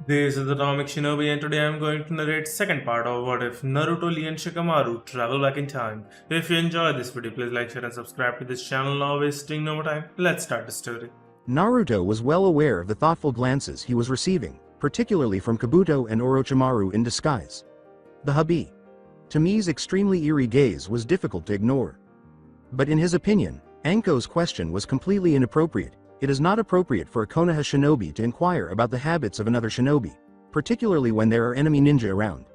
This is Atomic Shinobi and today I'm going to narrate second part of What If Naruto, Lee and Shikamaru travel back in time. If you enjoyed this video, please like, share and subscribe to this channel. Now wasting no more time, let's start the story. Naruto was well aware of the thoughtful glances he was receiving, particularly from Kabuto and Orochimaru in disguise. The hubby. Tami's extremely eerie gaze was difficult to ignore. But in his opinion, Anko's question was completely inappropriate. It is not appropriate for a Konoha shinobi to inquire about the habits of another shinobi, particularly when there are enemy ninja around.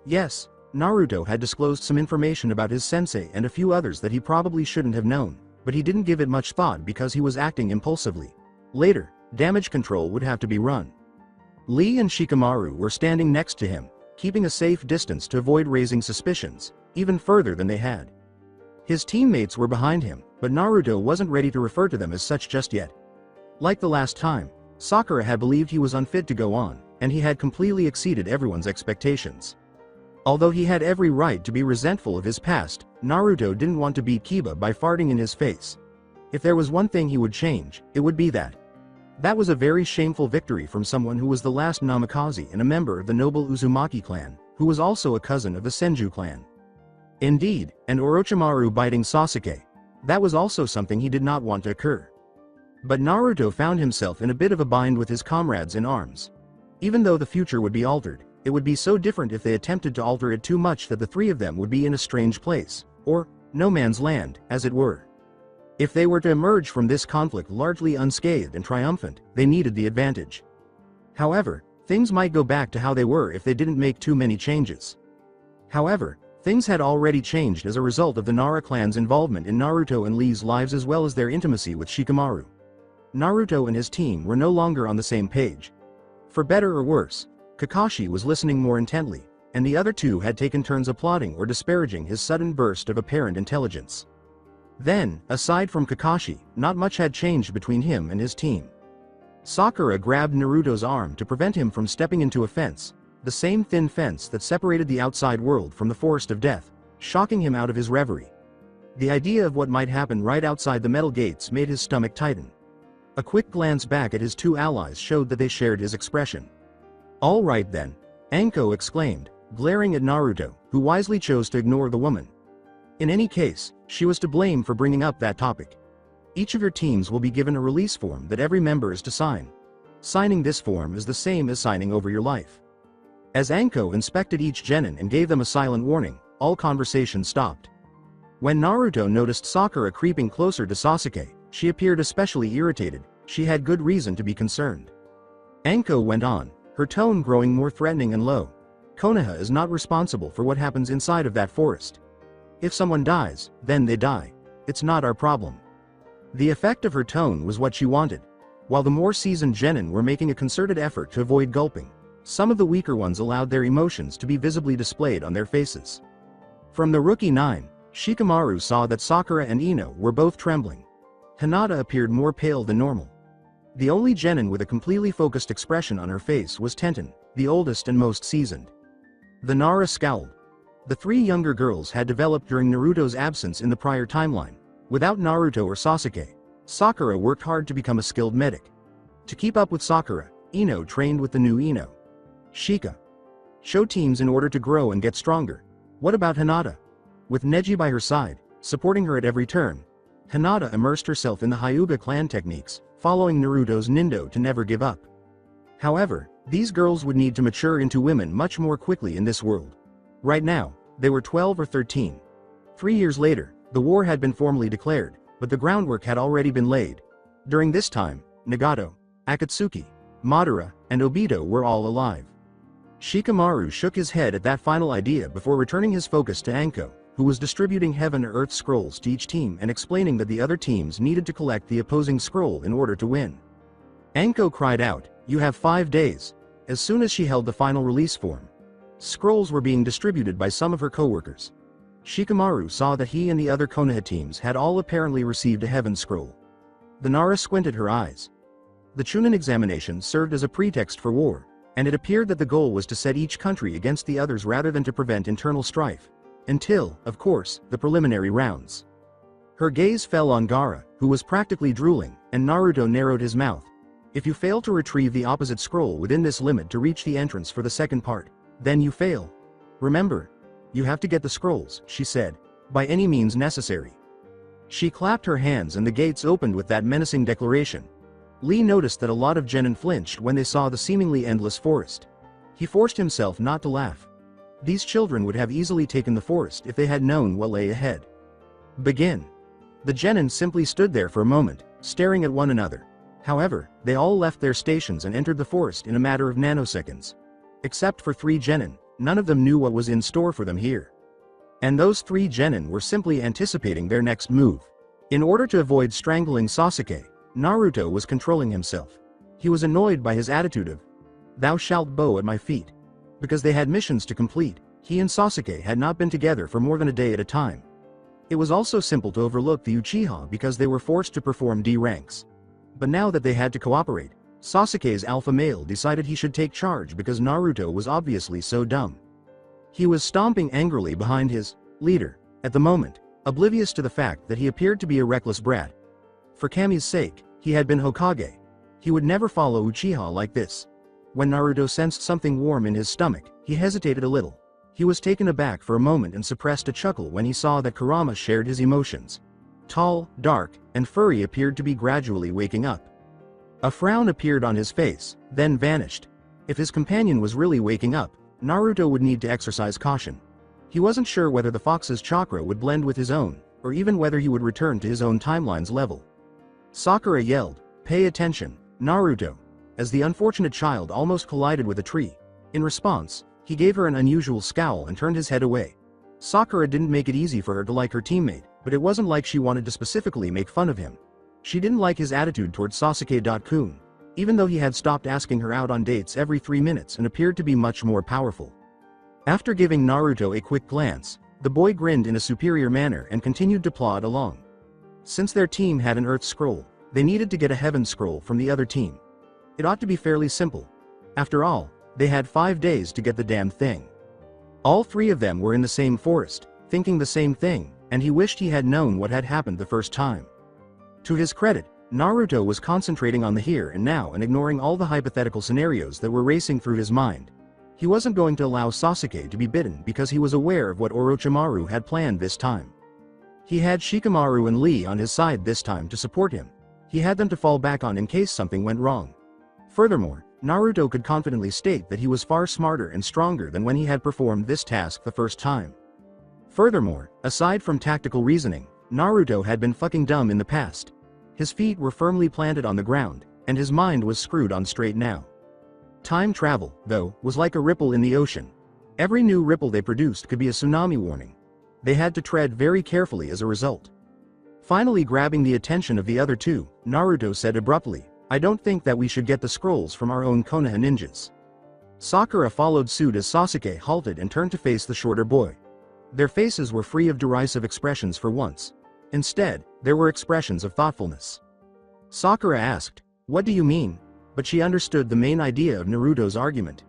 Yes, Naruto had disclosed some information about his sensei and a few others that he probably shouldn't have known, but he didn't give it much thought because he was acting impulsively. Later, damage control would have to be run. Lee and Shikamaru were standing next to him, keeping a safe distance to avoid raising suspicions, even further than they had. His teammates were behind him, but Naruto wasn't ready to refer to them as such just yet. Like the last time, Sakura had believed he was unfit to go on, and he had completely exceeded everyone's expectations. Although he had every right to be resentful of his past, Naruto didn't want to beat Kiba by farting in his face. If there was one thing he would change, it would be that. That was a very shameful victory from someone who was the last Namikaze and a member of the noble Uzumaki clan, who was also a cousin of the Senju clan. Indeed, and Orochimaru biting Sasuke. That was also something he did not want to occur. But Naruto found himself in a bit of a bind with his comrades in arms. Even though the future would be altered, it would be so different if they attempted to alter it too much that the three of them would be in a strange place, or no man's land, as it were. If they were to emerge from this conflict largely unscathed and triumphant, they needed the advantage. However, things might go back to how they were if they didn't make too many changes. However, things had already changed as a result of the Nara clan's involvement in Naruto and Lee's lives as well as their intimacy with Shikamaru. Naruto and his team were no longer on the same page. For better or worse, Kakashi was listening more intently, and the other two had taken turns applauding or disparaging his sudden burst of apparent intelligence. Then, aside from Kakashi, not much had changed between him and his team. Sakura grabbed Naruto's arm to prevent him from stepping into a fence, the same thin fence that separated the outside world from the forest of death, shocking him out of his reverie. The idea of what might happen right outside the metal gates made his stomach tighten. A quick glance back at his two allies showed that they shared his expression. "All right then," Anko exclaimed, glaring at Naruto, who wisely chose to ignore the woman. In any case, she was to blame for bringing up that topic. Each of your teams will be given a release form that every member is to sign. Signing this form is the same as signing over your life. As Anko inspected each genin and gave them a silent warning, all conversation stopped. When Naruto noticed Sakura creeping closer to Sasuke, she appeared especially irritated. She had good reason to be concerned. Anko went on, her tone growing more threatening and low. "Konoha is not responsible for what happens inside of that forest. If someone dies, then they die. It's not our problem." The effect of her tone was what she wanted. While the more seasoned genin were making a concerted effort to avoid gulping, some of the weaker ones allowed their emotions to be visibly displayed on their faces. From the rookie 9, Shikamaru saw that Sakura and Ino were both trembling. Hinata appeared more pale than normal. The only genin with a completely focused expression on her face was Tenten, the oldest and most seasoned. The Nara scowled. The three younger girls had developed during Naruto's absence in the prior timeline. Without Naruto or Sasuke, Sakura worked hard to become a skilled medic. To keep up with Sakura, Ino trained with the new Ino. Shika. Show teams in order to grow and get stronger. What about Hinata? With Neji by her side, supporting her at every turn, Hinata immersed herself in the Hyuga clan techniques, following Naruto's Nindo to never give up. However, these girls would need to mature into women much more quickly in this world. Right now, they were 12 or 13. 3 years later, the war had been formally declared, but the groundwork had already been laid. During this time, Nagato, Akatsuki, Madara, and Obito were all alive. Shikamaru shook his head at that final idea before returning his focus to Anko, who was distributing Heaven or Earth scrolls to each team and explaining that the other teams needed to collect the opposing scroll in order to win. Anko cried out, "You have 5 days." As soon as she held the final release form, scrolls were being distributed by some of her co-workers. Shikamaru saw that he and the other Konoha teams had all apparently received a Heaven scroll. The Nara squinted her eyes. The Chunin examination served as a pretext for war, and it appeared that the goal was to set each country against the others rather than to prevent internal strife. Until, of course, the preliminary rounds. Her gaze fell on Gaara, who was practically drooling, and Naruto narrowed his mouth. If you fail to retrieve the opposite scroll within this limit to reach the entrance for the second part, then you fail. Remember, you have to get the scrolls, she said, by any means necessary. She clapped her hands and the gates opened with that menacing declaration. Lee noticed that a lot of genin flinched when they saw the seemingly endless forest. He forced himself not to laugh. These children would have easily taken the forest if they had known what lay ahead. Begin. The genin simply stood there for a moment, staring at one another. However, they all left their stations and entered the forest in a matter of nanoseconds. Except for 3 genin, none of them knew what was in store for them here. And those 3 genin were simply anticipating their next move. In order to avoid strangling Sasuke, Naruto was controlling himself. He was annoyed by his attitude of, "Thou shalt bow at my feet." Because they had missions to complete, he and Sasuke had not been together for more than a day at a time. It was also simple to overlook the Uchiha because they were forced to perform D ranks. But now that they had to cooperate, Sasuke's alpha male decided he should take charge because Naruto was obviously so dumb. He was stomping angrily behind his leader at the moment, oblivious to the fact that he appeared to be a reckless brat. For Kami's sake, he had been Hokage. He would never follow Uchiha like this. When Naruto sensed something warm in his stomach, he hesitated a little. He was taken aback for a moment and suppressed a chuckle when he saw that Kurama shared his emotions. Tall, dark, and furry appeared to be gradually waking up. A frown appeared on his face, then vanished. If his companion was really waking up, Naruto would need to exercise caution. He wasn't sure whether the fox's chakra would blend with his own, or even whether he would return to his own timeline's level. Sakura yelled, "Pay attention, Naruto," as the unfortunate child almost collided with a tree. In response, he gave her an unusual scowl and turned his head away. Sakura didn't make it easy for her to like her teammate, but it wasn't like she wanted to specifically make fun of him. She didn't like his attitude towards Sasuke-kun, even though he had stopped asking her out on dates every 3 minutes and appeared to be much more powerful. After giving Naruto a quick glance, the boy grinned in a superior manner and continued to plod along. Since their team had an Earth Scroll, they needed to get a Heaven Scroll from the other team. It ought to be fairly simple. After all, they had 5 days to get the damn thing. All 3 of them were in the same forest, thinking the same thing, and he wished he had known what had happened the first time. To his credit, Naruto was concentrating on the here and now and ignoring all the hypothetical scenarios that were racing through his mind. He wasn't going to allow Sasuke to be bitten because he was aware of what Orochimaru had planned this time. He had Shikamaru and Lee on his side this time to support him. He had them to fall back on in case something went wrong. Furthermore, Naruto could confidently state that he was far smarter and stronger than when he had performed this task the first time. Furthermore, aside from tactical reasoning, Naruto had been fucking dumb in the past. His feet were firmly planted on the ground, and his mind was screwed on straight now. Time travel, though, was like a ripple in the ocean. Every new ripple they produced could be a tsunami warning. They had to tread very carefully as a result. Finally grabbing the attention of the other 2, Naruto said abruptly, "I don't think that we should get the scrolls from our own Konoha ninjas." Sakura followed suit as Sasuke halted and turned to face the shorter boy. Their faces were free of derisive expressions for once. Instead, there were expressions of thoughtfulness. Sakura asked, "What do you mean?" But she understood the main idea of Naruto's argument.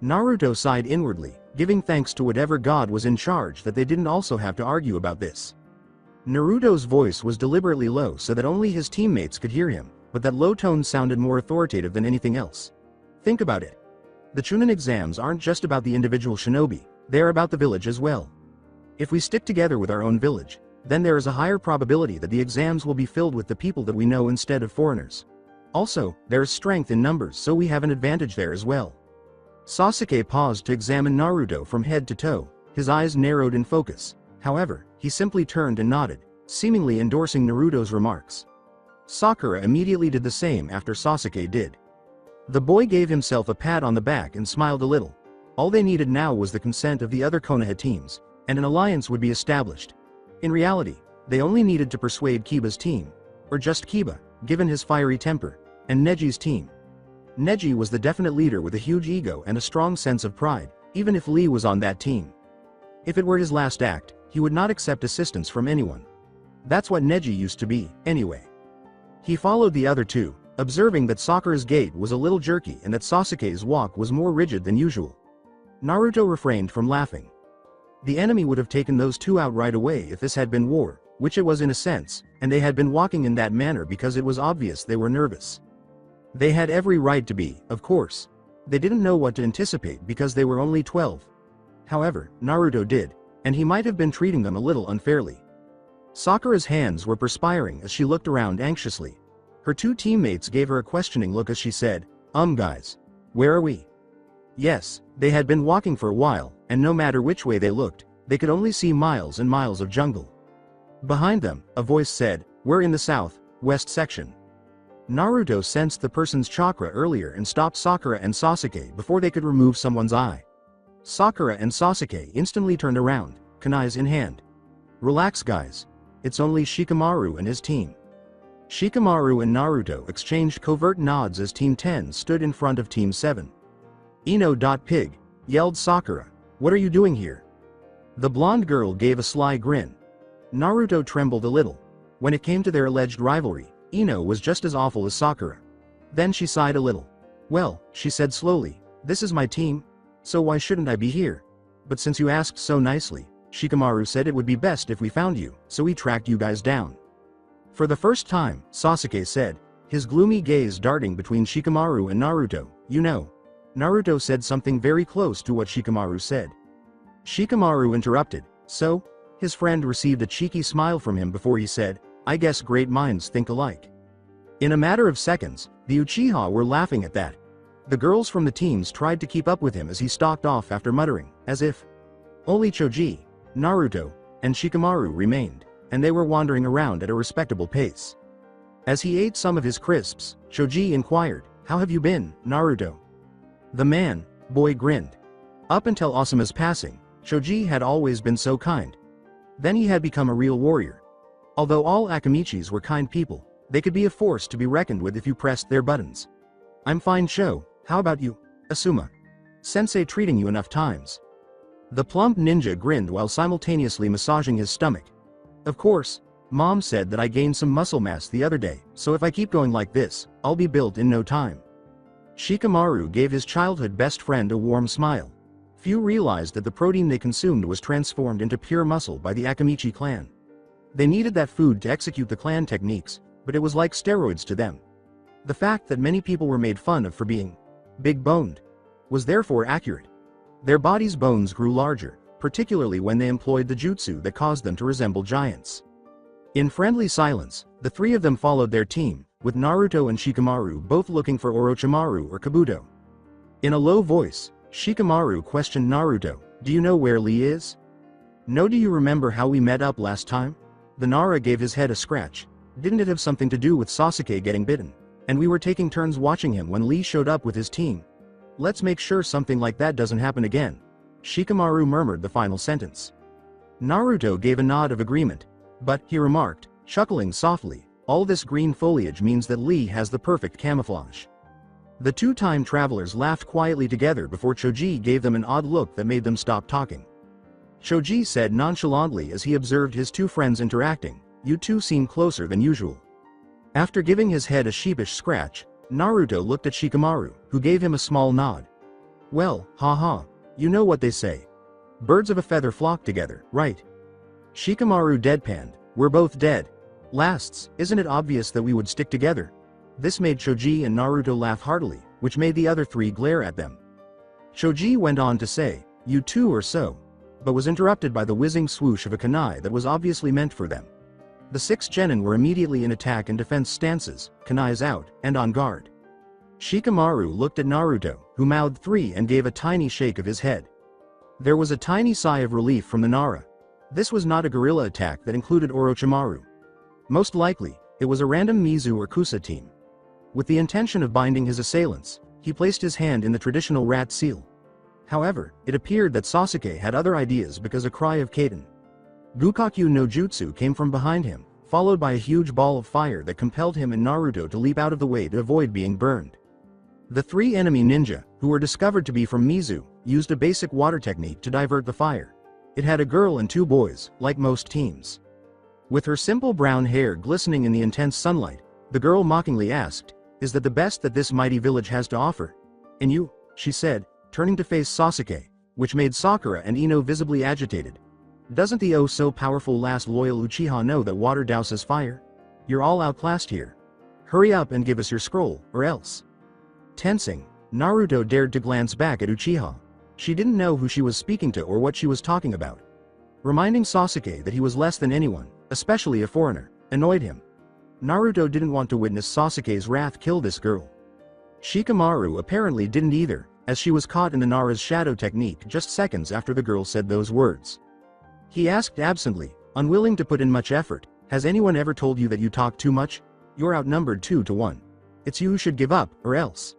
Naruto sighed inwardly, giving thanks to whatever god was in charge that they didn't also have to argue about this. Naruto's voice was deliberately low so that only his teammates could hear him, but that low tone sounded more authoritative than anything else. Think about it. The Chunin exams aren't just about the individual shinobi, they're about the village as well. If we stick together with our own village, then there is a higher probability that the exams will be filled with the people that we know instead of foreigners. Also, there is strength in numbers, so we have an advantage there as well. Sasuke paused to examine Naruto from head to toe, his eyes narrowed in focus. However, he simply turned and nodded, seemingly endorsing Naruto's remarks. Sakura immediately did the same after Sasuke did. The boy gave himself a pat on the back and smiled a little. All they needed now was the consent of the other Konoha teams, and an alliance would be established. In reality, they only needed to persuade Kiba's team, or just Kiba, given his fiery temper, and Neji's team. Neji was the definite leader with a huge ego and a strong sense of pride, even if Lee was on that team. If it were his last act, he would not accept assistance from anyone. That's what Neji used to be, anyway. He followed the other 2, observing that Sakura's gait was a little jerky and that Sasuke's walk was more rigid than usual. Naruto refrained from laughing. The enemy would have taken those 2 out right away if this had been war, which it was in a sense, and they had been walking in that manner because it was obvious they were nervous. They had every right to be, of course. They didn't know what to anticipate because they were only 12. However, Naruto did, and he might have been treating them a little unfairly. Sakura's hands were perspiring as she looked around anxiously. Her two teammates gave her a questioning look as she said, guys. Where are we? Yes, they had been walking for a while, and no matter which way they looked, they could only see miles and miles of jungle. Behind them, a voice said, we're in the south-west section. Naruto sensed the person's chakra earlier and stopped Sakura and Sasuke before they could remove someone's eye. Sakura and Sasuke instantly turned around, kunais in hand. Relax guys. It's only Shikamaru and his team. Shikamaru and Naruto exchanged covert nods as Team 10 stood in front of Team 7. Ino.pig, yelled Sakura, what are you doing here? The blonde girl gave a sly grin. Naruto trembled a little. When it came to their alleged rivalry, Ino was just as awful as Sakura. Then she sighed a little. Well, she said slowly, this is my team, so why shouldn't I be here? But since you asked so nicely, Shikamaru said it would be best if we found you, so we tracked you guys down. For the first time, Sasuke said, his gloomy gaze darting between Shikamaru and Naruto, you know. Naruto said something very close to what Shikamaru said. Shikamaru interrupted, so? His friend received a cheeky smile from him before he said, I guess great minds think alike. In a matter of seconds, the Uchiha were laughing at that. The girls from the teams tried to keep up with him as he stalked off after muttering, as if only Choji, Naruto, and Shikamaru remained, and they were wandering around at a respectable pace. As he ate some of his crisps, Choji inquired, how have you been, Naruto? The boy grinned. Up until Asuma's passing, Choji had always been so kind. Then he had become a real warrior. Although all Akamichis were kind people, they could be a force to be reckoned with if you pressed their buttons. I'm fine, Sho, how about you, Asuma? Sensei treating you enough times? The plump ninja grinned while simultaneously massaging his stomach. Of course, Mom said that I gained some muscle mass the other day, so if I keep going like this, I'll be built in no time. Shikamaru gave his childhood best friend a warm smile. Few realized that the protein they consumed was transformed into pure muscle by the Akamichi clan. They needed that food to execute the clan techniques, but it was like steroids to them. The fact that many people were made fun of for being big-boned was therefore accurate. Their bodies' bones grew larger, particularly when they employed the jutsu that caused them to resemble giants. In friendly silence, the three of them followed their team, with Naruto and Shikamaru both looking for Orochimaru or Kabuto. In a low voice, Shikamaru questioned Naruto, do you know where Lee is? No, do you remember how we met up last time? The Nara gave his head a scratch. Didn't it have something to do with Sasuke getting bitten? And we were taking turns watching him when Lee showed up with his team. Let's make sure something like that doesn't happen again. Shikamaru murmured the final sentence. Naruto gave a nod of agreement. But, he remarked, chuckling softly, all this green foliage means that Lee has the perfect camouflage. The two time travelers laughed quietly together before Choji gave them an odd look that made them stop talking. Choji said nonchalantly as he observed his two friends interacting, you two seem closer than usual. After giving his head a sheepish scratch, Naruto looked at Shikamaru, who gave him a small nod. Well, haha, you know what they say. Birds of a feather flock together, right? Shikamaru deadpanned, we're both dead. Lasts, isn't it obvious that we would stick together? This made Choji and Naruto laugh heartily, which made the other three glare at them. Choji went on to say, you two or so, but was interrupted by the whizzing swoosh of a kunai that was obviously meant for them. The 6 genin were immediately in attack and defense stances, kunais out, and on guard. Shikamaru looked at Naruto, who mouthed 3 and gave a tiny shake of his head. There was a tiny sigh of relief from the Nara. This was not a guerrilla attack that included Orochimaru. Most likely, it was a random Mizu or Kusa team. With the intention of binding his assailants, he placed his hand in the traditional rat seal. However, it appeared that Sasuke had other ideas because a cry of Kaden Gukakyu no Jutsu came from behind him, followed by a huge ball of fire that compelled him and Naruto to leap out of the way to avoid being burned. The 3 enemy ninja, who were discovered to be from Mizu, used a basic water technique to divert the fire. It had a girl and 2 boys, like most teams. With her simple brown hair glistening in the intense sunlight, the girl mockingly asked, is that the best that this mighty village has to offer? And you, she said, turning to face Sasuke, which made Sakura and Ino visibly agitated. Doesn't the oh-so-powerful last loyal Uchiha know that water douses fire? You're all outclassed here. Hurry up and give us your scroll, or else. Tensing, Naruto dared to glance back at Uchiha. She didn't know who she was speaking to or what she was talking about. Reminding Sasuke that he was less than anyone, especially a foreigner, annoyed him. Naruto didn't want to witness Sasuke's wrath kill this girl. Shikamaru apparently didn't either, as she was caught in the Nara's shadow technique just seconds after the girl said those words. He asked absently, unwilling to put in much effort, "Has anyone ever told you that you talk too much? You're outnumbered 2-1. It's you who should give up, or else."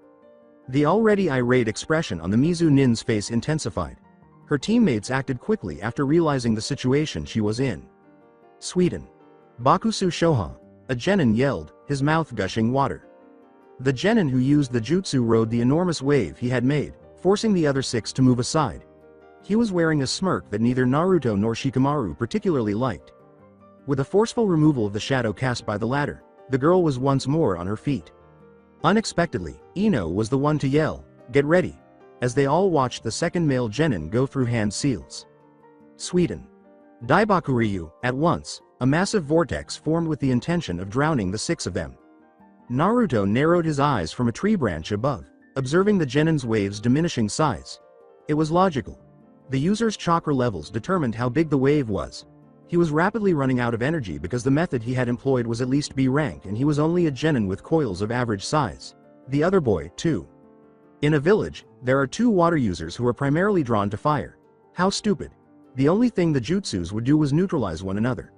The already irate expression on the Mizu Nin's face intensified. Her teammates acted quickly after realizing the situation she was in. "Suiten. Bakusu Shoha," a genin yelled, his mouth gushing water. The genin who used the jutsu rode the enormous wave he had made, forcing the other 6 to move aside. He was wearing a smirk that neither Naruto nor Shikamaru particularly liked. With a forceful removal of the shadow cast by the latter, the girl was once more on her feet. Unexpectedly, Ino was the one to yell, "Get ready," as they all watched the second male genin go through hand seals. "Suiten. Daibakuryu," at once, a massive vortex formed with the intention of drowning the 6 of them. Naruto narrowed his eyes from a tree branch above, observing the genin's wave's diminishing size. It was logical. The user's chakra levels determined how big the wave was. He was rapidly running out of energy because the method he had employed was at least B rank and he was only a genin with coils of average size. The other boy, too. In a village, there are 2 water users who are primarily drawn to fire. How stupid. The only thing the jutsus would do was neutralize one another.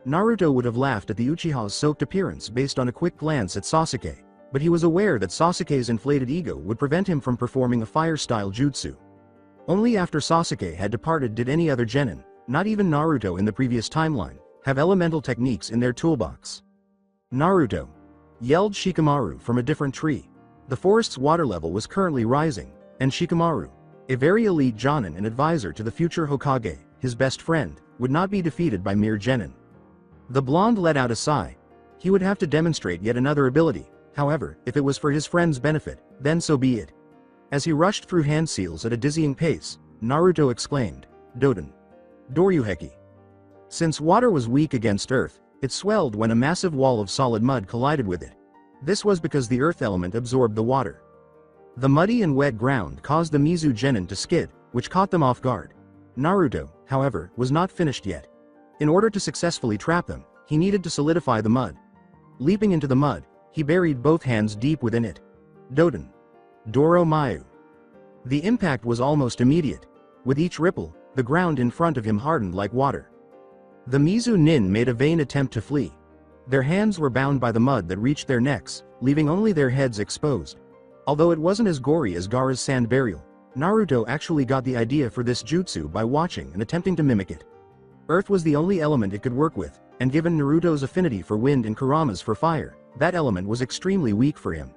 Naruto would have laughed at the Uchiha's soaked appearance based on a quick glance at Sasuke, but he was aware that Sasuke's inflated ego would prevent him from performing a fire-style jutsu. Only after Sasuke had departed did any other genin, not even Naruto in the previous timeline, have elemental techniques in their toolbox. "Naruto!" yelled Shikamaru from a different tree. The forest's water level was currently rising, and Shikamaru, a very elite jonin and advisor to the future Hokage, his best friend, would not be defeated by mere genin. The blonde let out a sigh. He would have to demonstrate yet another ability, however, if it was for his friend's benefit, then so be it. As he rushed through hand seals at a dizzying pace, Naruto exclaimed, "Doden. Doryuheki." Since water was weak against earth, it swelled when a massive wall of solid mud collided with it. This was because the earth element absorbed the water. The muddy and wet ground caused the Mizu genin to skid, which caught them off guard. Naruto, however, was not finished yet. In order to successfully trap them, he needed to solidify the mud. Leaping into the mud, he buried both hands deep within it. "Doden. Doro Mayu." The impact was almost immediate. With each ripple, the ground in front of him hardened like water. The Mizu Nin made a vain attempt to flee. Their hands were bound by the mud that reached their necks, leaving only their heads exposed. Although it wasn't as gory as Gaara's sand burial, Naruto actually got the idea for this jutsu by watching and attempting to mimic it. Earth was the only element it could work with, and given Naruto's affinity for wind and Kurama's for fire, that element was extremely weak for him.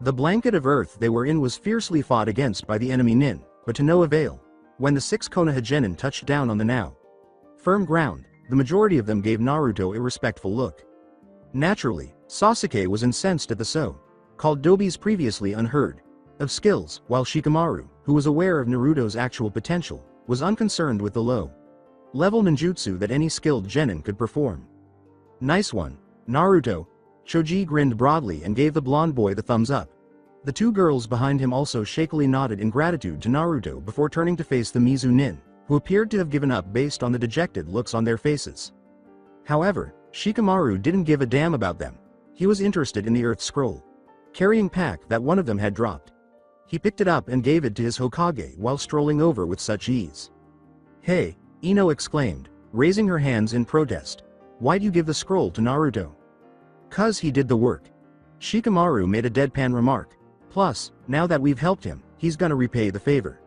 The blanket of earth they were in was fiercely fought against by the enemy Nin, but to no avail. When the 6 Konoha genin touched down on the now firm ground, the majority of them gave Naruto a respectful look. Naturally, Sasuke was incensed at the so-called Dobi's previously unheard of skills, while Shikamaru, who was aware of Naruto's actual potential, was unconcerned with the low-level ninjutsu that any skilled genin could perform. "Nice one, Naruto." Choji grinned broadly and gave the blonde boy the thumbs up. The 2 girls behind him also shakily nodded in gratitude to Naruto before turning to face the Mizu Nin, who appeared to have given up based on the dejected looks on their faces. However, Shikamaru didn't give a damn about them. He was interested in the Earth Scroll, carrying pack that one of them had dropped. He picked it up and gave it to his Hokage while strolling over with such ease. "Hey," Ino exclaimed, raising her hands in protest. "Why'd you give the scroll to Naruto?" "'Cause he did the work." Shikamaru made a deadpan remark. "Plus, now that we've helped him, he's gonna repay the favor."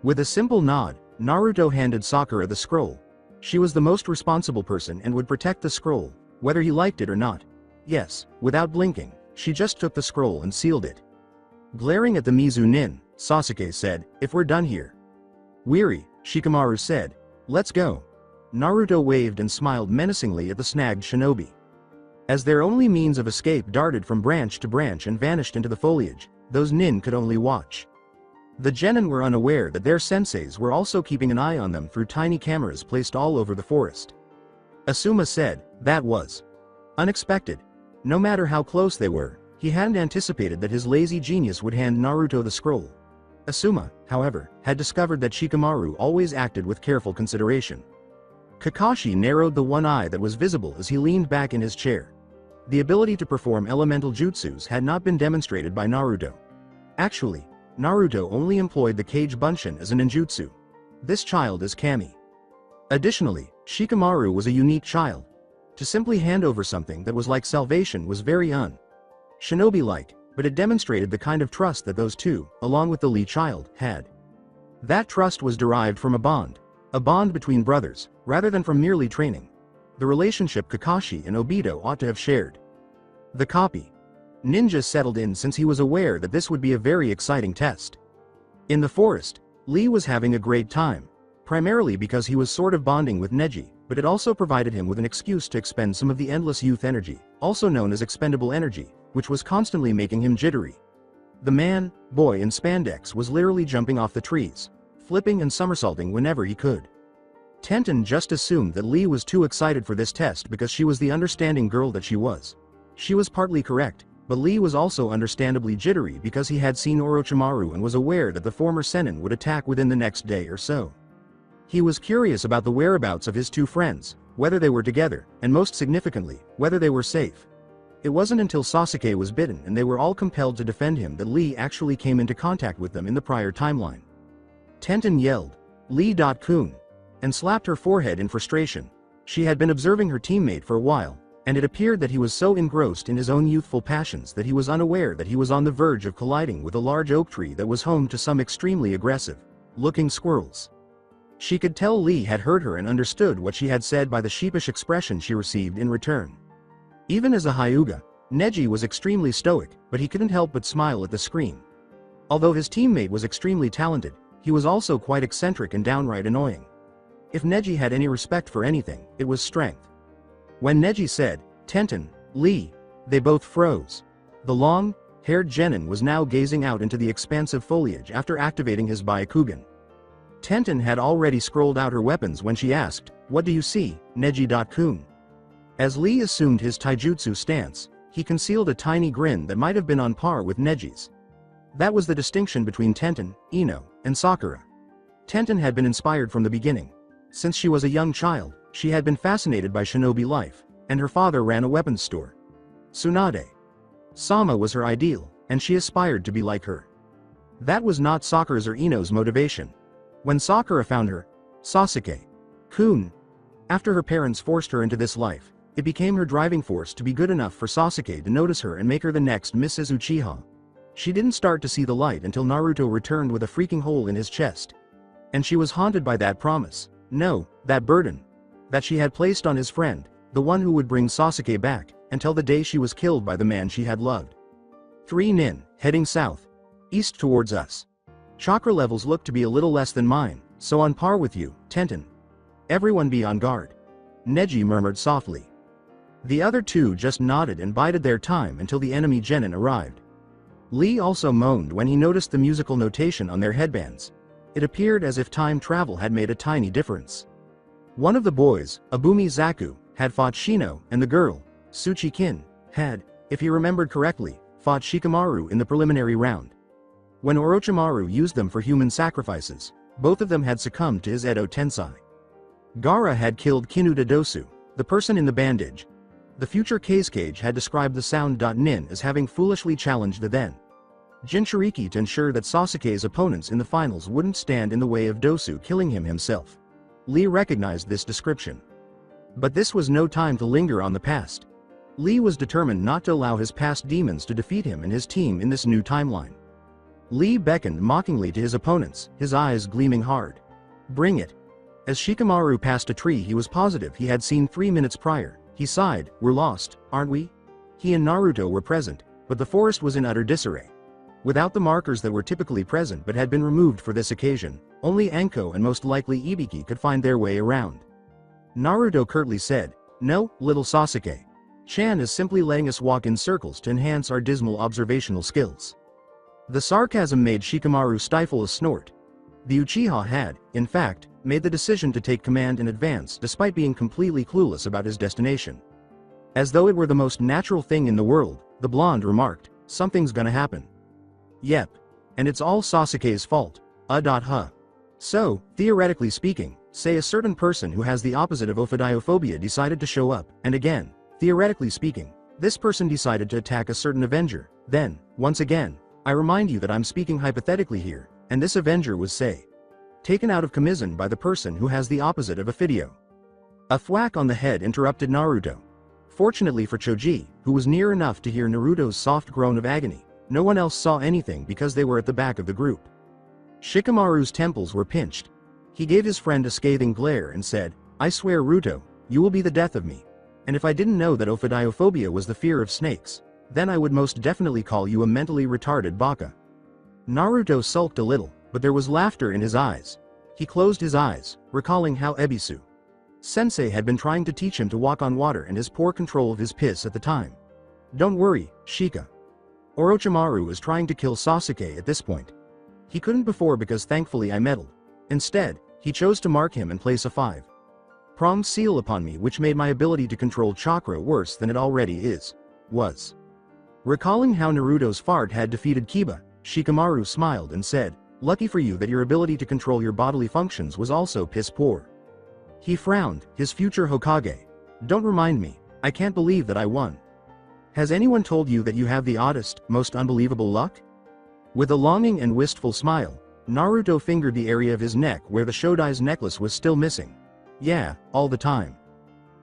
With a simple nod, Naruto handed Sakura the scroll. She was the most responsible person and would protect the scroll, whether he liked it or not. Yes, without blinking, she just took the scroll and sealed it. Glaring at the Mizu Nin, Sasuke said, "If we're done here." "Weary," Shikamaru said. "Let's go." Naruto waved and smiled menacingly at the snagged shinobi. As their only means of escape darted from branch to branch and vanished into the foliage, those nin could only watch. The genin were unaware that their senseis were also keeping an eye on them through tiny cameras placed all over the forest. Asuma said, "That was unexpected." No matter how close they were, he hadn't anticipated that his lazy genius would hand Naruto the scroll. Asuma, however, had discovered that Shikamaru always acted with careful consideration. Kakashi narrowed the one eye that was visible as he leaned back in his chair. The ability to perform elemental jutsus had not been demonstrated by Naruto. Actually, Naruto only employed the Kage Bunshin as a ninjutsu. This child is Kami. Additionally, Shikamaru was a unique child. To simply hand over something that was like salvation was very shinobi-like, but it demonstrated the kind of trust that those two, along with the Lee child, had. That trust was derived from a bond between brothers, rather than from merely training. The relationship Kakashi and Obito ought to have shared. The copy. Ninja settled in since he was aware that this would be a very exciting test. In the forest, Lee was having a great time, primarily because he was sort of bonding with Neji, but it also provided him with an excuse to expend some of the endless youth energy, also known as expendable energy, which was constantly making him jittery. The boy in spandex was literally jumping off the trees, flipping and somersaulting whenever he could. Tenten just assumed that Lee was too excited for this test because she was the understanding girl that she was. She was partly correct, but Lee was also understandably jittery because he had seen Orochimaru and was aware that the former Sennin would attack within the next day or so. He was curious about the whereabouts of his two friends, whether they were together, and most significantly, whether they were safe. It wasn't until Sasuke was bitten and they were all compelled to defend him that Lee actually came into contact with them in the prior timeline. Tenten yelled, "Lee.kun," and slapped her forehead in frustration. She had been observing her teammate for a while, and it appeared that he was so engrossed in his own youthful passions that he was unaware that he was on the verge of colliding with a large oak tree that was home to some extremely aggressive-looking squirrels. She could tell Lee had heard her and understood what she had said by the sheepish expression she received in return. Even as a Hyuga, Neji was extremely stoic, but he couldn't help but smile at the screen. Although his teammate was extremely talented, he was also quite eccentric and downright annoying. If Neji had any respect for anything, it was strength. When Neji said, "Tenten, Lee," they both froze. The long-haired genin was now gazing out into the expansive foliage after activating his Byakugan. Tenten had already scrolled out her weapons when she asked, "What do you see, Neji.kun?" As Lee assumed his taijutsu stance, he concealed a tiny grin that might have been on par with Neji's. That was the distinction between Tenten, Ino, and Sakura. Tenten had been inspired from the beginning. Since she was a young child, she had been fascinated by shinobi life, and her father ran a weapons store. Tsunade Sama was her ideal, and she aspired to be like her. That was not Sakura's or Ino's motivation. When Sakura found her, Sasuke-kun, after her parents forced her into this life, it became her driving force to be good enough for Sasuke to notice her and make her the next Mrs. Uchiha. She didn't start to see the light until Naruto returned with a freaking hole in his chest. And she was haunted by that promise, no, that burden, that she had placed on his friend, the one who would bring Sasuke back, until the day she was killed by the man she had loved. 3 Nin, heading south. East towards us. Chakra levels look to be a little less than mine, so on par with you, Tenten. Everyone be on guard. Neji murmured softly. The other two just nodded and bided their time until the enemy genin arrived. Lee also moaned when he noticed the musical notation on their headbands. It appeared as if time travel had made a tiny difference. One of the boys, Abumi Zaku, had fought Shino, and the girl, Tsuchi-kin, had, if he remembered correctly, fought Shikamaru in the preliminary round. When Orochimaru used them for human sacrifices, both of them had succumbed to his Edo Tensei. Gaara had killed Kinuta Dosu, the person in the bandage. The future Kazekage had described the sound Nin as having foolishly challenged the then Jinchuriki to ensure that Sasuke's opponents in the finals wouldn't stand in the way of Dosu killing him himself. Lee recognized this description. But this was no time to linger on the past. Lee was determined not to allow his past demons to defeat him and his team in this new timeline. Lee beckoned mockingly to his opponents, his eyes gleaming hard. "Bring it." As Shikamaru passed a tree he was positive he had seen 3 minutes prior, he sighed, "We're lost, aren't we?" He and Naruto were present, but the forest was in utter disarray. Without the markers that were typically present but had been removed for this occasion, only Anko and most likely Ibiki could find their way around. Naruto curtly said, "No, little Sasuke. Chan is simply letting us walk in circles to enhance our dismal observational skills." The sarcasm made Shikamaru stifle a snort. The Uchiha had, in fact, made the decision to take command in advance despite being completely clueless about his destination. As though it were the most natural thing in the world, the blonde remarked, "Something's gonna happen." "Yep. And it's all Sasuke's fault. Huh. So, theoretically speaking, say a certain person who has the opposite of ophidiophobia decided to show up, and again, theoretically speaking, this person decided to attack a certain Avenger, then, once again, I remind you that I'm speaking hypothetically here, and this Avenger was, say, taken out of commission by the person who has the opposite of ophidio." A thwack on the head interrupted Naruto. Fortunately for Choji, who was near enough to hear Naruto's soft groan of agony, no one else saw anything because they were at the back of the group. Shikamaru's temples were pinched. He gave his friend a scathing glare and said, "I swear, Ruto, you will be the death of me. And if I didn't know that ophidiophobia was the fear of snakes, then I would most definitely call you a mentally retarded baka." Naruto sulked a little, but there was laughter in his eyes. He closed his eyes, recalling how Ebisu Sensei had been trying to teach him to walk on water and his poor control of his piss at the time. "Don't worry, Shika. Orochimaru is trying to kill Sasuke at this point. He couldn't before because thankfully I meddled. Instead, he chose to mark him and place a 5-pronged seal upon me, which made my ability to control chakra worse than it already was." Recalling how Naruto's fart had defeated Kiba, Shikamaru smiled and said, "Lucky for you that your ability to control your bodily functions was also piss poor." He frowned, his future Hokage. "Don't remind me, I can't believe that I won. Has anyone told you that you have the oddest, most unbelievable luck?" With a longing and wistful smile, Naruto fingered the area of his neck where the Shodai's necklace was still missing. "Yeah, all the time."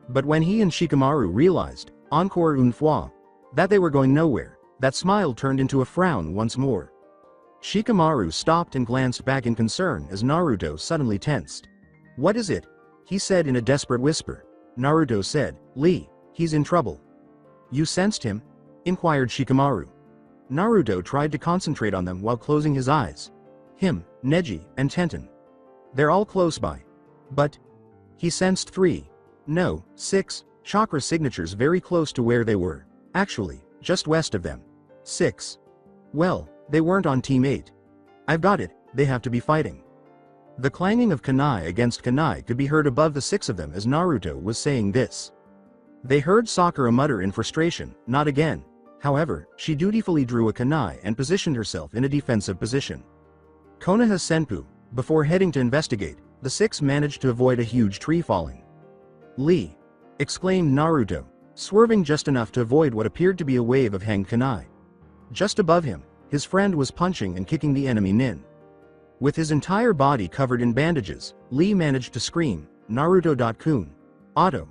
But when he and Shikamaru realized, encore une fois, that they were going nowhere, that smile turned into a frown once more. Shikamaru stopped and glanced back in concern as Naruto suddenly tensed. "What is it?" he said in a desperate whisper. Naruto said, "Lee, he's in trouble." "You sensed him?" inquired Shikamaru. Naruto tried to concentrate on them while closing his eyes. "Him, Neji, and Tenten. They're all close by. But he sensed 3, no, 6, chakra signatures very close to where they were. Actually, just west of them. 6. Well, they weren't on Team 8. I've got it, they have to be fighting." The clanging of kunai against kunai could be heard above the 6 of them as Naruto was saying this. They heard Sakura mutter in frustration, "Not again." However, she dutifully drew a kunai and positioned herself in a defensive position. Konoha Senpu, before heading to investigate, the 6 managed to avoid a huge tree falling. "Lee!" exclaimed Naruto, swerving just enough to avoid what appeared to be a wave of hanged kunai. Just above him, his friend was punching and kicking the enemy nin. With his entire body covered in bandages, Lee managed to scream, "Naruto-kun! Otto!"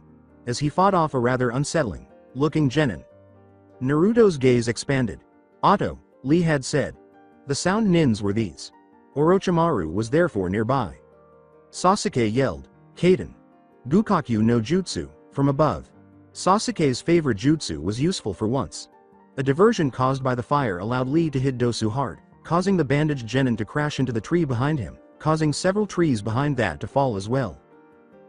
as he fought off a rather unsettling looking genin. Naruto's gaze expanded. "Otto," Lee had said. The sound nins were these. Orochimaru was therefore nearby. Sasuke yelled, "Kaden! Gukakyu no Jutsu," from above. Sasuke's favorite jutsu was useful for once. A diversion caused by the fire allowed Lee to hit Dosu hard, causing the bandaged genin to crash into the tree behind him, causing several trees behind that to fall as well.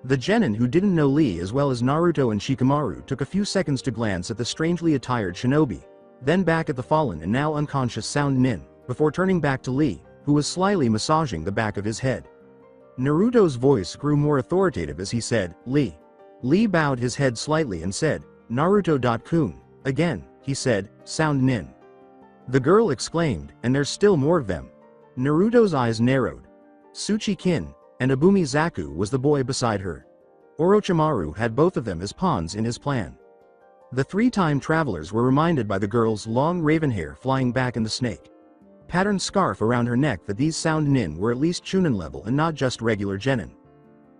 The genin who didn't know Lee as well as Naruto and Shikamaru took a few seconds to glance at the strangely attired shinobi, then back at the fallen and now unconscious sound nin, before turning back to Lee, who was slyly massaging the back of his head. Naruto's voice grew more authoritative as he said, "Lee." Lee bowed his head slightly and said, "Naruto-kun." Again, he said, "Sound nin." The girl exclaimed, "And there's still more of them." Naruto's eyes narrowed. Tsuchi-kin, and Abumi Zaku was the boy beside her. Orochimaru had both of them as pawns in his plan. The 3-time travelers were reminded by the girl's long raven hair flying back in the snake patterned scarf around her neck that these sound nin were at least chunin level and not just regular genin.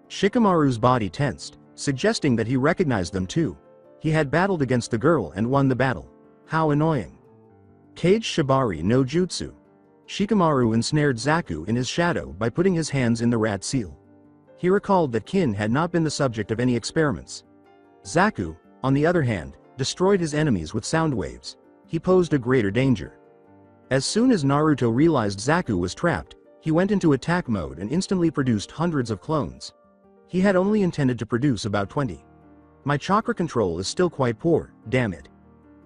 Shikamaru's body tensed, suggesting that he recognized them too. He had battled against the girl and won the battle. How annoying. Kage Shibari no Jutsu. Shikamaru ensnared Zaku in his shadow by putting his hands in the rat seal. He recalled that Kin had not been the subject of any experiments. Zaku, on the other hand, destroyed his enemies with sound waves. He posed a greater danger. As soon as Naruto realized Zaku was trapped, he went into attack mode and instantly produced hundreds of clones. He had only intended to produce about 20. My chakra control is still quite poor, damn it.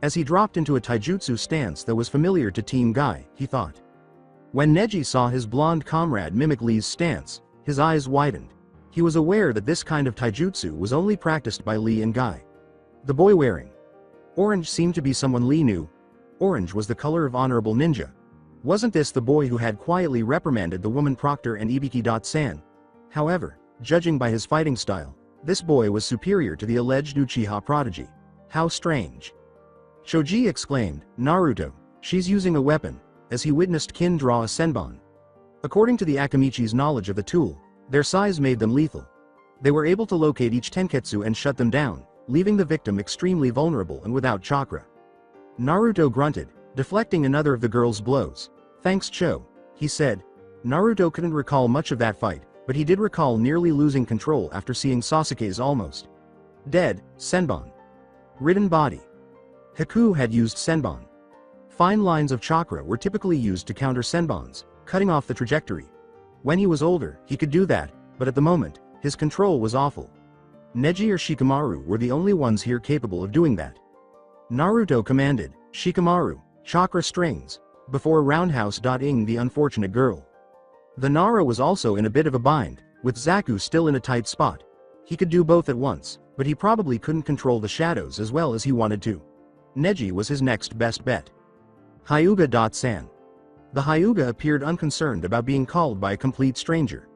As he dropped into a taijutsu stance that was familiar to Team Guy, he thought. When Neji saw his blonde comrade mimic Lee's stance, his eyes widened. He was aware that this kind of taijutsu was only practiced by Lee and Guy. The boy wearing Orange seemed to be someone Lee knew. Orange was the color of honorable ninja. Wasn't this the boy who had quietly reprimanded the woman Proctor and Ibiki-san? However, judging by his fighting style, this boy was superior to the alleged Uchiha prodigy. How strange. Shoji exclaimed, "Naruto, she's using a weapon," as he witnessed Kin draw a senbon. According to the Akamichi's knowledge of the tool, their size made them lethal. They were able to locate each tenketsu and shut them down, leaving the victim extremely vulnerable and without chakra. Naruto grunted, deflecting another of the girl's blows. "Thanks, Cho," he said. Naruto couldn't recall much of that fight, but he did recall nearly losing control after seeing Sasuke's almost dead senbon ridden body. Haku had used senbon. Fine lines of chakra were typically used to counter senbons, cutting off the trajectory. When he was older, he could do that, but at the moment, his control was awful. Neji or Shikamaru were the only ones here capable of doing that. Naruto commanded, "Shikamaru, chakra strings," before roundhouse-ing the unfortunate girl. The Nara was also in a bit of a bind, with Zaku still in a tight spot. He could do both at once, but he probably couldn't control the shadows as well as he wanted to. Neji was his next best bet. Hyuga-san. The Hyuga appeared unconcerned about being called by a complete stranger.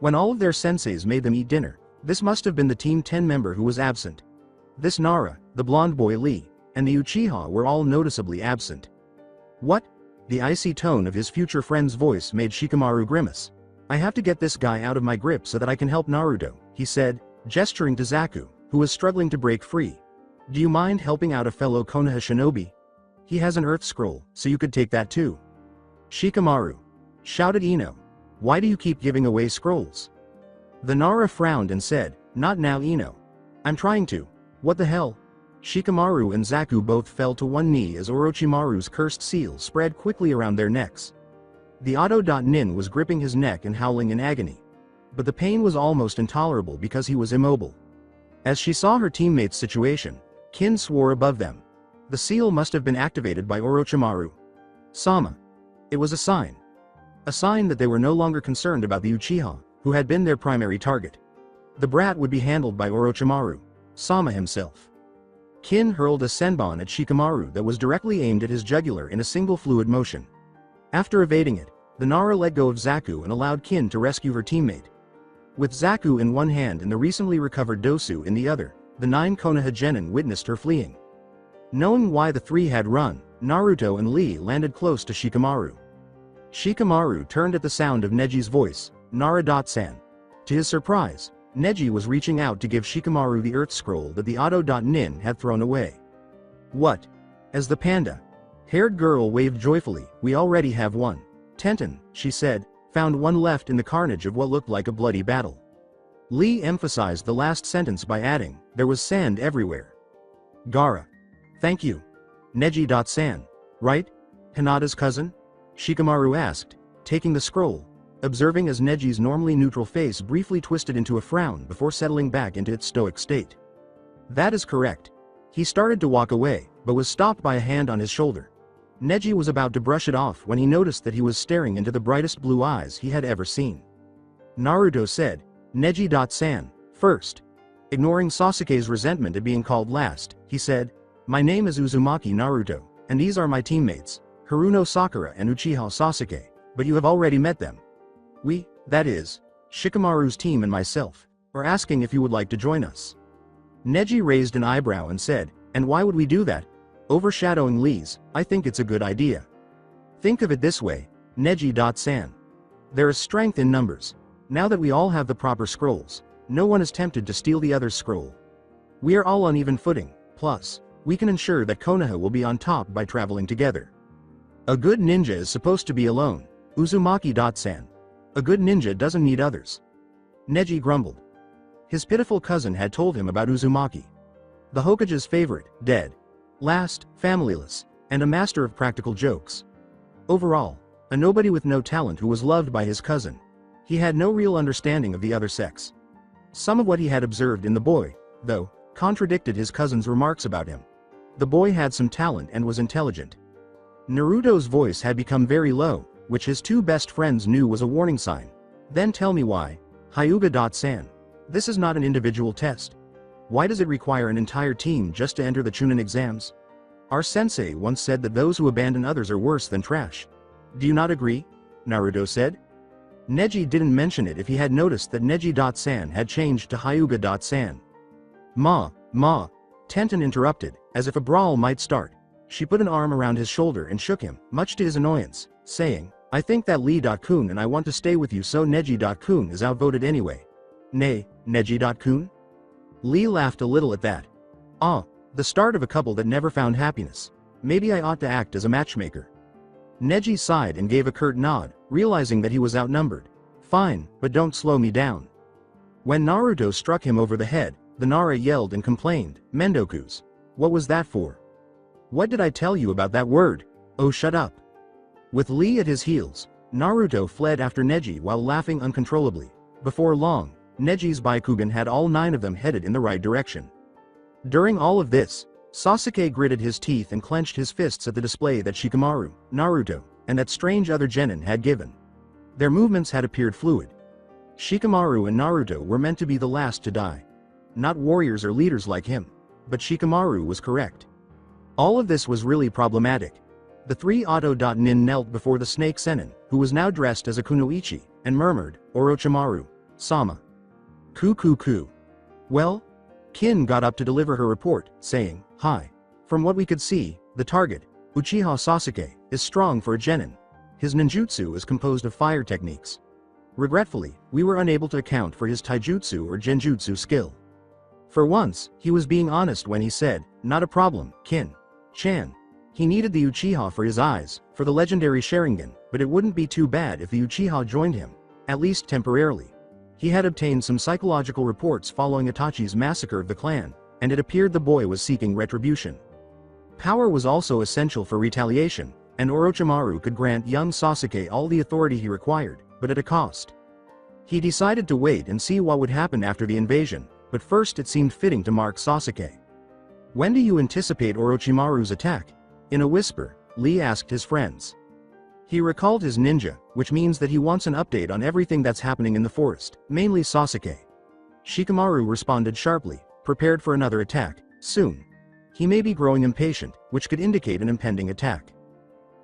When all of their senseis made them eat dinner, this must have been the Team 10 member who was absent. This Nara, the blonde boy Lee, and the Uchiha were all noticeably absent. "What?" The icy tone of his future friend's voice made Shikamaru grimace. "I have to get this guy out of my grip so that I can help Naruto," he said, gesturing to Zaku, who was struggling to break free. "Do you mind helping out a fellow Konoha shinobi? He has an earth scroll, so you could take that too." "Shikamaru," shouted Ino. "Why do you keep giving away scrolls?" The Nara frowned and said, "Not now, Ino. I'm trying to." "What the hell?" Shikamaru and Zaku both fell to one knee as Orochimaru's cursed seal spread quickly around their necks. The Auto.Nin was gripping his neck and howling in agony. But the pain was almost intolerable because he was immobile. As she saw her teammate's situation, Kin swore above them. The seal must have been activated by Orochimaru. Sama. It was a sign. A sign that they were no longer concerned about the Uchiha, who had been their primary target. The brat would be handled by Orochimaru, Sama himself. Kin hurled a senbon at Shikamaru that was directly aimed at his jugular in a single fluid motion. After evading it, the Nara let go of Zaku and allowed Kin to rescue her teammate. With Zaku in one hand and the recently recovered Dosu in the other, the 9 Konoha genin witnessed her fleeing. Knowing why the three had run, Naruto and Lee landed close to Shikamaru. Shikamaru turned at the sound of Neji's voice, "Nara-san." To his surprise, Neji was reaching out to give Shikamaru the Earth Scroll that the Auto.Nin had thrown away. "What?" As the panda-haired girl waved joyfully, "We already have one. Tenten," she said, "found one left in the carnage of what looked like a bloody battle." Lee emphasized the last sentence by adding, "There was sand everywhere." "Gaara. Thank you. Neji-san. Right? Hinata's cousin?" Shikamaru asked, taking the scroll, observing as Neji's normally neutral face briefly twisted into a frown before settling back into its stoic state. "That is correct." He started to walk away, but was stopped by a hand on his shoulder. Neji was about to brush it off when he noticed that he was staring into the brightest blue eyes he had ever seen. Naruto said, "Neji-san, first." Ignoring Sasuke's resentment at being called last, he said, "My name is Uzumaki Naruto, and these are my teammates, Haruno Sakura and Uchiha Sasuke, but you have already met them. We, that is, Shikamaru's team and myself, are asking if you would like to join us." Neji raised an eyebrow and said, "And why would we do that?" Overshadowing Lee's, "I think it's a good idea. Think of it this way, Neji-san. There is strength in numbers. Now that we all have the proper scrolls, no one is tempted to steal the other's scroll. We are all on even footing, plus, we can ensure that Konoha will be on top by traveling together. A good ninja is supposed to be alone, Uzumaki-san. A good ninja doesn't need others." Neji grumbled. His pitiful cousin had told him about Uzumaki. The Hokage's favorite, dead, last, familyless, and a master of practical jokes. Overall, a nobody with no talent who was loved by his cousin. He had no real understanding of the other sex. Some of what he had observed in the boy, though, contradicted his cousin's remarks about him. The boy had some talent and was intelligent. Naruto's voice had become very low, which his two best friends knew was a warning sign. "Then tell me why, Hyuga-san. This is not an individual test. Why does it require an entire team just to enter the Chunin exams? Our sensei once said that those who abandon others are worse than trash. Do you not agree? Naruto said. Neji didn't mention it if he had noticed that Neji.san had changed to Hyuga.san. Ma. Tenten interrupted, as if a brawl might start. She put an arm around his shoulder and shook him, much to his annoyance, saying, I think that Lee.kun and I want to stay with you, so Neji.kun is outvoted anyway. Nay, Neji.kun? Lee laughed a little at that. Ah, the start of a couple that never found happiness. Maybe I ought to act as a matchmaker. Neji sighed and gave a curt nod, realizing that he was outnumbered. Fine, but don't slow me down. When Naruto struck him over the head, the Nara yelled and complained, Mendokus. What was that for? What did I tell you about that word? Oh, shut up. With Lee at his heels, Naruto fled after Neji while laughing uncontrollably. Before long, Neji's Byakugan had all 9 of them headed in the right direction. During all of this, Sasuke gritted his teeth and clenched his fists at the display that Shikamaru, Naruto, and that strange other genin had given. Their movements had appeared fluid. Shikamaru and Naruto were meant to be the last to die. Not warriors or leaders like him. But Shikamaru was correct. All of this was really problematic. The 3 Nin knelt before the snake Sennin, who was now dressed as a kunoichi, and murmured, Orochimaru, Sama. Ku. Well? Kin got up to deliver her report, saying, Hi. From what we could see, the target, Uchiha Sasuke, is strong for a genin. His ninjutsu is composed of fire techniques. Regretfully, we were unable to account for his taijutsu or genjutsu skill. For once, he was being honest when he said, Not a problem, Kin-chan. He needed the Uchiha for his eyes, for the legendary Sharingan, but it wouldn't be too bad if the Uchiha joined him, at least temporarily. He had obtained some psychological reports following Itachi's massacre of the clan, and it appeared the boy was seeking retribution. Power was also essential for retaliation, and Orochimaru could grant young Sasuke all the authority he required, but at a cost. He decided to wait and see what would happen after the invasion, but first it seemed fitting to mark Sasuke. When do you anticipate Orochimaru's attack? In a whisper, Lee asked his friends. He recalled his ninja, which means that he wants an update on everything that's happening in the forest, mainly Sasuke. Shikamaru responded sharply, prepared for another attack, soon. He may be growing impatient, which could indicate an impending attack.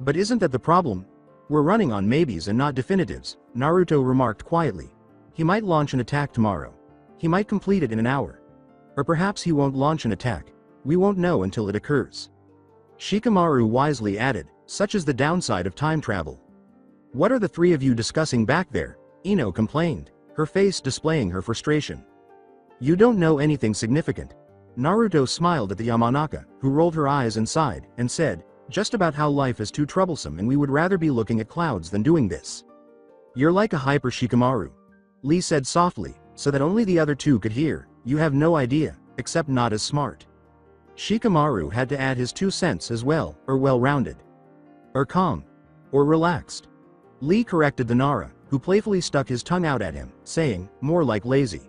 But isn't that the problem? We're running on maybes and not definitives, Naruto remarked quietly. He might launch an attack tomorrow. He might complete it in an hour. Or perhaps he won't launch an attack. We won't know until it occurs. Shikamaru wisely added, such is the downside of time travel. What are the 3 of you discussing back there? Ino complained, her face displaying her frustration. You don't know anything significant. Naruto smiled at the Yamanaka, who rolled her eyes and sighed, and said, just about how life is too troublesome and we would rather be looking at clouds than doing this. You're like a hyper Shikamaru. Lee said softly, so that only the other 2 could hear, you have no idea, except not as smart. Shikamaru had to add his 2 cents as well, or well-rounded. Or calm. Or relaxed. Lee corrected the Nara, who playfully stuck his tongue out at him, saying, more like lazy.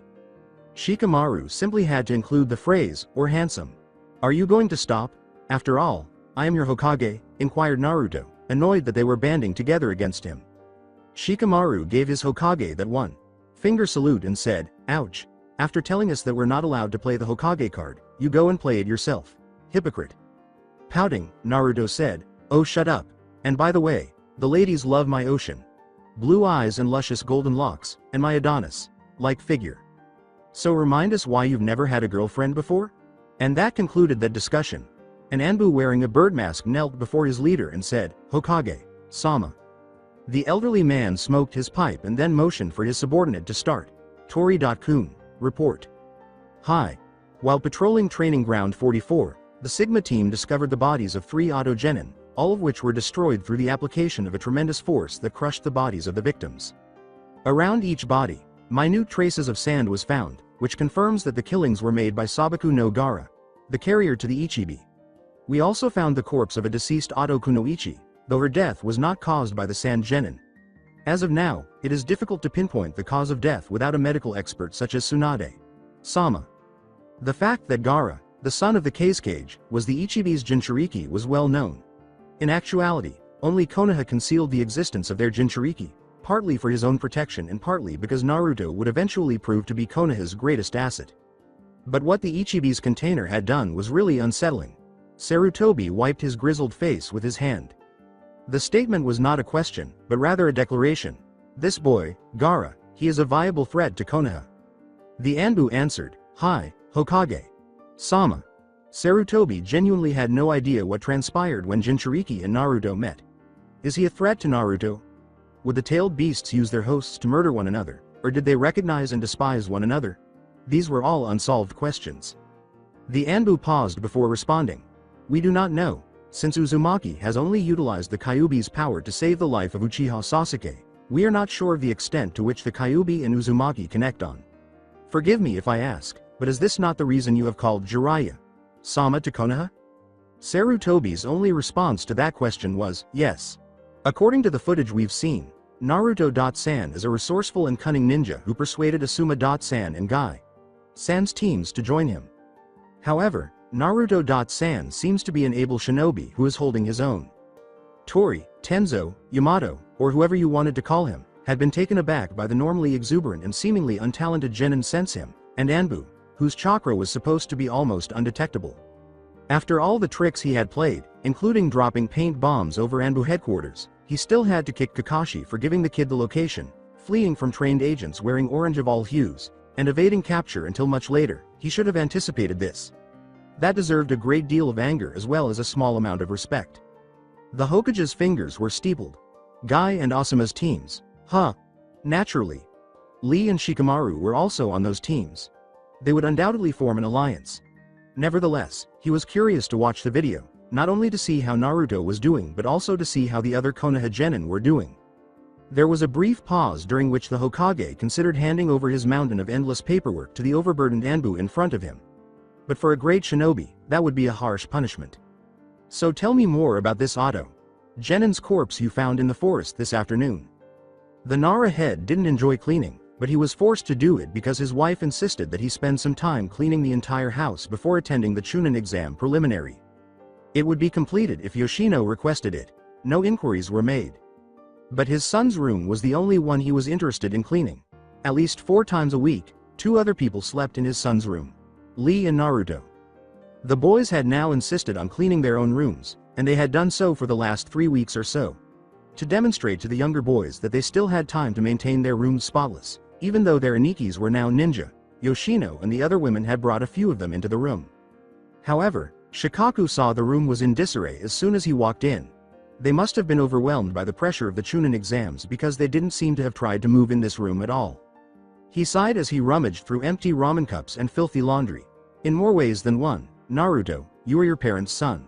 Shikamaru simply had to include the phrase, or handsome. Are you going to stop? After all, I am your Hokage, inquired Naruto, annoyed that they were banding together against him. Shikamaru gave his Hokage that one finger salute and said, ouch. After telling us that we're not allowed to play the Hokage card, you go and play it yourself. Hypocrite. Pouting, Naruto said, oh shut up. And by the way, the ladies love my ocean. Blue eyes and luscious golden locks, and my Adonis-like figure. So remind us why you've never had a girlfriend before? And that concluded that discussion. An Anbu wearing a bird mask knelt before his leader and said, Hokage, Sama. The elderly man smoked his pipe and then motioned for his subordinate to start. Tori.kun, report. Hi. While patrolling Training Ground 44, the Sigma team discovered the bodies of 3 autogenin, all of which were destroyed through the application of a tremendous force that crushed the bodies of the victims. Around each body, minute traces of sand was found, which confirms that the killings were made by Sabaku no Gara, the carrier to the Ichibi. We also found the corpse of a deceased Auto Kunoichi, though her death was not caused by the sand genin. As of now, it is difficult to pinpoint the cause of death without a medical expert such as Tsunade Sama. The fact that Gara, the son of the Kazekage, was the Ichibi's Jinchuriki was well known. In actuality, only Konoha concealed the existence of their Jinchuriki, partly for his own protection and partly because Naruto would eventually prove to be Konoha's greatest asset. But what the Ichibi's container had done was really unsettling. Sarutobi wiped his grizzled face with his hand. The statement was not a question, but rather a declaration. This boy, Gaara, he is a viable threat to Konoha. The Anbu answered, "Hi, Hokage." Sama. Sarutobi genuinely had no idea what transpired when Jinchuriki and Naruto met. Is he a threat to Naruto? Would the tailed beasts use their hosts to murder one another, or did they recognize and despise one another? These were all unsolved questions. The Anbu paused before responding. We do not know, since Uzumaki has only utilized the Kyuubi's power to save the life of Uchiha Sasuke. We are not sure of the extent to which the Kyuubi and Uzumaki connect on. Forgive me if I ask, but is this not the reason you have called Jiraiya Sama to Konoha? Sarutobi's only response to that question was, yes. According to the footage we've seen, Naruto.san is a resourceful and cunning ninja who persuaded Asuma.san and Guy.san's teams to join him. However, Naruto.san seems to be an able shinobi who is holding his own. Tori, Tenzo, Yamato, or whoever you wanted to call him, had been taken aback by the normally exuberant and seemingly untalented Genin sense him, and Anbu, whose chakra was supposed to be almost undetectable. After all the tricks he had played, including dropping paint bombs over Anbu headquarters, he still had to kick Kakashi for giving the kid the location, fleeing from trained agents wearing orange of all hues, and evading capture until much later. He should have anticipated this. That deserved a great deal of anger as well as a small amount of respect. The Hokage's fingers were steepled. Guy and Asuma's teams. Naturally. Lee and Shikamaru were also on those teams. They would undoubtedly form an alliance. Nevertheless, he was curious to watch the video, not only to see how Naruto was doing but also to see how the other Konoha genin were doing. There was a brief pause during which the Hokage considered handing over his mountain of endless paperwork to the overburdened Anbu in front of him. But for a great shinobi, that would be a harsh punishment. So tell me more about this Otto genin's corpse you found in the forest this afternoon. The Nara head didn't enjoy cleaning, but he was forced to do it because his wife insisted that he spend some time cleaning the entire house before attending the Chunin exam preliminary. It would be completed if Yoshino requested it. No inquiries were made. But his son's room was the only one he was interested in cleaning. At least 4 times a week, 2 other people slept in his son's room. Lee and Naruto. The boys had now insisted on cleaning their own rooms, and they had done so for the last 3 weeks or so. To demonstrate to the younger boys that they still had time to maintain their rooms spotless, even though their Anikis were now ninja, Yoshino and the other women had brought a few of them into the room. However, Shikaku saw the room was in disarray as soon as he walked in. They must have been overwhelmed by the pressure of the Chunin exams because they didn't seem to have tried to move in this room at all. He sighed as he rummaged through empty ramen cups and filthy laundry. In more ways than one, Naruto, you are your parents' son.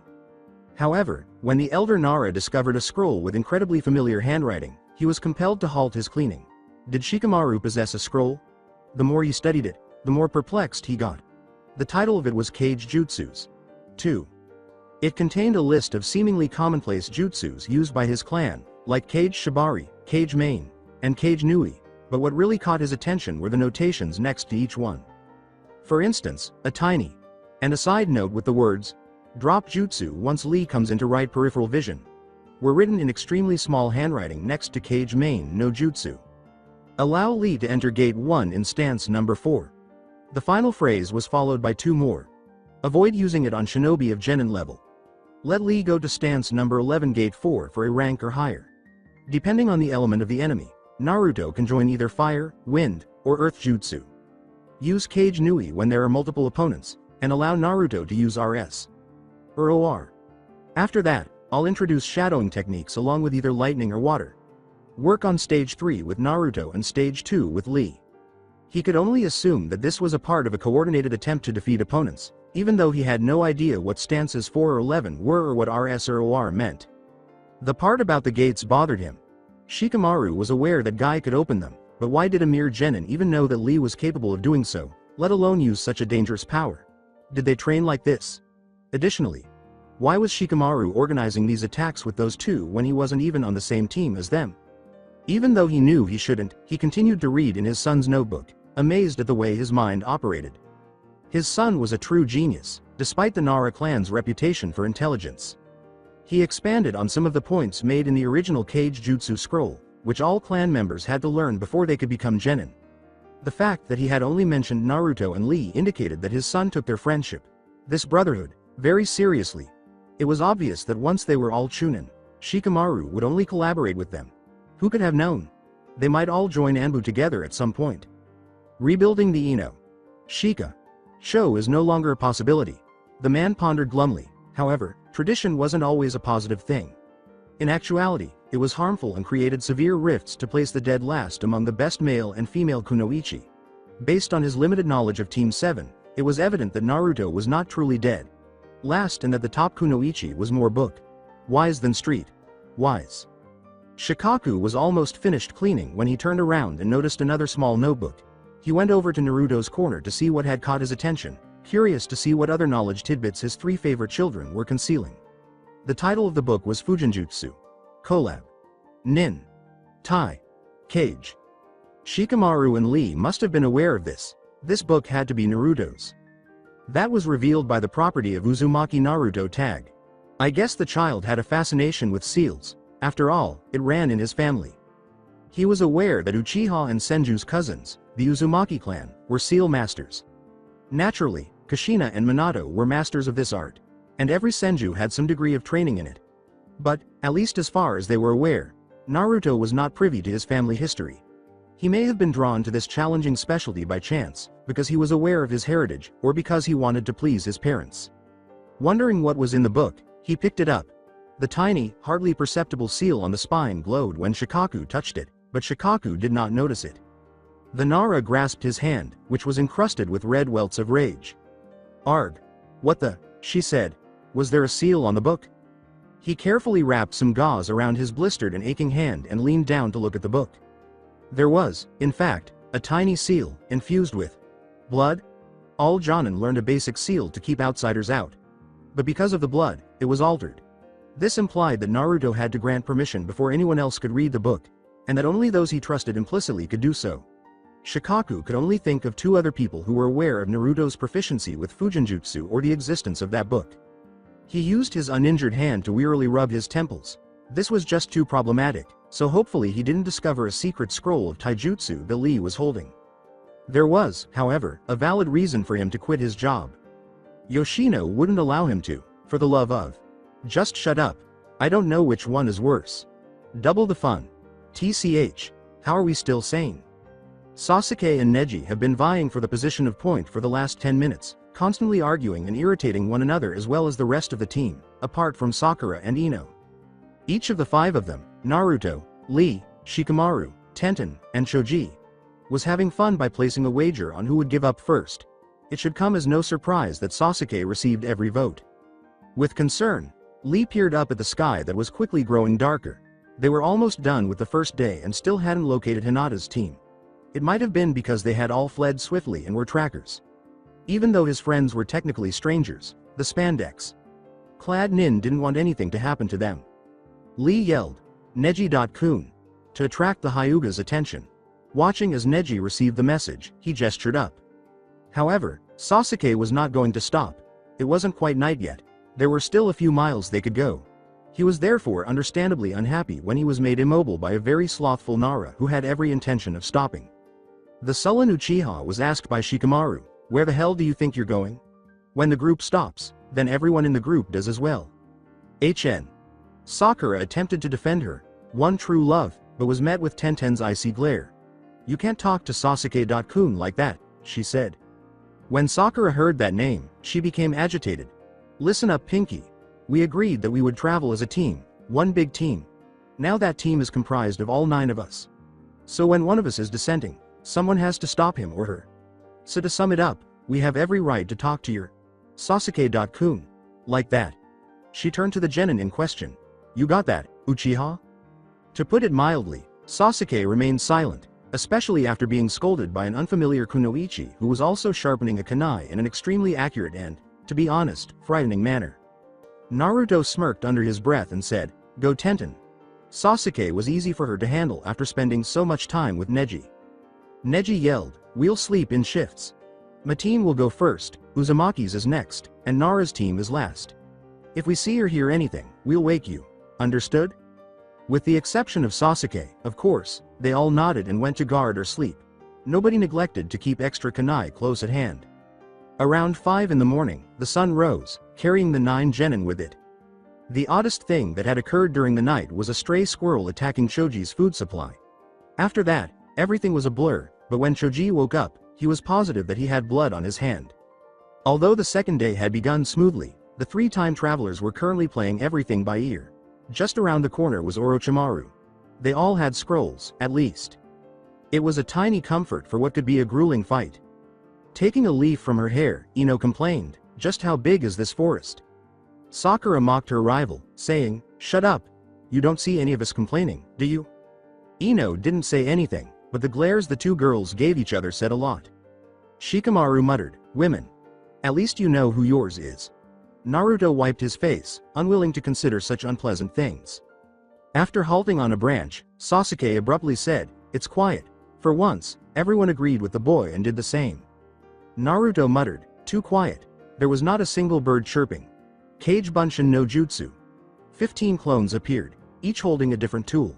However, when the elder Nara discovered a scroll with incredibly familiar handwriting, he was compelled to halt his cleaning. Did Shikamaru possess a scroll? The more he studied it, the more perplexed he got. The title of it was Kage Jutsus. 2. It contained a list of seemingly commonplace jutsus used by his clan, like Kage Shibari, Kage Main, and Kage Nui, but what really caught his attention were the notations next to each one. For instance, a tiny and a side note with the words, "Drop jutsu once Lee comes into right peripheral vision," were written in extremely small handwriting next to Kage Main no jutsu. Allow Lee to enter gate 1 in stance number 4. The final phrase was followed by 2 more. Avoid using it on shinobi of genin level. Let Lee go to stance number 11 gate 4 for a rank or higher. Depending on the element of the enemy, Naruto can join either fire, wind, or earth jutsu. Use Kage Nui when there are multiple opponents, and allow Naruto to use RS or OR. After that, I'll introduce shadowing techniques along with either lightning or water. Work on stage 3 with Naruto and stage 2 with Lee. He could only assume that this was a part of a coordinated attempt to defeat opponents, even though he had no idea what stances 4 or 11 were or what RS or OR meant. The part about the gates bothered him. Shikamaru was aware that Guy could open them, but why did a mere genin even know that Lee was capable of doing so, let alone use such a dangerous power? Did they train like this? Additionally, why was Shikamaru organizing these attacks with those two when he wasn't even on the same team as them? Even though he knew he shouldn't, he continued to read in his son's notebook, amazed at the way his mind operated. His son was a true genius, despite the Nara clan's reputation for intelligence. He expanded on some of the points made in the original Kage Jutsu scroll, which all clan members had to learn before they could become genin. The fact that he had only mentioned Naruto and Lee indicated that his son took their friendship, this brotherhood, very seriously. It was obvious that once they were all Chunin, Shikamaru would only collaborate with them. Who could have known? They might all join Anbu together at some point. Rebuilding the Ino Shika show is no longer a possibility. The man pondered glumly. However, tradition wasn't always a positive thing. In actuality, it was harmful and created severe rifts to place the dead last among the best male and female kunoichi. Based on his limited knowledge of Team 7, it was evident that Naruto was not truly dead last and that the top kunoichi was more book wise than street wise. Shikaku was almost finished cleaning when he turned around and noticed another small notebook. He went over to Naruto's corner to see what had caught his attention, curious to see what other knowledge tidbits his three favorite children were concealing. The title of the book was Fujinjutsu. Collab. Nin. Tai. Cage. Shikamaru and Lee must have been aware of this. This book had to be Naruto's. That was revealed by the property of Uzumaki Naruto tag. I guess the child had a fascination with seals. After all, it ran in his family. He was aware that Uchiha and Senju's cousins, the Uzumaki clan, were seal masters. Naturally, Kushina and Minato were masters of this art, and every Senju had some degree of training in it. But, at least as far as they were aware, Naruto was not privy to his family history. He may have been drawn to this challenging specialty by chance, because he was aware of his heritage, or because he wanted to please his parents. Wondering what was in the book, he picked it up. The tiny, hardly perceptible seal on the spine glowed when Shikaku touched it, but Shikaku did not notice it. The Nara grasped his hand, which was encrusted with red welts of rage. "Arg. What the?" she said. "Was there a seal on the book?" He carefully wrapped some gauze around his blistered and aching hand and leaned down to look at the book. There was, in fact, a tiny seal, infused with blood. All Jonin learned a basic seal to keep outsiders out. But because of the blood, it was altered. This implied that Naruto had to grant permission before anyone else could read the book, and that only those he trusted implicitly could do so. Shikaku could only think of two other people who were aware of Naruto's proficiency with Fujinjutsu or the existence of that book. He used his uninjured hand to wearily rub his temples. This was just too problematic, so hopefully he didn't discover a secret scroll of taijutsu that Lee was holding. There was, however, a valid reason for him to quit his job. Yoshino wouldn't allow him to, for the love of. Just shut up. I don't know which one is worse. Double the fun. TCH. How are we still sane? Sasuke and Neji have been vying for the position of point for the last 10 minutes, constantly arguing and irritating one another as well as the rest of the team, apart from Sakura and Ino. Each of the five of them, Naruto, Lee, Shikamaru, Tenten, and Choji, was having fun by placing a wager on who would give up first. It should come as no surprise that Sasuke received every vote. With concern, Lee peered up at the sky that was quickly growing darker. They were almost done with the first day and still hadn't located Hinata's team. It might have been because they had all fled swiftly and were trackers. Even though his friends were technically strangers, the spandex clad nin didn't want anything to happen to them. Lee yelled, "Neji.kun," to attract the Hyuga's attention. Watching as Neji received the message, he gestured up. However, Sasuke was not going to stop. It wasn't quite night yet. There were still a few miles they could go. He was therefore understandably unhappy when he was made immobile by a very slothful Nara who had every intention of stopping. The sullen Uchiha was asked by Shikamaru, "Where the hell do you think you're going?" "When the group stops, then everyone in the group does as well." HN. Sakura attempted to defend her one true love, but was met with Tenten's icy glare. "You can't talk to Sasuke.kun like that," she said. When Sakura heard that name, she became agitated. "Listen up, Pinky. We agreed that we would travel as a team, one big team. Now that team is comprised of all 9 of us. So when one of us is dissenting, someone has to stop him or her. So to sum it up, we have every right to talk to your Sasuke.kun. Like that." She turned to the genin in question. "You got that, Uchiha?" To put it mildly, Sasuke remained silent, especially after being scolded by an unfamiliar kunoichi who was also sharpening a kunai in an extremely accurate and, to be honest, frightening manner. Naruto smirked under his breath and said, "Go Tenten." Sasuke was easy for her to handle after spending so much time with Neji. Neji yelled, "We'll sleep in shifts. My team will go first, Uzumaki's is next, and Nara's team is last. If we see or hear anything, we'll wake you. Understood?" With the exception of Sasuke, of course, they all nodded and went to guard or sleep. nobody neglected to keep extra kunai close at hand. Around 5 in the morning, the sun rose, carrying the 9 genin with it. The oddest thing that had occurred during the night was a stray squirrel attacking Choji's food supply. After that, everything was a blur, but when Choji woke up, he was positive that he had blood on his hand. Although the second day had begun smoothly, the 3 time travelers were currently playing everything by ear. Just around the corner was Orochimaru. They all had scrolls, at least. It was a tiny comfort for what could be a grueling fight. Taking a leaf from her hair, Ino complained, "Just how big is this forest?" Sakura mocked her rival, saying, "Shut up. You don't see any of us complaining, do you?" Ino didn't say anything, but the glares the 2 girls gave each other said a lot. Shikamaru muttered, "Women. At least you know who yours is." Naruto wiped his face, unwilling to consider such unpleasant things. After halting on a branch, Sasuke abruptly said, "It's quiet." For once, everyone agreed with the boy and did the same. Naruto muttered, "Too quiet." There was not a single bird chirping. Kage Bunshin no Jutsu. 15 clones appeared, each holding a different tool.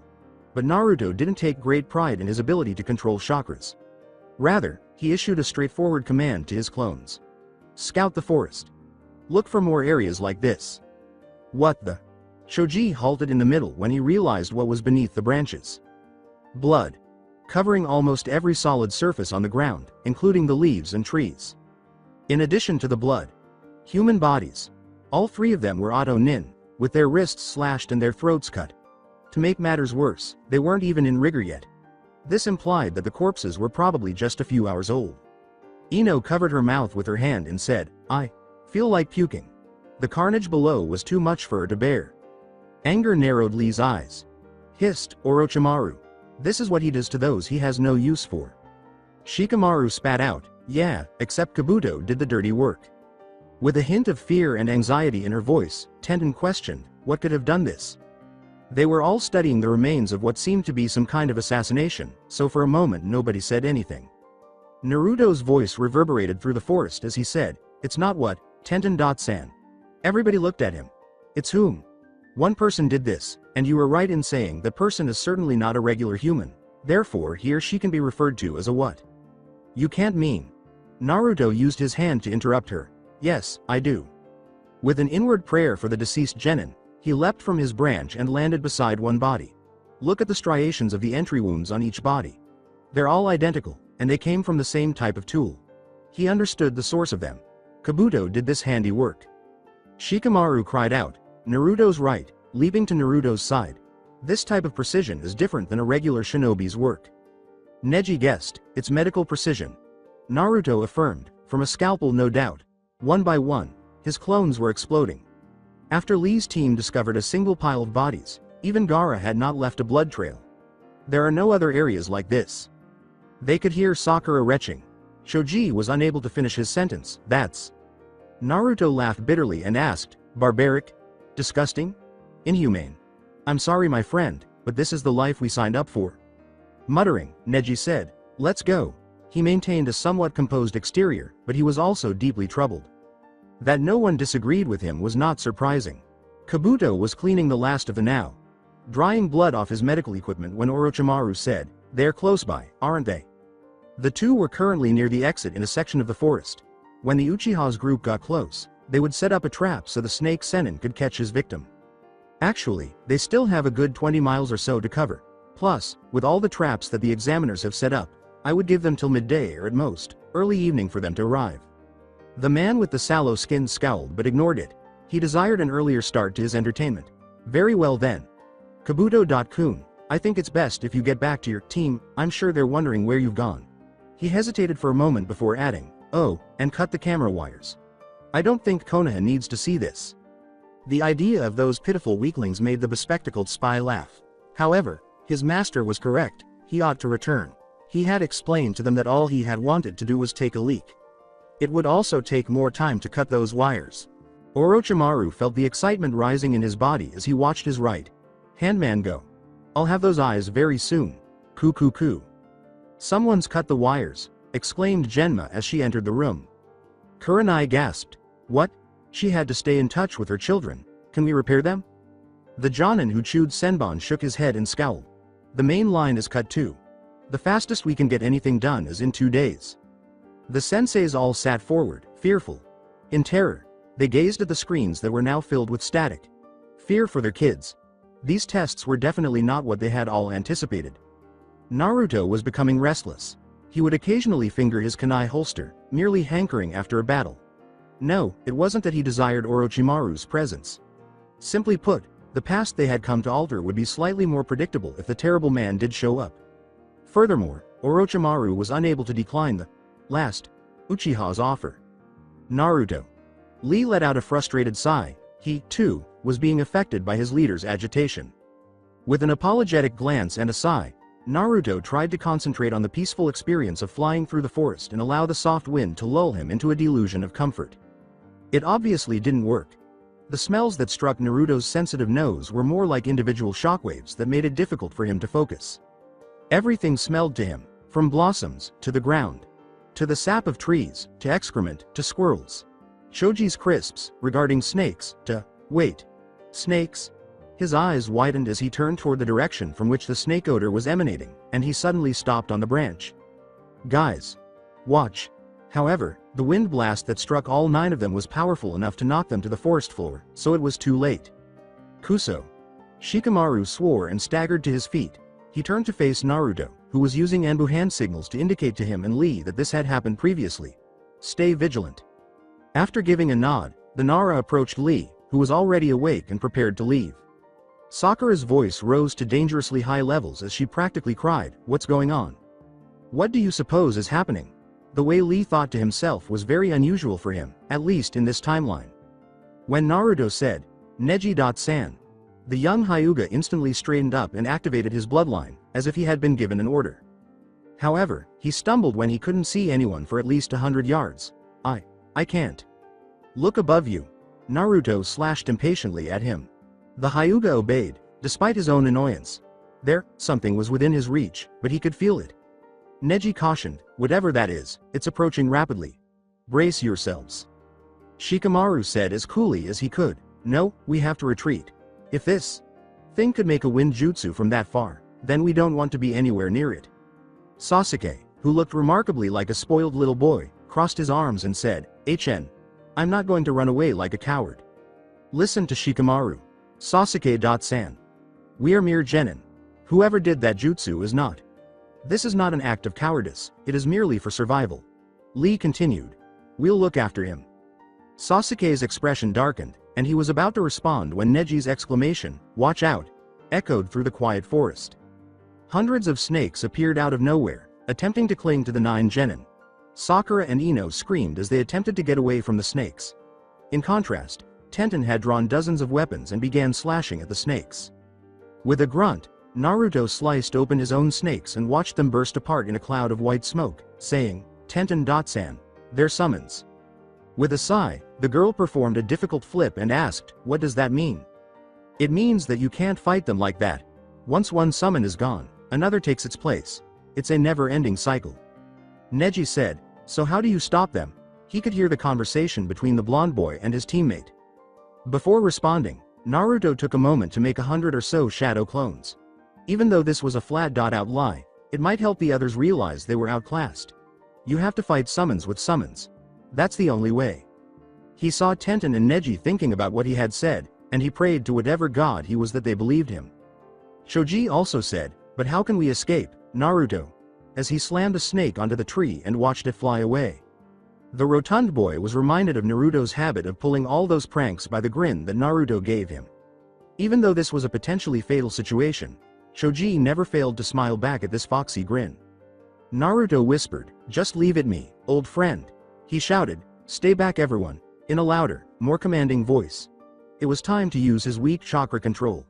But Naruto didn't take great pride in his ability to control chakras. Rather, he issued a straightforward command to his clones. "Scout the forest. Look for more areas like this." What the? Choji halted in the middle when he realized what was beneath the branches. Blood. Covering almost every solid surface on the ground, including the leaves and trees. In addition to the blood, human bodies. All 3 of them were Auto-nin, with their wrists slashed and their throats cut. To make matters worse, they weren't even in rigor yet. This implied that the corpses were probably just a few hours old. Ino covered her mouth with her hand and said, "I feel like puking." The carnage below was too much for her to bear. Anger narrowed Lee's eyes. Hissed, Orochimaru. This is what he does to those he has no use for. Shikamaru spat out, "Yeah, except Kabuto did the dirty work." With a hint of fear and anxiety in her voice, Tenten questioned, what could have done this? They were all studying the remains of what seemed to be some kind of assassination, so for a moment nobody said anything. Naruto's voice reverberated through the forest as he said, "It's not what, Tenten-san." Everybody looked at him. "It's whom? One person did this, and you were right in saying that person is certainly not a regular human, therefore he or she can be referred to as a what? You can't mean." Naruto used his hand to interrupt her. "Yes, I do." With an inward prayer for the deceased genin, he leapt from his branch and landed beside one body. Look at the striations of the entry wounds on each body. They're all identical, and they came from the same type of tool. He understood the source of them. Kabuto did this handy work. Shikamaru cried out, "Naruto's right," leaping to Naruto's side. This type of precision is different than a regular shinobi's work. Neji guessed, "It's medical precision." Naruto affirmed, "From a scalpel no doubt." One by one, his clones were exploding. After Lee's team discovered a single pile of bodies, even Gaara had not left a blood trail. There are no other areas like this. They could hear Sakura retching. Choji was unable to finish his sentence, "That's..." Naruto laughed bitterly and asked, "Barbaric? Disgusting? Inhumane? I'm sorry my friend, but this is the life we signed up for." Muttering, Neji said, "Let's go." He maintained a somewhat composed exterior, but he was also deeply troubled. That no one disagreed with him was not surprising. Kabuto was cleaning the last of the now drying blood off his medical equipment when Orochimaru said, "They're close by, aren't they?" The 2 were currently near the exit in a section of the forest. When the Uchiha's group got close, they would set up a trap so the snake Sennin could catch his victim. Actually, they still have a good 20 miles or so to cover. Plus, with all the traps that the examiners have set up, I would give them till midday or at most, early evening for them to arrive. The man with the sallow skin scowled but ignored it. He desired an earlier start to his entertainment. "Very well then. Kabuto-kun, I think it's best if you get back to your team, I'm sure they're wondering where you've gone." He hesitated for a moment before adding, "Oh, and cut the camera wires. I don't think Konoha needs to see this." The idea of those pitiful weaklings made the bespectacled spy laugh. However, his master was correct, he ought to return. He had explained to them that all he had wanted to do was take a leak. It would also take more time to cut those wires. Orochimaru felt the excitement rising in his body as he watched his right handman go. "I'll have those eyes very soon. Coo. Someone's cut the wires," exclaimed Genma as she entered the room. Kurenai gasped. "What? She had to stay in touch with her children. Can we repair them?" The Jonin who chewed senbon shook his head and scowled. "The main line is cut too. The fastest we can get anything done is in 2 days. The senseis all sat forward, fearful. In terror, they gazed at the screens that were now filled with static. Fear for their kids. These tests were definitely not what they had all anticipated. Naruto was becoming restless. He would occasionally finger his kunai holster, merely hankering after a battle. No, it wasn't that he desired Orochimaru's presence. Simply put, the past they had come to alter would be slightly more predictable if the terrible man did show up. Furthermore, Orochimaru was unable to decline the last Uchiha's offer. Naruto. Lee let out a frustrated sigh. He, too, was being affected by his leader's agitation. With an apologetic glance and a sigh, Naruto tried to concentrate on the peaceful experience of flying through the forest and allow the soft wind to lull him into a delusion of comfort. It obviously didn't work. The smells that struck Naruto's sensitive nose were more like individual shockwaves that made it difficult for him to focus. Everything smelled to him, from blossoms, to the ground, to the sap of trees, to excrement, to squirrels. Choji's crisps, regarding snakes, to, wait, snakes? His eyes widened as he turned toward the direction from which the snake odor was emanating, and he suddenly stopped on the branch. Guys. Watch. However, the wind blast that struck all 9 of them was powerful enough to knock them to the forest floor, so it was too late. Kuso. Shikamaru swore and staggered to his feet. He turned to face Naruto, who was using Anbu hand signals to indicate to him and Lee that this had happened previously. Stay vigilant. After giving a nod, the Nara approached Lee, who was already awake and prepared to leave. Sakura's voice rose to dangerously high levels as she practically cried, "What's going on? What do you suppose is happening?" The way Lee thought to himself was very unusual for him, at least in this timeline. When Naruto said, "Neji-san," the young Hyuga instantly straightened up and activated his bloodline, as if he had been given an order. However, he stumbled when he couldn't see anyone for at least 100 yards. I can't. Look above you. Naruto slashed impatiently at him. The Hyuga obeyed, despite his own annoyance. There, something was within his reach, but he could feel it. Neji cautioned, "Whatever that is, it's approaching rapidly. Brace yourselves." Shikamaru said as coolly as he could, "No, we have to retreat. If this thing could make a wind jutsu from that far, then we don't want to be anywhere near it." Sasuke, who looked remarkably like a spoiled little boy, crossed his arms and said, I'm not going to run away like a coward. Listen to Shikamaru. Sasuke-san. We are mere genin. Whoever did that jutsu is not. This is not an act of cowardice, it is merely for survival. Lee continued. We'll look after him. Sasuke's expression darkened, and he was about to respond when Neji's exclamation, "Watch out," echoed through the quiet forest. Hundreds of snakes appeared out of nowhere, attempting to cling to the 9 genin. Sakura and Ino screamed as they attempted to get away from the snakes. In contrast, Tenten had drawn dozens of weapons and began slashing at the snakes. With a grunt, Naruto sliced open his own snakes and watched them burst apart in a cloud of white smoke, saying, Tenten-san, their summons. With a sigh, the girl performed a difficult flip and asked, what does that mean? It means that you can't fight them like that. Once one summon is gone, another takes its place. It's a never-ending cycle. Neji said, so how do you stop them? He could hear the conversation between the blonde boy and his teammate. Before responding, Naruto took a moment to make 100 or so shadow clones. Even though this was a flat-out lie, it might help the others realize they were outclassed. You have to fight summons with summons. That's the only way. He saw Tenten and Neji thinking about what he had said, and he prayed to whatever god he was that they believed him. Choji also said, but how can we escape, Naruto? As he slammed a snake onto the tree and watched it fly away. The rotund boy was reminded of Naruto's habit of pulling all those pranks by the grin that Naruto gave him. Even though this was a potentially fatal situation, Choji never failed to smile back at this foxy grin. Naruto whispered, just leave it me, old friend. He shouted, stay back everyone, in a louder, more commanding voice. It was time to use his weak chakra control.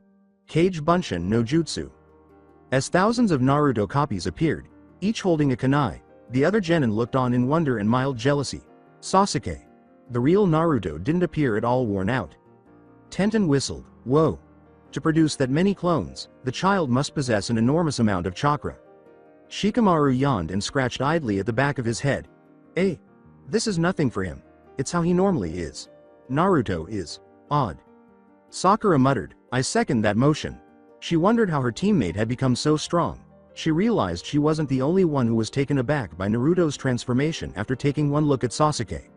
Kage Bunshin no Jutsu. As thousands of Naruto copies appeared, each holding a kunai, the other genin looked on in wonder and mild jealousy. Sasuke. The real Naruto didn't appear at all worn out. Tenten whistled, whoa. To produce that many clones, the child must possess an enormous amount of chakra. Shikamaru yawned and scratched idly at the back of his head. This is nothing for him. It's how he normally is. Naruto is odd. Sakura muttered, I second that motion. She wondered how her teammate had become so strong. She realized she wasn't the only one who was taken aback by Naruto's transformation after taking one look at Sasuke.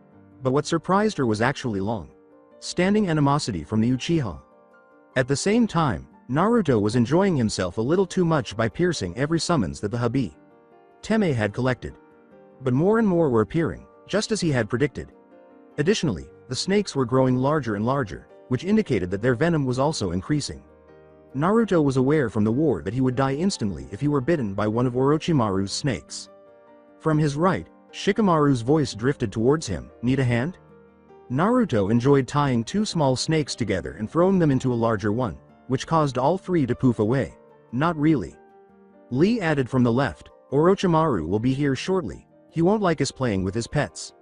But what surprised her was actually long-standing animosity from the Uchiha. At the same time, Naruto was enjoying himself a little too much by piercing every summons that the Habi Teme had collected. But more and more were appearing, just as he had predicted. Additionally, the snakes were growing larger and larger, which indicated that their venom was also increasing. Naruto was aware from the war that he would die instantly if he were bitten by one of Orochimaru's snakes. From his right, Shikamaru's voice drifted towards him. Need a hand? Naruto enjoyed tying two small snakes together and throwing them into a larger one, which caused all three to poof away. Not really. Lee added from the left, Orochimaru will be here shortly. He won't like us playing with his pets.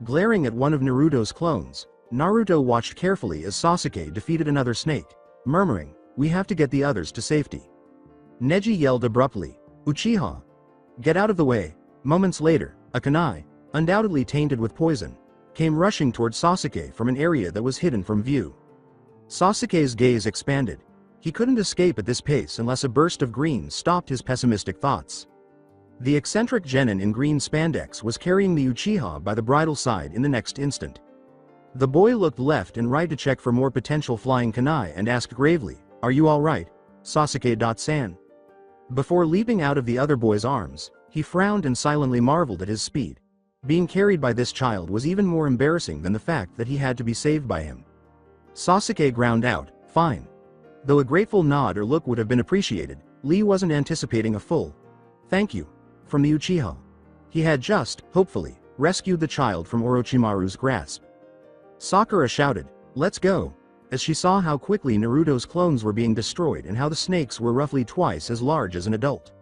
Glaring at one of Naruto's clones, Naruto watched carefully as Sasuke defeated another snake, murmuring, "We have to get the others to safety." Neji yelled abruptly, "Uchiha! Get out of the way!" Moments later, a kunai, undoubtedly tainted with poison, came rushing towards Sasuke from an area that was hidden from view. Sasuke's gaze expanded. He couldn't escape at this pace unless a burst of green stopped his pessimistic thoughts. The eccentric genin in green spandex was carrying the Uchiha by the bridle side in the next instant. The boy looked left and right to check for more potential flying kunai and asked gravely, "Are you alright, Sasuke-san?" Before leaping out of the other boy's arms, he frowned and silently marveled at his speed. Being carried by this child was even more embarrassing than the fact that he had to be saved by him. Sasuke ground out, "Fine." Though a grateful nod or look would have been appreciated, Lee wasn't anticipating a full "thank you" from the Uchiha. He had just, hopefully, rescued the child from Orochimaru's grasp. Sakura shouted, "Let's go," as she saw how quickly Naruto's clones were being destroyed and how the snakes were roughly twice as large as an adult.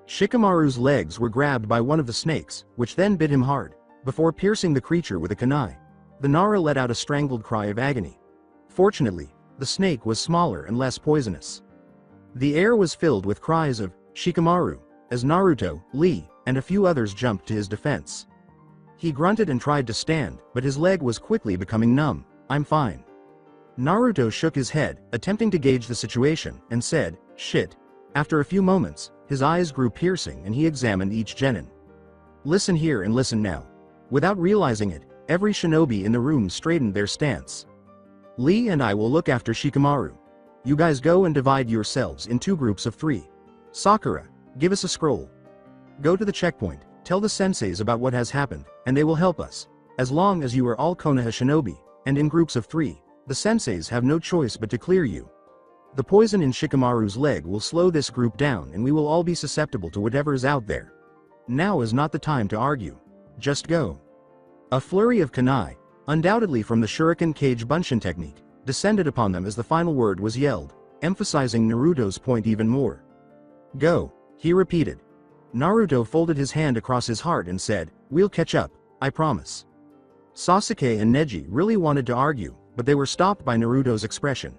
Shikamaru's legs were grabbed by one of the snakes, which then bit him hard, before piercing the creature with a kunai. The Nara let out a strangled cry of agony. Fortunately, the snake was smaller and less poisonous. The air was filled with cries of "Shikamaru" as Naruto, Lee, and a few others jumped to his defense. He grunted and tried to stand, but his leg was quickly becoming numb. "I'm fine." Naruto shook his head, attempting to gauge the situation, and said, "Shit." After a few moments, his eyes grew piercing and he examined each genin. "Listen here and listen now." Without realizing it, every shinobi in the room straightened their stance. "Lee and I will look after Shikamaru. You guys go and divide yourselves in 2 groups of 3. Sakura, give us a scroll. Go to the checkpoint, tell the senseis about what has happened, and they will help us. As long as you are all Konoha shinobi, and in groups of 3, the senseis have no choice but to clear you. The poison in Shikamaru's leg will slow this group down and we will all be susceptible to whatever is out there. Now is not the time to argue. Just go." A flurry of kunai, undoubtedly from the shuriken cage bunshin technique, descended upon them as the final word was yelled, emphasizing Naruto's point even more. "Go," he repeated. Naruto folded his hand across his heart and said, "We'll catch up, I promise." Sasuke and Neji really wanted to argue, but they were stopped by Naruto's expression.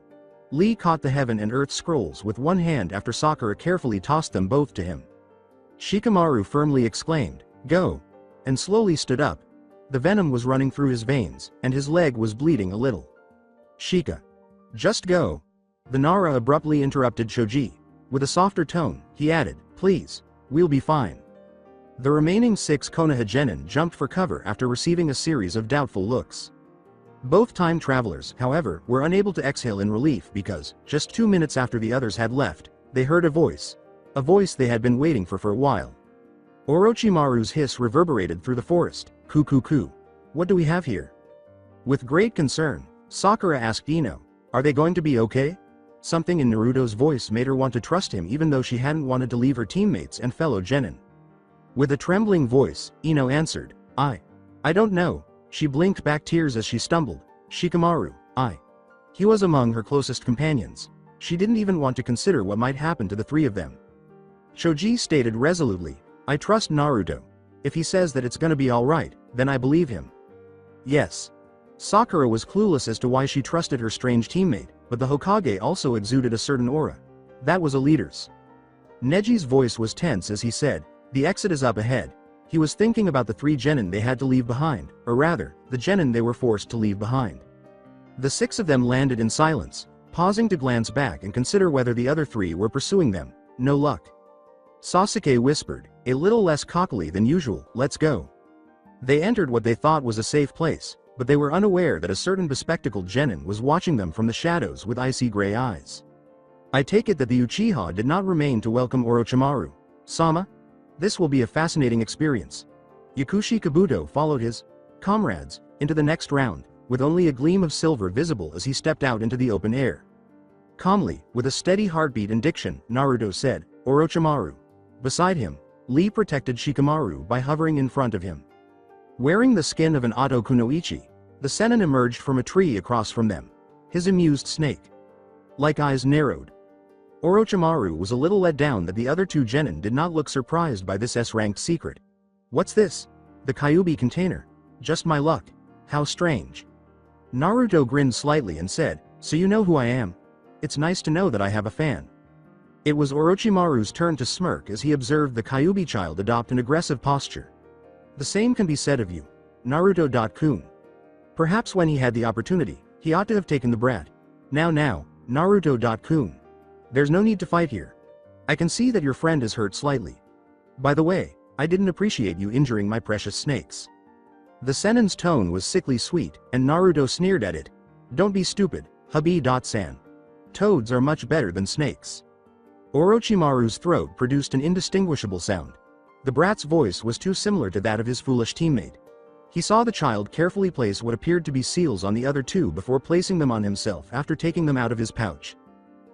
Lee caught the heaven and earth scrolls with one hand after Sakura carefully tossed them both to him. Shikamaru firmly exclaimed, "Go," and slowly stood up. The venom was running through his veins, and his leg was bleeding a little. "Shika. Just go." The Nara abruptly interrupted Shoji. With a softer tone, he added, "Please, we'll be fine." The remaining 6 Konoha genin jumped for cover after receiving a series of doubtful looks. Both time travelers, however, were unable to exhale in relief because, just 2 minutes after the others had left, they heard a voice they had been waiting for a while. Orochimaru's hiss reverberated through the forest. "Ku. What do we have here?" With great concern, Sakura asked Ino, "Are they going to be okay?" Something in Naruto's voice made her want to trust him even though she hadn't wanted to leave her teammates and fellow genin. With a trembling voice, Ino answered, I don't know." She blinked back tears as she stumbled. "Shikamaru, He was among her closest companions. She didn't even want to consider what might happen to the 3 of them. Shoji stated resolutely, "I trust Naruto. If he says that it's gonna be alright, then I believe him." Yes. Sakura was clueless as to why she trusted her strange teammate, but the Hokage also exuded a certain aura. That was a leader's. Neji's voice was tense as he said, "The exit is up ahead." He was thinking about the 3 genin they had to leave behind, or rather, the genin they were forced to leave behind. The 6 of them landed in silence, pausing to glance back and consider whether the other 3 were pursuing them. No luck. Sasuke whispered, a little less cockily than usual, let's go. They entered what they thought was a safe place, but they were unaware that a certain bespectacled genin was watching them from the shadows with icy gray eyes. I take it that the Uchiha did not remain to welcome Orochimaru. Sama? This will be a fascinating experience. Yakushi Kabuto followed his comrades into the next round, with only a gleam of silver visible as he stepped out into the open air. Calmly, with a steady heartbeat and diction, Naruto said, Orochimaru. Beside him, Lee protected Shikamaru by hovering in front of him. Wearing the skin of an Oto Kunoichi, the Sennin emerged from a tree across from them, his amused snake-like eyes narrowed. Orochimaru was a little let down that the other two genin did not look surprised by this S-ranked secret. What's this? The Kyuubi container. Just my luck. How strange. Naruto grinned slightly and said, so you know who I am? It's nice to know that I have a fan. It was Orochimaru's turn to smirk as he observed the Kyuubi child adopt an aggressive posture. The same can be said of you, Naruto-kun. Perhaps when he had the opportunity, he ought to have taken the brat. Now, Naruto-kun. There's no need to fight here. I can see that your friend is hurt slightly. By the way, I didn't appreciate you injuring my precious snakes. The Sennin's tone was sickly sweet, and Naruto sneered at it. Don't be stupid, Hubby-san. Toads are much better than snakes. Orochimaru's throat produced an indistinguishable sound. The brat's voice was too similar to that of his foolish teammate. He saw the child carefully place what appeared to be seals on the other two before placing them on himself after taking them out of his pouch.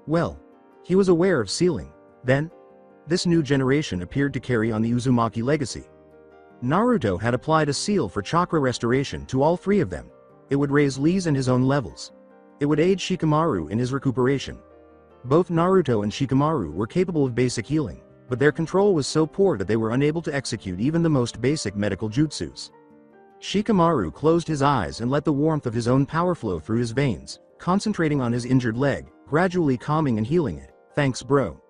Well, he was aware of sealing, then. This new generation appeared to carry on the Uzumaki legacy. Naruto had applied a seal for chakra restoration to all three of them. It would raise Lee's and his own levels. It would aid Shikamaru in his recuperation. Both Naruto and Shikamaru were capable of basic healing, but their control was so poor that they were unable to execute even the most basic medical jutsus. Shikamaru closed his eyes and let the warmth of his own power flow through his veins, concentrating on his injured leg, gradually calming and healing it. Thanks, bro.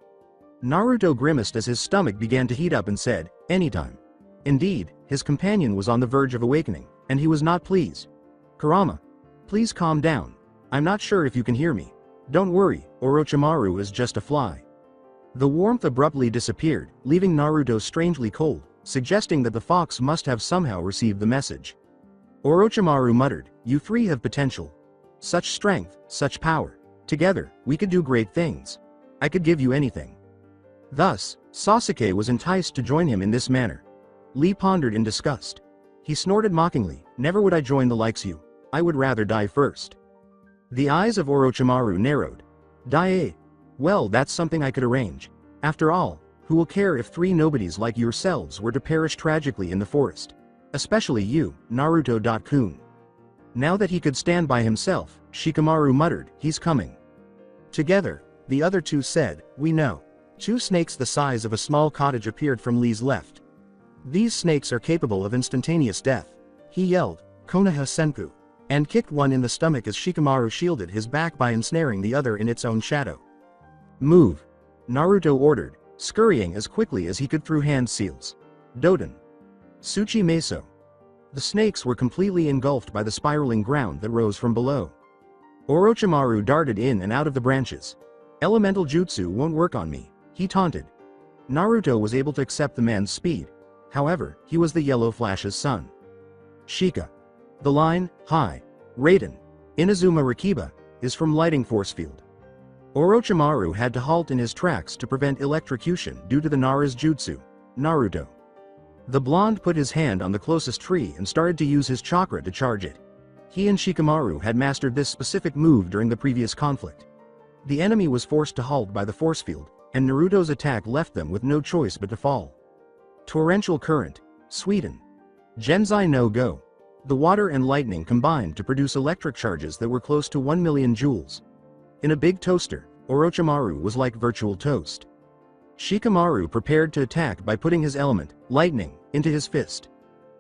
Naruto grimaced as his stomach began to heat up and said, anytime. Indeed, his companion was on the verge of awakening, and he was not pleased. Kurama. Please calm down. I'm not sure if you can hear me. Don't worry, Orochimaru is just a fly. The warmth abruptly disappeared, leaving Naruto strangely cold, suggesting that the fox must have somehow received the message. Orochimaru muttered, you three have potential. Such strength, such power. Together, we could do great things. I could give you anything. Thus, Sasuke was enticed to join him in this manner. Lee pondered in disgust. He snorted mockingly, never would I join the likes you. I would rather die first. The eyes of Orochimaru narrowed. Die? Well, that's something I could arrange. After all, who will care if three nobodies like yourselves were to perish tragically in the forest? Especially you, Naruto-kun. Now that he could stand by himself, Shikamaru muttered, he's coming. Together, the other two said, we know. Two snakes the size of a small cottage appeared from Lee's left. These snakes are capable of instantaneous death. He yelled, Konoha Senku, and kicked one in the stomach as Shikamaru shielded his back by ensnaring the other in its own shadow. Move. Naruto ordered, scurrying as quickly as he could through hand seals. Doden. Tsuchi Meso. The snakes were completely engulfed by the spiraling ground that rose from below. Orochimaru darted in and out of the branches. Elemental jutsu won't work on me, he taunted. Naruto was able to accept the man's speed. However, he was the Yellow Flash's son. Shika. The line, hi, Raiden, Inazuma Rakiba, is from Lighting Force Field. Orochimaru had to halt in his tracks to prevent electrocution due to the Nara's jutsu, Naruto. The blonde put his hand on the closest tree and started to use his chakra to charge it. He and Shikamaru had mastered this specific move during the previous conflict. The enemy was forced to halt by the force field, and Naruto's attack left them with no choice but to fall. Torrential current, Sweden. Genzai no Go. The water and lightning combined to produce electric charges that were close to 1 million joules. In a big toaster, Orochimaru was like virtual toast. Shikamaru prepared to attack by putting his element, lightning, into his fist.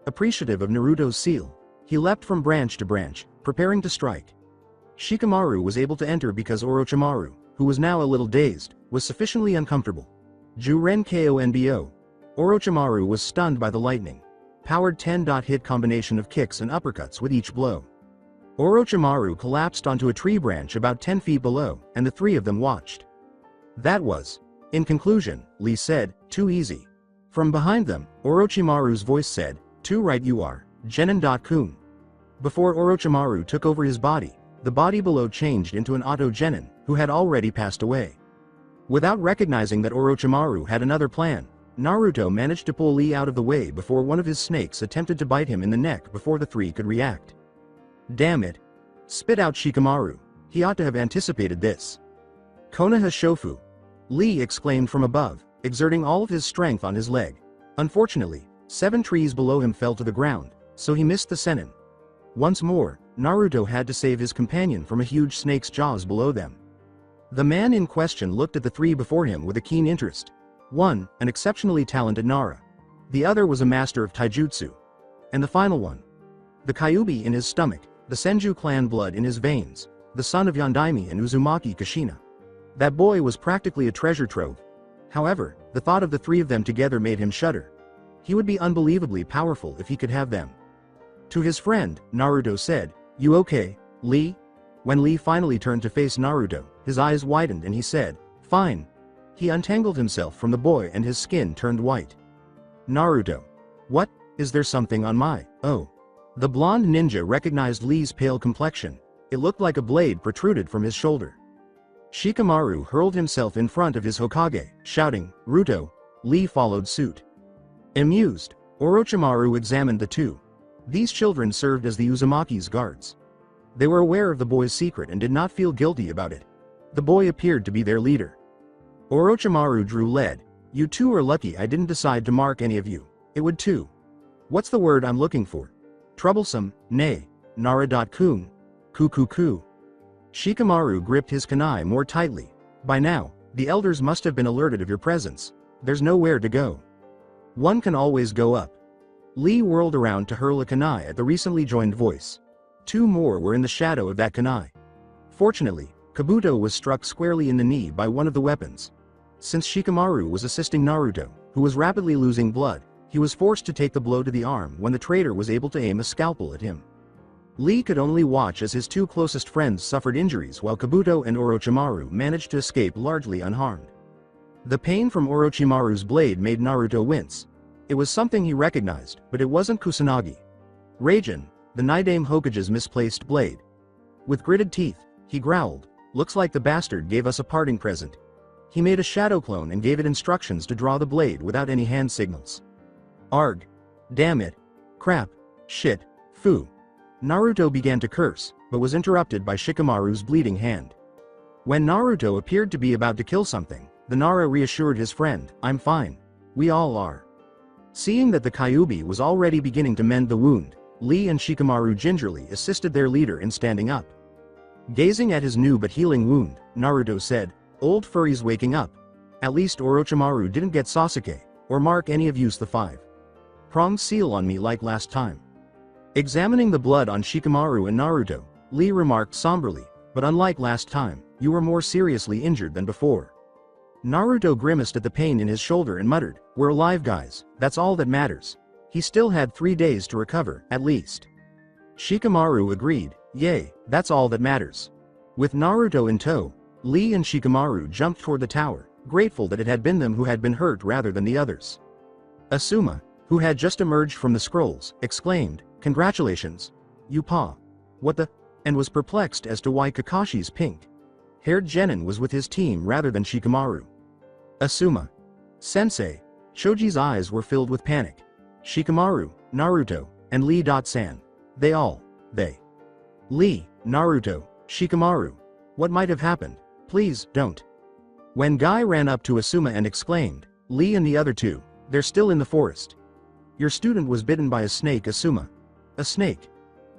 Appreciative of Naruto's seal, he leapt from branch to branch, preparing to strike. Shikamaru was able to enter because Orochimaru, who was now a little dazed, was sufficiently uncomfortable. Juren Konbo. Orochimaru was stunned by the lightning. Powered 10-hit combination of kicks and uppercuts with each blow. Orochimaru collapsed onto a tree branch about 10 feet below, and the three of them watched. That was In conclusion, Lee said, too easy. From behind them, Orochimaru's voice said, too right you are, Genin.kun. Before Orochimaru took over his body, the body below changed into an Auto Genin, who had already passed away. Without recognizing that Orochimaru had another plan, Naruto managed to pull Lee out of the way before one of his snakes attempted to bite him in the neck before the three could react. Damn it. Spit out Shikamaru. He ought to have anticipated this. Konoha Shofu. Lee exclaimed from above, exerting all of his strength on his leg. Unfortunately, 7 trees below him fell to the ground, so he missed the Sennin. Once more, Naruto had to save his companion from a huge snake's jaws below them. The man in question looked at the 3 before him with a keen interest. One, an exceptionally talented Nara. The other was a master of taijutsu. And the final one. The Kyuubi in his stomach, the Senju clan blood in his veins, the son of Yondaime and Uzumaki Kushina. That boy was practically a treasure trove. However, the thought of the 3 of them together made him shudder. He would be unbelievably powerful if he could have them. To his friend, Naruto said, "You okay, Lee?" When Lee finally turned to face Naruto, his eyes widened and he said, "Fine." He untangled himself from the boy and his skin turned white. Naruto. What? Is there something on my, oh. The blonde ninja recognized Lee's pale complexion. It looked like a blade protruded from his shoulder. Shikamaru hurled himself in front of his Hokage, shouting, "Ruto!" Lee followed suit. Amused, Orochimaru examined the 2. These children served as the Uzumaki's guards. They were aware of the boy's secret and did not feel guilty about it. The boy appeared to be their leader. Orochimaru drew lead. "You 2 are lucky I didn't decide to mark any of you. It would too. What's the word I'm looking for? Troublesome, nay, Nara.kun. Ku. Shikamaru gripped his kunai more tightly. By now, the elders must have been alerted of your presence. There's nowhere to go. One can always go up. Lee whirled around to hurl a kunai at the recently joined voice. 2 more were in the shadow of that kunai. Fortunately, Kabuto was struck squarely in the knee by one of the weapons. Since Shikamaru was assisting Naruto, who was rapidly losing blood, he was forced to take the blow to the arm when the traitor was able to aim a scalpel at him. Lee could only watch as his 2 closest friends suffered injuries while Kabuto and Orochimaru managed to escape largely unharmed. The pain from Orochimaru's blade made Naruto wince. It was something he recognized, but it wasn't Kusanagi. Raijin, the Nidaime Hokage's misplaced blade. With gritted teeth, he growled, "Looks like the bastard gave us a parting present." He made a shadow clone and gave it instructions to draw the blade without any hand signals. Arg. Damn it. Crap. Shit. Foo. Naruto began to curse, but was interrupted by Shikamaru's bleeding hand. When Naruto appeared to be about to kill something, the Nara reassured his friend, "I'm fine. We all are." Seeing that the Kyuubi was already beginning to mend the wound, Lee and Shikamaru gingerly assisted their leader in standing up. Gazing at his new but healing wound, Naruto said, "Old furry's waking up. At least Orochimaru didn't get Sasuke, or mark any of use the 5. Pronged seal on me like last time." Examining the blood on Shikamaru and Naruto, Lee remarked somberly, "But unlike last time, you were more seriously injured than before." Naruto grimaced at the pain in his shoulder and muttered, "We're alive guys, that's all that matters." He still had 3 days to recover, at least. Shikamaru agreed, "Yay, that's all that matters." With Naruto in tow, Lee and Shikamaru jumped toward the tower, grateful that it had been them who had been hurt rather than the others. Asuma, who had just emerged from the scrolls, exclaimed, "Congratulations. You pa. What the?" and was perplexed as to why Kakashi's pink-haired Genin was with his team rather than Shikamaru. Asuma. Sensei. Choji's eyes were filled with panic. Shikamaru, Naruto, and Lee.san. They. Lee, Naruto, Shikamaru. What might have happened? Please, don't. When Guy ran up to Asuma and exclaimed, "Lee and the other 2, they're still in the forest. Your student was bitten by a snake, Asuma." "A snake?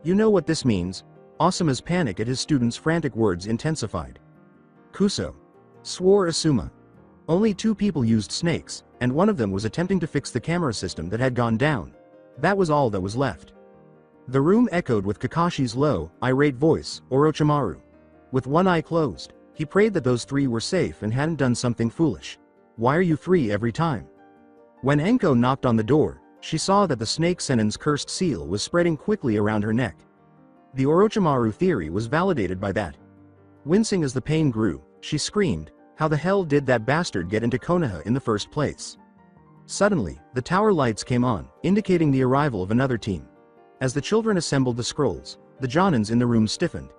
You know what this means?" Asuma's panic at his student's frantic words intensified. "Kuso," swore Asuma. Only 2 people used snakes, and one of them was attempting to fix the camera system that had gone down. That was all that was left. The room echoed with Kakashi's low, irate voice, "Orochimaru." With one eye closed, he prayed that those 3 were safe and hadn't done something foolish. "Why are you 3 every time?" When Enko knocked on the door, she saw that the snake Sennin's cursed seal was spreading quickly around her neck. The Orochimaru theory was validated by that. Wincing as the pain grew, she screamed, How the hell did that bastard get into Konoha in the first place? Suddenly, the tower lights came on, indicating the arrival of another team. As the children assembled the scrolls, the Jonins in the room stiffened.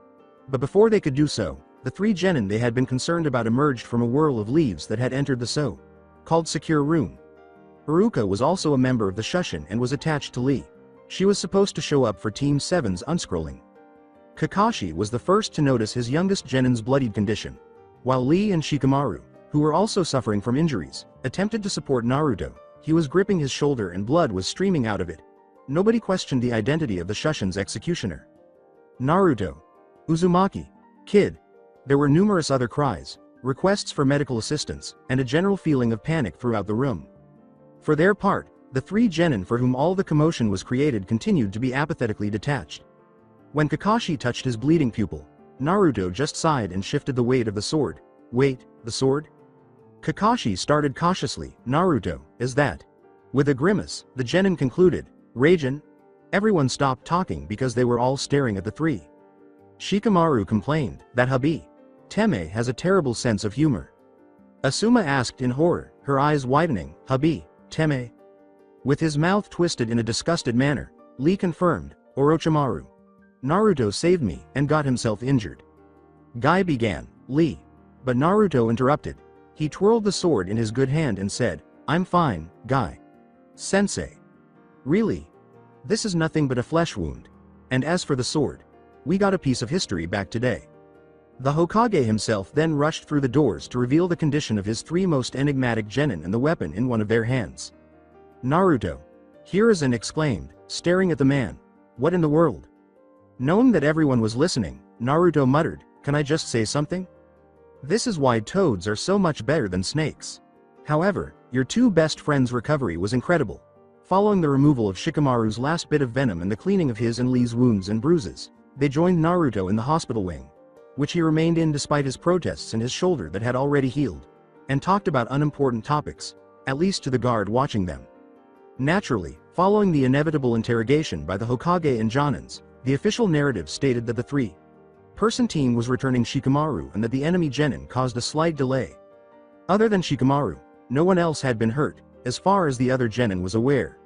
But before they could do so, the three genin they had been concerned about emerged from a whirl of leaves that had entered the so-called secure room. Haruka was also a member of the Shushin and was attached to Lee. She was supposed to show up for Team 7's unscrolling. Kakashi was the first to notice his youngest genin's bloodied condition, while Lee and Shikamaru, who were also suffering from injuries, attempted to support Naruto. He was gripping his shoulder and blood was streaming out of it. Nobody questioned the identity of the Shushin's executioner. Naruto. Uzumaki. Kid. There were numerous other cries, requests for medical assistance, and a general feeling of panic throughout the room. For their part, the three genin for whom all the commotion was created continued to be apathetically detached. When Kakashi touched his bleeding pupil, Naruto just sighed and shifted the weight of the sword. Wait, the sword? Kakashi started cautiously. Naruto, is that? With a grimace, the genin concluded, Raijin? Everyone stopped talking because they were all staring at the three. Shikamaru complained, that hubby, Teme has a terrible sense of humor. Asuma asked in horror, her eyes widening, hubby, Teme? With his mouth twisted in a disgusted manner, Lee confirmed, Orochimaru. Naruto saved me and got himself injured. Guy began, Lee. But Naruto interrupted. He twirled the sword in his good hand and said, I'm fine, Guy. Sensei. Really? This is nothing but a flesh wound. And as for the sword, we got a piece of history back today. The Hokage himself then rushed through the doors to reveal the condition of his three most enigmatic genin and the weapon in one of their hands. Naruto. Hiruzen exclaimed, staring at the man. What in the world? Knowing that everyone was listening, Naruto muttered, can I just say something? This is why toads are so much better than snakes. However, your two best friends' recovery was incredible. Following the removal of Shikamaru's last bit of venom and the cleaning of his and Lee's wounds and bruises, they joined Naruto in the hospital wing, which he remained in despite his protests and his shoulder that had already healed, and talked about unimportant topics, at least to the guard watching them. Naturally, following the inevitable interrogation by the Hokage and Jonins, the official narrative stated that the three-person team was returning Shikamaru and that the enemy genin caused a slight delay. Other than Shikamaru, no one else had been hurt, as far as the other genin was aware.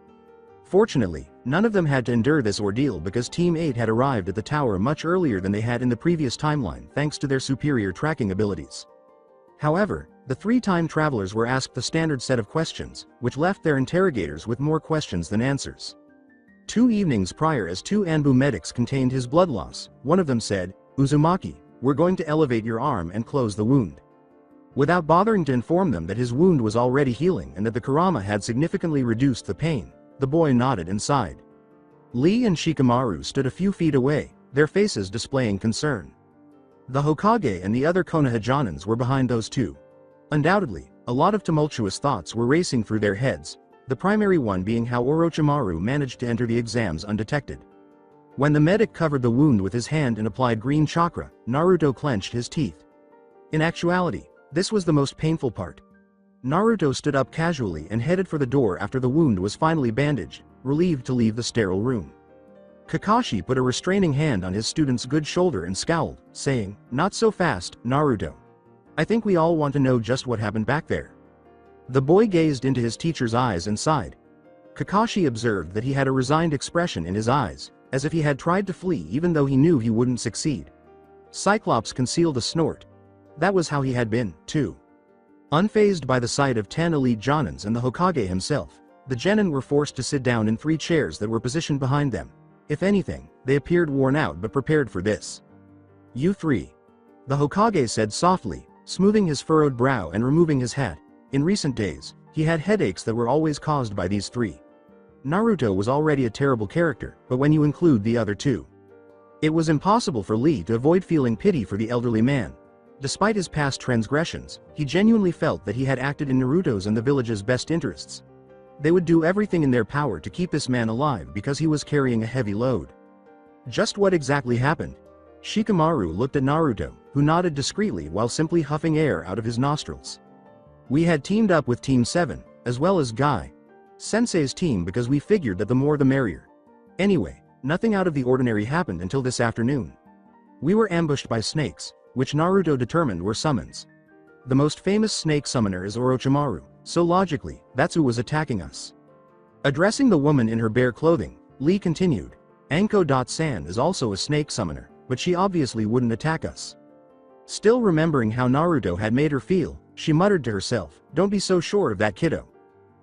Fortunately, none of them had to endure this ordeal because Team 8 had arrived at the tower much earlier than they had in the previous timeline thanks to their superior tracking abilities. However, the three time travelers were asked the standard set of questions, which left their interrogators with more questions than answers. 2 evenings prior, as 2 Anbu medics contained his blood loss, one of them said, Uzumaki, we're going to elevate your arm and close the wound. Without bothering to inform them that his wound was already healing and that the Kurama had significantly reduced the pain, the boy nodded and sighed. Lee and Shikamaru stood a few feet away, their faces displaying concern. The Hokage and the other Konoha Jonins were behind those two. Undoubtedly, a lot of tumultuous thoughts were racing through their heads, the primary one being how Orochimaru managed to enter the exams undetected. When the medic covered the wound with his hand and applied green chakra, Naruto clenched his teeth. In actuality, this was the most painful part. Naruto stood up casually and headed for the door after the wound was finally bandaged, relieved to leave the sterile room. Kakashi put a restraining hand on his student's good shoulder and scowled, saying, Not so fast, Naruto. I think we all want to know just what happened back there. The boy gazed into his teacher's eyes and sighed. Kakashi observed that he had a resigned expression in his eyes, as if he had tried to flee even though he knew he wouldn't succeed. Cyclops concealed a snort. That was how he had been, too. Unfazed by the sight of 10 elite Jonins and the Hokage himself, the genin were forced to sit down in 3 chairs that were positioned behind them. If anything, they appeared worn out but prepared for this. You 3. The Hokage said softly, smoothing his furrowed brow and removing his hat. In recent days, he had headaches that were always caused by these 3. Naruto was already a terrible character, but when you include the other 2. It was impossible for Lee to avoid feeling pity for the elderly man. Despite his past transgressions, he genuinely felt that he had acted in Naruto's and the village's best interests. They would do everything in their power to keep this man alive because he was carrying a heavy load. Just what exactly happened? Shikamaru looked at Naruto, who nodded discreetly while simply huffing air out of his nostrils. We had teamed up with Team 7, as well as Guy Sensei's team because we figured that the more the merrier. Anyway, nothing out of the ordinary happened until this afternoon. We were ambushed by snakes, which Naruto determined were summons. The most famous snake summoner is Orochimaru, so logically, that's who was attacking us. Addressing the woman in her bare clothing, Lee continued, Anko.san is also a snake summoner, but she obviously wouldn't attack us. Still remembering how Naruto had made her feel, she muttered to herself, don't be so sure of that kiddo.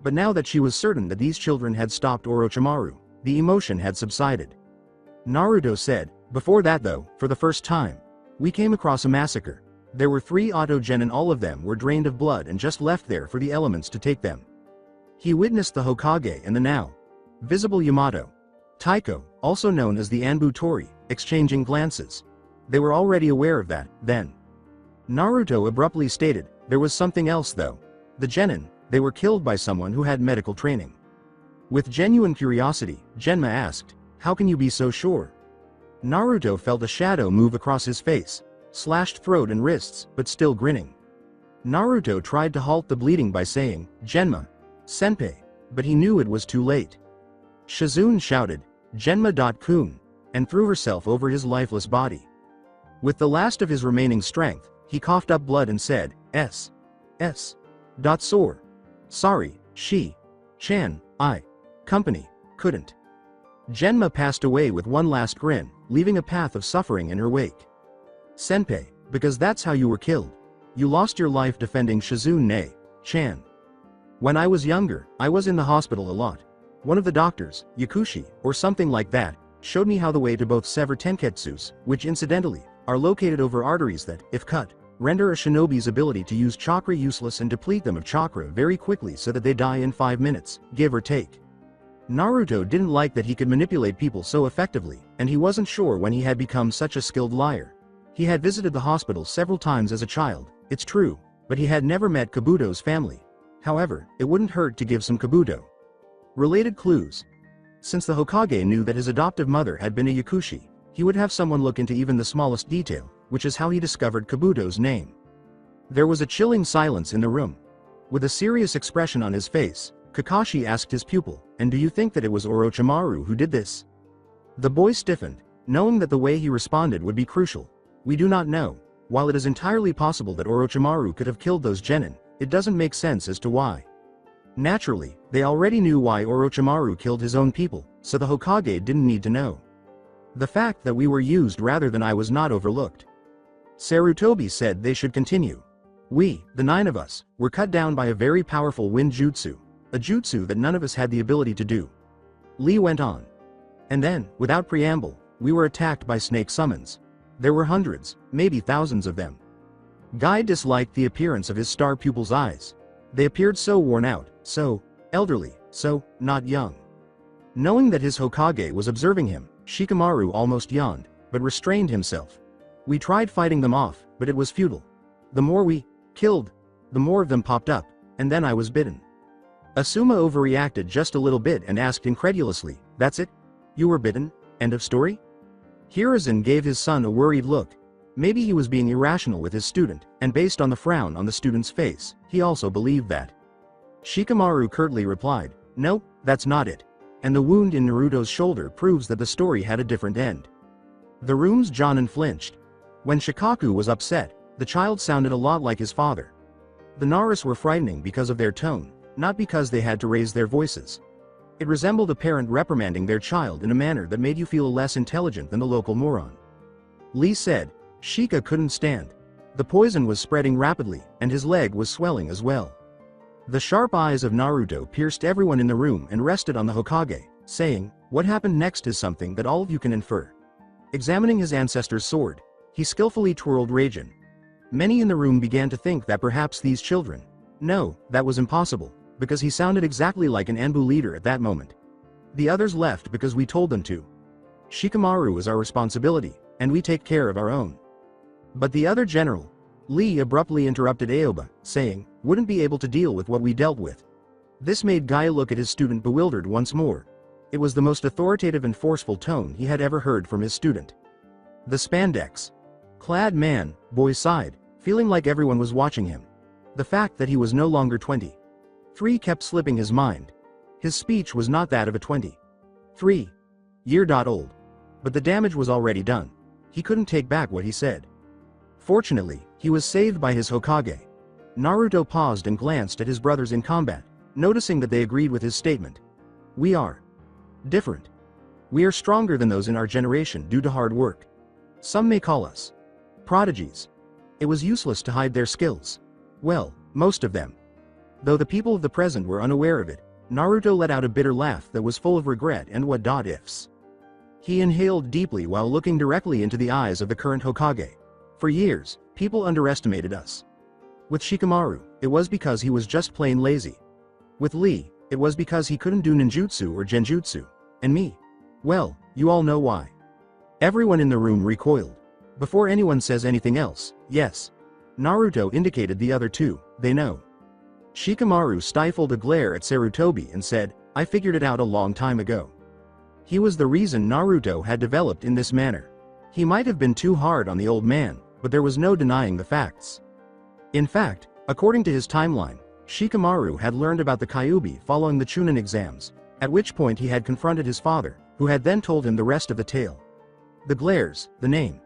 But now that she was certain that these children had stopped Orochimaru, the emotion had subsided. Naruto said, before that though, for the first time, we came across a massacre. There were 3 Autogen and all of them were drained of blood and just left there for the elements to take them. He witnessed the Hokage and the now visible Yamato, Taiko, also known as the Anbu Tori, exchanging glances. They were already aware of that, then. Naruto abruptly stated, there was something else though. The genin, they were killed by someone who had medical training. With genuine curiosity, Genma asked, how can you be so sure? Naruto felt a shadow move across his face, slashed throat and wrists, but still grinning. Naruto tried to halt the bleeding by saying, Genma, senpai, but he knew it was too late. Shizune shouted, Genma.kun, and threw herself over his lifeless body. With the last of his remaining strength, he coughed up blood and said, S. Sore. Sorry, Chan, company, couldn't. Genma passed away with one last grin, leaving a path of suffering in her wake. Senpai, because that's how you were killed. You lost your life defending Shizune Chan. When I was younger, I was in the hospital a lot. One of the doctors, Yakushi, or something like that, showed me how the way to both sever tenketsus, which incidentally, are located over arteries that, if cut, render a shinobi's ability to use chakra useless and deplete them of chakra very quickly so that they die in 5 minutes, give or take. Naruto didn't like that he could manipulate people so effectively, and he wasn't sure when he had become such a skilled liar. He had visited the hospital several times as a child, it's true, but he had never met Kabuto's family. However, it wouldn't hurt to give some Kabuto related clues. Since the Hokage knew that his adoptive mother had been a Yakushi, he would have someone look into even the smallest detail, which is how he discovered Kabuto's name. There was a chilling silence in the room. With a serious expression on his face, Kakashi asked his pupil, and do you think that it was Orochimaru who did this? The boy stiffened, knowing that the way he responded would be crucial. We do not know. While it is entirely possible that Orochimaru could have killed those genin, it doesn't make sense as to why. Naturally, they already knew why Orochimaru killed his own people, so the Hokage didn't need to know. The fact that we were used rather than I was not overlooked. Sarutobi said they should continue. We, the 9 of us, were cut down by a very powerful wind jutsu, a jutsu that none of us had the ability to do. Lee went on. And then, without preamble, we were attacked by snake summons. There were hundreds, maybe thousands of them. Guy disliked the appearance of his star pupil's eyes. They appeared so worn out, so elderly, so not young. Knowing that his Hokage was observing him, Shikamaru almost yawned, but restrained himself. We tried fighting them off, but it was futile. The more we killed, the more of them popped up, and then I was bitten. Asuma overreacted just a little bit and asked incredulously, that's it? You were bitten? End of story? Hiruzen gave his son a worried look. Maybe he was being irrational with his student, and based on the frown on the student's face, he also believed that. Shikamaru curtly replied, no, that's not it. And the wound in Naruto's shoulder proves that the story had a different end. The room's Jonin flinched. When Shikaku was upset, the child sounded a lot like his father. The Naris were frightening because of their tone, not because they had to raise their voices. It resembled a parent reprimanding their child in a manner that made you feel less intelligent than the local moron. Lee said, Shika couldn't stand. The poison was spreading rapidly, and his leg was swelling as well. The sharp eyes of Naruto pierced everyone in the room and rested on the Hokage, saying, what happened next is something that all of you can infer. Examining his ancestor's sword, he skillfully twirled Raijin. Many in the room began to think that perhaps these children. No, that was impossible, because he sounded exactly like an Anbu leader at that moment. The others left because we told them to. Shikamaru is our responsibility, and we take care of our own. But the other general, Lee abruptly interrupted Aoba, saying, wouldn't be able to deal with what we dealt with. This made Guy look at his student bewildered once more. It was the most authoritative and forceful tone he had ever heard from his student. The spandex clad man, boy sighed, feeling like everyone was watching him. The fact that he was no longer 23 kept slipping his mind. His speech was not that of a 23-year-old. But the damage was already done. He couldn't take back what he said. Fortunately, he was saved by his Hokage. Naruto paused and glanced at his brothers in combat, noticing that they agreed with his statement. We are different. We are stronger than those in our generation due to hard work. Some may call us prodigies. It was useless to hide their skills. Well, most of them. Though the people of the present were unaware of it, Naruto let out a bitter laugh that was full of regret and what-ifs. He inhaled deeply while looking directly into the eyes of the current Hokage. For years, people underestimated us. With Shikamaru, it was because he was just plain lazy. With Lee, it was because he couldn't do ninjutsu or genjutsu. And me? Well, you all know why. Everyone in the room recoiled. Before anyone says anything else, yes. Naruto indicated the other two, they know. Shikamaru stifled a glare at Sarutobi and said, I figured it out a long time ago. He was the reason Naruto had developed in this manner. He might have been too hard on the old man, but there was no denying the facts. In fact, according to his timeline, Shikamaru had learned about the Kyuubi following the Chunin exams, at which point he had confronted his father, who had then told him the rest of the tale. The glares, the name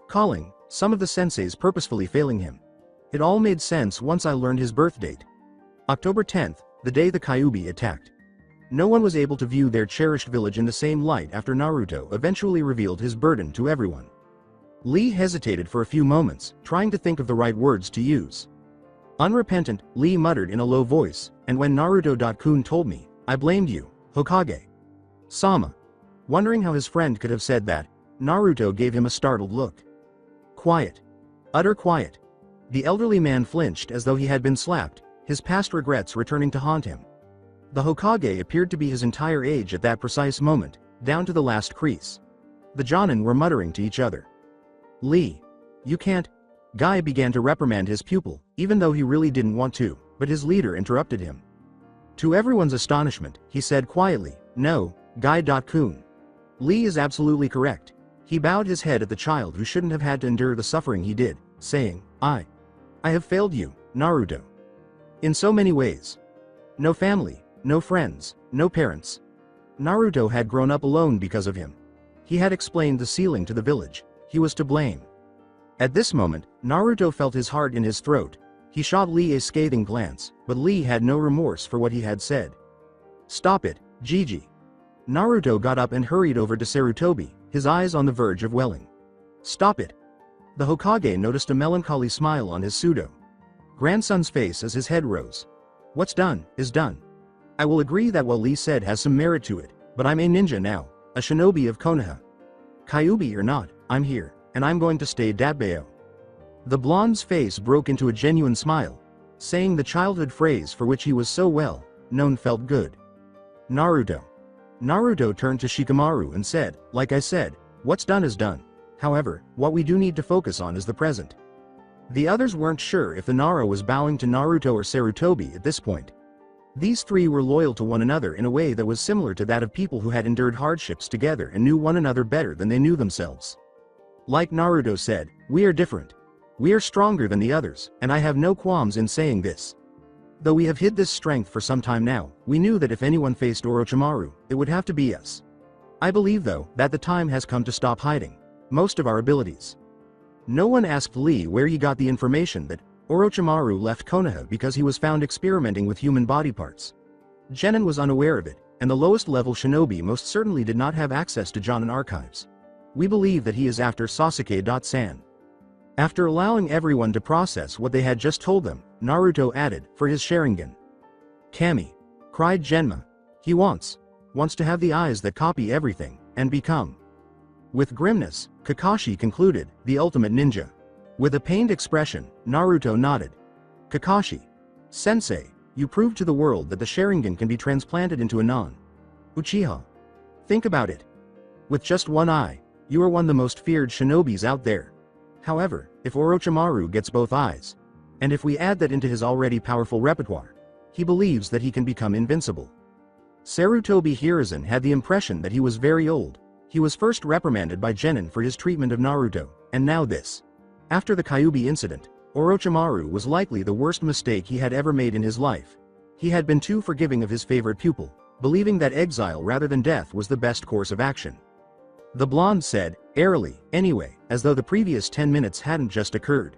calling, some of the senseis purposefully failing him. It all made sense once I learned his birth date. October 10th, the day the Kyuubi attacked. No one was able to view their cherished village in the same light after Naruto eventually revealed his burden to everyone. Lee hesitated for a few moments, trying to think of the right words to use. Unrepentant, Lee muttered in a low voice, and when Naruto-kun told me, I blamed you, Hokage. Sama. Wondering how his friend could have said that, Naruto gave him a startled look. Quiet. Utter quiet. The elderly man flinched as though he had been slapped, his past regrets returning to haunt him. The Hokage appeared to be his entire age at that precise moment, down to the last crease. The Jonin were muttering to each other. Lee. You can't. Guy began to reprimand his pupil, even though he really didn't want to, but his leader interrupted him. To everyone's astonishment, he said quietly, No, Guy-kun. Lee is absolutely correct. He bowed his head at the child who shouldn't have had to endure the suffering he did, saying, I have failed you, Naruto. In so many ways. No family, no friends, no parents. Naruto had grown up alone because of him. He had explained the ceiling to the village. He was to blame. At this moment, Naruto felt his heart in his throat. He shot Lee a scathing glance, but Lee had no remorse for what he had said. Stop it, Gigi. Naruto got up and hurried over to Sarutobi, his eyes on the verge of welling. Stop it. The Hokage noticed a melancholy smile on his pseudo-grandson's face as his head rose. What's done, is done. I will agree that what Lee said has some merit to it, but I'm a ninja now, a shinobi of Konoha. Kyuubi or not, I'm here, and I'm going to stay Dabbeo. The blonde's face broke into a genuine smile, saying the childhood phrase for which he was so well known felt good. Naruto. Naruto turned to Shikamaru and said, like I said, what's done is done. However, what we do need to focus on is the present. The others weren't sure if the Nara was bowing to Naruto or Sarutobi at this point. These three were loyal to one another in a way that was similar to that of people who had endured hardships together and knew one another better than they knew themselves. Like Naruto said, we are different. We are stronger than the others, and I have no qualms in saying this. Though we have hid this strength for some time now, we knew that if anyone faced Orochimaru, it would have to be us. I believe though, that the time has come to stop hiding most of our abilities. No one asked Lee where he got the information that Orochimaru left Konoha because he was found experimenting with human body parts. Genin was unaware of it, and the lowest level shinobi most certainly did not have access to Jonin archives. We believe that he is after Sasuke-san. After allowing everyone to process what they had just told them, Naruto added, for his Sharingan. Kami. Cried Genma. He wants to have the eyes that copy everything, and become. With grimness, Kakashi concluded, the ultimate ninja. With a pained expression, Naruto nodded. Kakashi. Sensei, you proved to the world that the Sharingan can be transplanted into a non-Uchiha. Think about it. With just one eye, you are one of the most feared shinobis out there. However, if Orochimaru gets both eyes, and if we add that into his already powerful repertoire, he believes that he can become invincible. Sarutobi Hiruzen had the impression that he was very old. He was first reprimanded by Genin for his treatment of Naruto, and now this. After the Kyuubi incident, Orochimaru was likely the worst mistake he had ever made in his life. He had been too forgiving of his favorite pupil, believing that exile rather than death was the best course of action. The blonde said, airily, anyway, as though the previous 10 minutes hadn't just occurred.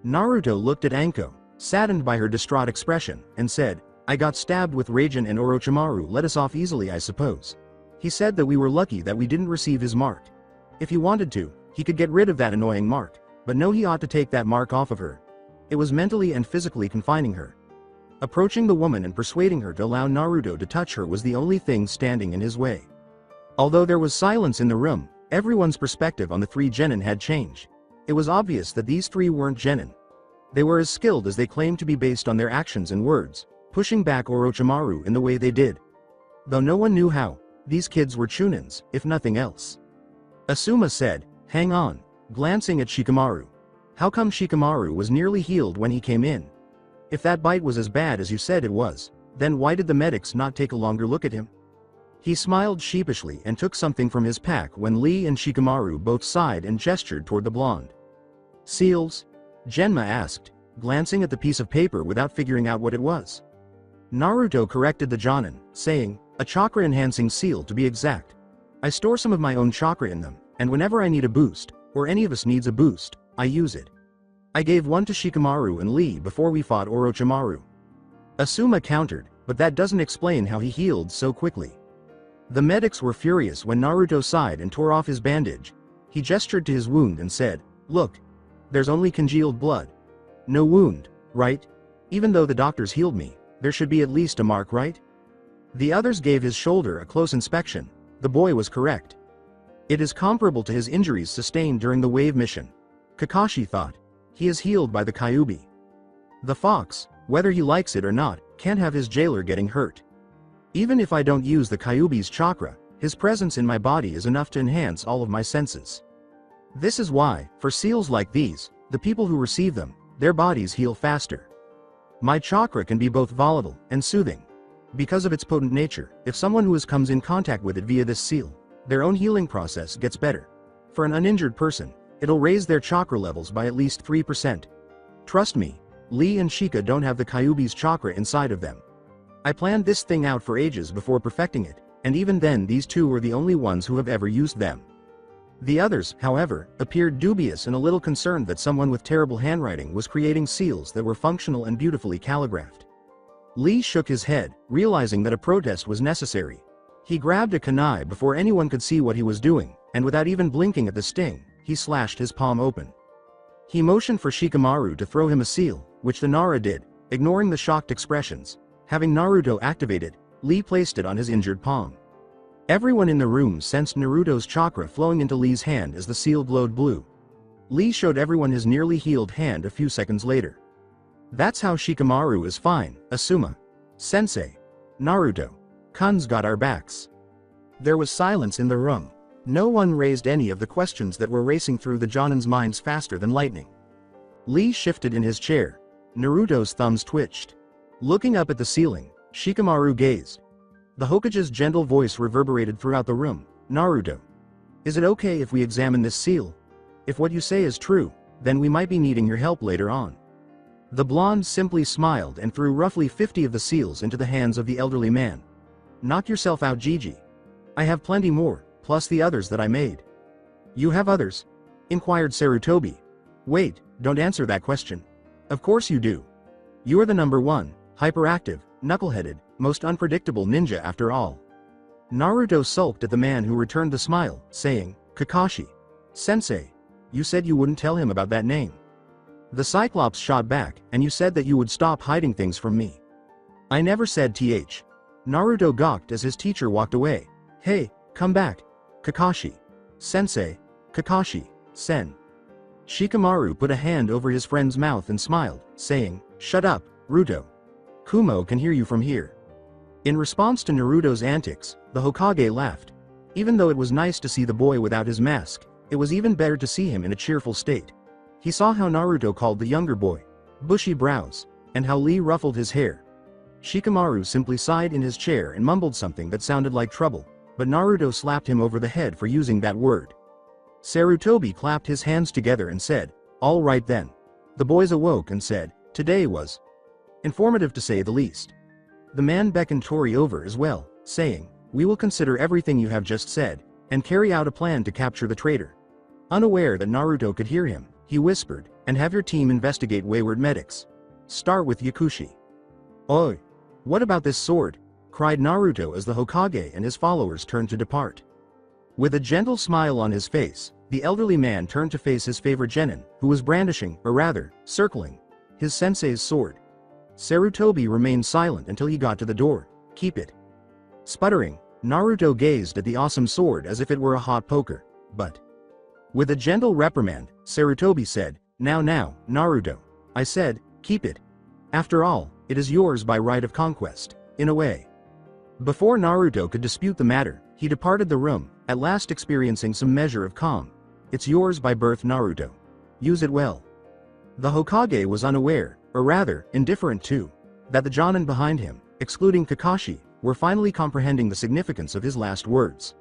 Naruto looked at Anko, saddened by her distraught expression, and said, "I got stabbed with Raijin and Orochimaru let us off easily I suppose. He said that we were lucky that we didn't receive his mark. If he wanted to, he could get rid of that annoying mark, but no he ought to take that mark off of her. It was mentally and physically confining her." Approaching the woman and persuading her to allow Naruto to touch her was the only thing standing in his way. Although there was silence in the room, everyone's perspective on the three genin had changed. It was obvious that these three weren't genin. They were as skilled as they claimed to be based on their actions and words, pushing back Orochimaru in the way they did. Though no one knew how, these kids were chunins, if nothing else. Asuma said, "Hang on," glancing at Shikamaru. "How come Shikamaru was nearly healed when he came in? If that bite was as bad as you said it was, then why did the medics not take a longer look at him?" He smiled sheepishly and took something from his pack when Lee and Shikamaru both sighed and gestured toward the blonde. "Seals?" Genma asked, glancing at the piece of paper without figuring out what it was. Naruto corrected the Jonin, saying, "A chakra-enhancing seal to be exact. I store some of my own chakra in them, and whenever I need a boost, or any of us needs a boost, I use it. I gave one to Shikamaru and Lee before we fought Orochimaru." Asuma countered, "But that doesn't explain how he healed so quickly." The medics were furious when Naruto sighed and tore off his bandage. He gestured to his wound and said, "Look. There's only congealed blood. No wound, right? Even though the doctors healed me, there should be at least a mark, right?" The others gave his shoulder a close inspection. The boy was correct. It is comparable to his injuries sustained during the wave mission. Kakashi thought. He is healed by the Kyuubi. The fox, whether he likes it or not, can't have his jailer getting hurt. Even if I don't use the Kyuubi's chakra, his presence in my body is enough to enhance all of my senses. This is why, for seals like these, the people who receive them, their bodies heal faster. My chakra can be both volatile and soothing. Because of its potent nature, if someone who comes in contact with it via this seal, their own healing process gets better. For an uninjured person, it'll raise their chakra levels by at least 3%. Trust me, Lee and Shika don't have the Kyuubi's chakra inside of them. I planned this thing out for ages before perfecting it, and even then these two were the only ones who have ever used them. The others, however, appeared dubious and a little concerned that someone with terrible handwriting was creating seals that were functional and beautifully calligraphed. Lee shook his head, realizing that a protest was necessary. He grabbed a kunai before anyone could see what he was doing, and without even blinking at the sting, he slashed his palm open. He motioned for Shikamaru to throw him a seal, which the Nara did, ignoring the shocked expressions. Having Naruto activated, Lee placed it on his injured palm. Everyone in the room sensed Naruto's chakra flowing into Lee's hand as the seal glowed blue. Lee showed everyone his nearly healed hand a few seconds later. "That's how Shikamaru is fine, Asuma. Sensei. Naruto. Kun's got our backs." There was silence in the room. No one raised any of the questions that were racing through the Jonin's minds faster than lightning. Lee shifted in his chair. Naruto's thumbs twitched. Looking up at the ceiling, Shikamaru gazed. The Hokage's gentle voice reverberated throughout the room. "Naruto. Is it okay if we examine this seal? If what you say is true, then we might be needing your help later on." The blonde simply smiled and threw roughly 50 of the seals into the hands of the elderly man. "Knock yourself out, Gigi. I have plenty more, plus the others that I made." "You have others?" inquired Sarutobi. "Wait, don't answer that question. Of course you do. You are the number one, hyperactive, knuckleheaded, most unpredictable ninja after all." Naruto sulked at the man who returned the smile, saying, "Kakashi. Sensei. You said you wouldn't tell him about that name." The Cyclops shot back, "And you said that you would stop hiding things from me." "I never said th." Naruto gawked as his teacher walked away. "Hey, come back. Kakashi. Sensei. Kakashi. Sen." Shikamaru put a hand over his friend's mouth and smiled, saying, "Shut up, Ruto. Kumo can hear you from here." In response to Naruto's antics, the Hokage laughed. Even though it was nice to see the boy without his mask, it was even better to see him in a cheerful state. He saw how Naruto called the younger boy bushy brows, and how Lee ruffled his hair. Shikamaru simply sighed in his chair and mumbled something that sounded like trouble, but Naruto slapped him over the head for using that word. Sarutobi clapped his hands together and said, "All right then." The boys awoke and said, "Today was informative to say the least." The man beckoned Tori over as well, saying, "We will consider everything you have just said, and carry out a plan to capture the traitor." Unaware that Naruto could hear him, he whispered, "And have your team investigate wayward medics. Start with Yakushi. Oi! What about this sword? Cried Naruto as the Hokage and his followers turned to depart. With a gentle smile on his face, the elderly man turned to face his favorite genin, who was brandishing, or rather, circling, his sensei's sword. Sarutobi remained silent until he got to the door. Keep it. Sputtering, Naruto gazed at the awesome sword as if it were a hot poker, but with a gentle reprimand, Sarutobi said, Now, Naruto. I said, keep it. After all, it is yours by right of conquest, in a way. Before Naruto could dispute the matter, he departed the room, at last experiencing some measure of calm. It's yours by birth, Naruto. Use it well. The Hokage was unaware, or rather, indifferent too, that the Jonin behind him, excluding Kakashi, were finally comprehending the significance of his last words.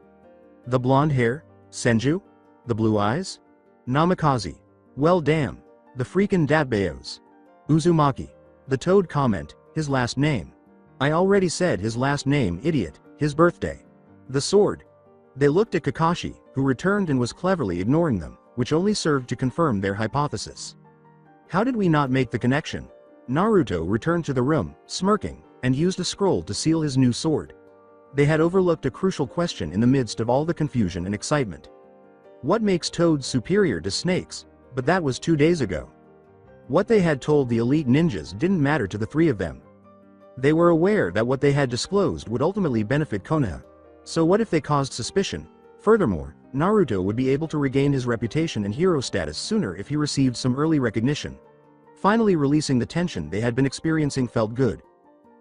The blonde hair? Senju? The blue eyes? Namikaze. Well damn. The freakin' Datbayos. Uzumaki. The toad comment, his last name. I already said his last name, idiot, his birthday. The sword. They looked at Kakashi, who returned and was cleverly ignoring them, which only served to confirm their hypothesis. How did we not make the connection? Naruto returned to the room, smirking, and used a scroll to seal his new sword. They had overlooked a crucial question in the midst of all the confusion and excitement. What makes toads superior to snakes? But that was 2 days ago. What they had told the elite ninjas didn't matter to the three of them. They were aware that what they had disclosed would ultimately benefit Konoha. So what if they caused suspicion? Furthermore, Naruto would be able to regain his reputation and hero status sooner if he received some early recognition. Finally releasing the tension they had been experiencing felt good.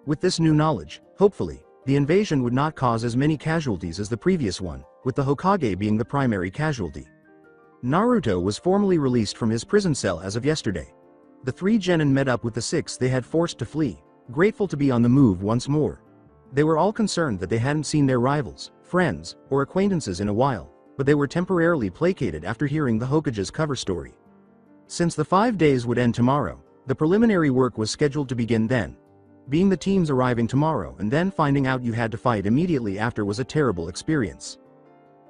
With this new knowledge, hopefully, the invasion would not cause as many casualties as the previous one, with the Hokage being the primary casualty. Naruto was formally released from his prison cell as of yesterday. The three genin met up with the six they had forced to flee, grateful to be on the move once more. They were all concerned that they hadn't seen their rivals, friends, or acquaintances in a while, but they were temporarily placated after hearing the Hokage's cover story. Since the 5 days would end tomorrow, the preliminary work was scheduled to begin then. Being the teams arriving tomorrow and then finding out you had to fight immediately after was a terrible experience.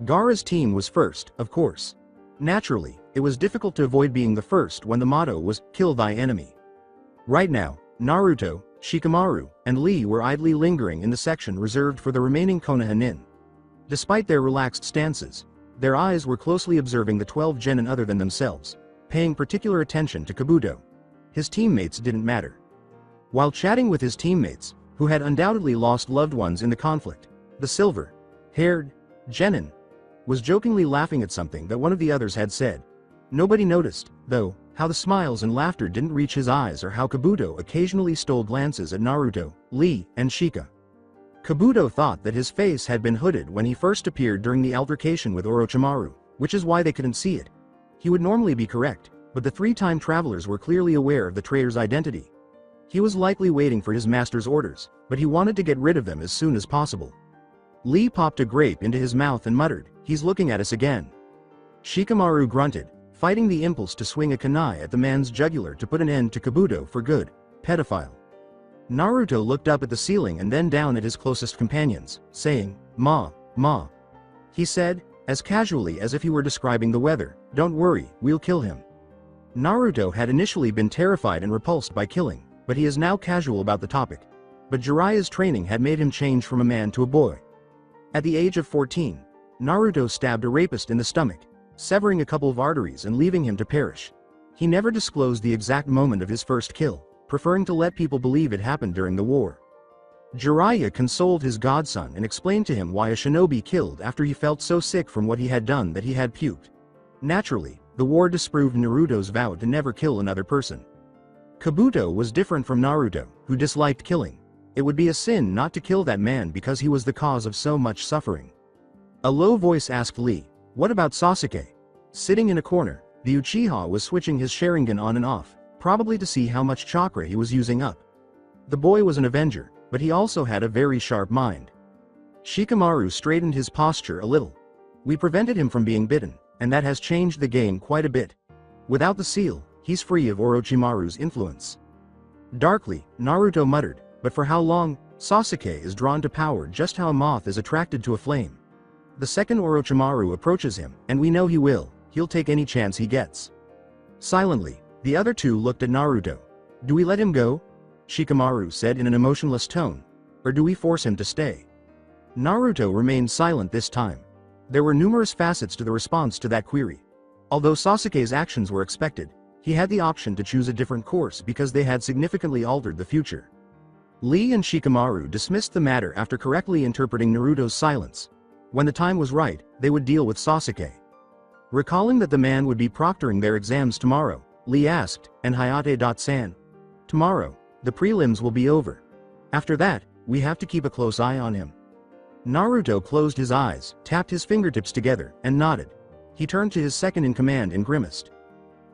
Gaara's team was first, of course. Naturally, it was difficult to avoid being the first when the motto was, kill thy enemy. Right now, Naruto, Shikamaru, and Lee were idly lingering in the section reserved for the remaining Konoha nin. Despite their relaxed stances, their eyes were closely observing the 12 genin other than themselves, paying particular attention to Kabuto. His teammates didn't matter. While chatting with his teammates, who had undoubtedly lost loved ones in the conflict, the silver-haired genin was jokingly laughing at something that one of the others had said. Nobody noticed, though, how the smiles and laughter didn't reach his eyes or how Kabuto occasionally stole glances at Naruto, Lee, and Shika. Kabuto thought that his face had been hooded when he first appeared during the altercation with Orochimaru, which is why they couldn't see it. He would normally be correct, but the three-time travelers were clearly aware of the traitor's identity. He was likely waiting for his master's orders, but he wanted to get rid of them as soon as possible. Lee popped a grape into his mouth and muttered, "He's looking at us again." Shikamaru grunted, fighting the impulse to swing a kunai at the man's jugular to put an end to Kabuto for good. Pedophile. Naruto looked up at the ceiling and then down at his closest companions, saying, "Ma. He said, as casually as if he were describing the weather, "Don't worry, we'll kill him." Naruto had initially been terrified and repulsed by killing, but he is now casual about the topic. But Jiraiya's training had made him change from a man to a boy. At the age of 14, Naruto stabbed a rapist in the stomach, severing a couple of arteries and leaving him to perish. He never disclosed the exact moment of his first kill, preferring to let people believe it happened during the war. Jiraiya consoled his godson and explained to him why a shinobi killed after he felt so sick from what he had done that he had puked. Naturally, the war disproved Naruto's vow to never kill another person. Kabuto was different from Naruto, who disliked killing. It would be a sin not to kill that man because he was the cause of so much suffering. A low voice asked Lee, "What about Sasuke?" Sitting in a corner, the Uchiha was switching his Sharingan on and off, probably to see how much chakra he was using up. The boy was an avenger, but he also had a very sharp mind. Shikamaru straightened his posture a little. "We prevented him from being bitten, and that has changed the game quite a bit. Without the seal, he's free of Orochimaru's influence." Darkly, Naruto muttered, "But for how long? Sasuke is drawn to power just how a moth is attracted to a flame. The second Orochimaru approaches him, and we know he'll take any chance he gets." Silently, the other two looked at Naruto. Do we let him go? Shikamaru said in an emotionless tone. Or do we force him to stay? Naruto remained silent this time. There were numerous facets to the response to that query. Although Sasuke's actions were expected, he had the option to choose a different course because they had significantly altered the future. Lee and Shikamaru dismissed the matter after correctly interpreting Naruto's silence. When the time was right, they would deal with Sasuke. Recalling that the man would be proctoring their exams tomorrow, Lee asked, "And Hayate-san? Tomorrow, the prelims will be over. After that, we have to keep a close eye on him." Naruto closed his eyes, tapped his fingertips together, and nodded. He turned to his second-in-command and grimaced.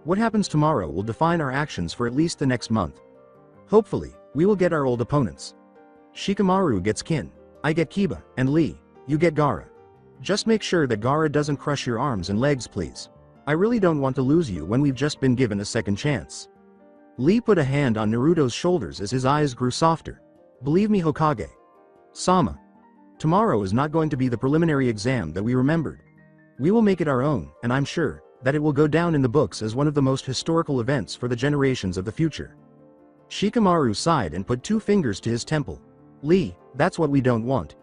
"What happens tomorrow will define our actions for at least the next month. Hopefully, we will get our old opponents. Shikamaru gets Kin, I get Kiba, and Lee, you get Gaara. Just make sure that Gaara doesn't crush your arms and legs, please. I really don't want to lose you when we've just been given a second chance." Lee put a hand on Naruto's shoulders as his eyes grew softer. "Believe me, Hokage Sama. Tomorrow is not going to be the preliminary exam that we remembered. We will make it our own, and I'm sure that it will go down in the books as one of the most historical events for the generations of the future." Shikamaru sighed and put 2 fingers to his temple. "Lee, that's what we don't want.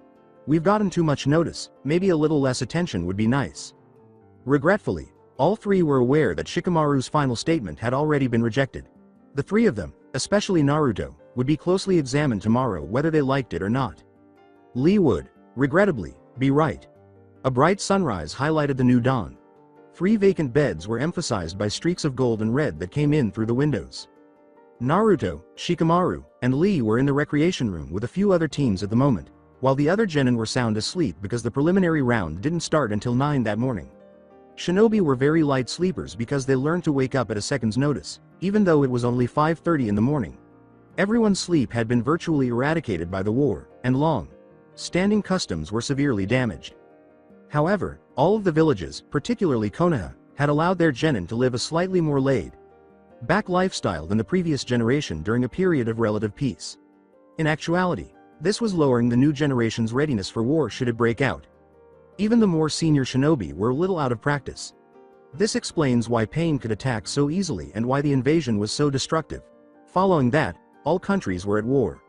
We've gotten too much notice, maybe a little less attention would be nice." Regretfully, all 3 were aware that Shikamaru's final statement had already been rejected. The 3 of them, especially Naruto, would be closely examined tomorrow whether they liked it or not. Lee would, regrettably, be right. A bright sunrise highlighted the new dawn. 3 vacant beds were emphasized by streaks of gold and red that came in through the windows. Naruto, Shikamaru, and Lee were in the recreation room with a few other teams at the moment, while the other genin were sound asleep because the preliminary round didn't start until 9 that morning. Shinobi were very light sleepers because they learned to wake up at a second's notice, even though it was only 5:30 in the morning. Everyone's sleep had been virtually eradicated by the war, and long-standing customs were severely damaged. However, all of the villages, particularly Konoha, had allowed their genin to live a slightly more laid-back lifestyle than the previous generation during a period of relative peace. In actuality, this was lowering the new generation's readiness for war should it break out. Even the more senior shinobi were a little out of practice. This explains why Pain could attack so easily and why the invasion was so destructive. Following that, all countries were at war.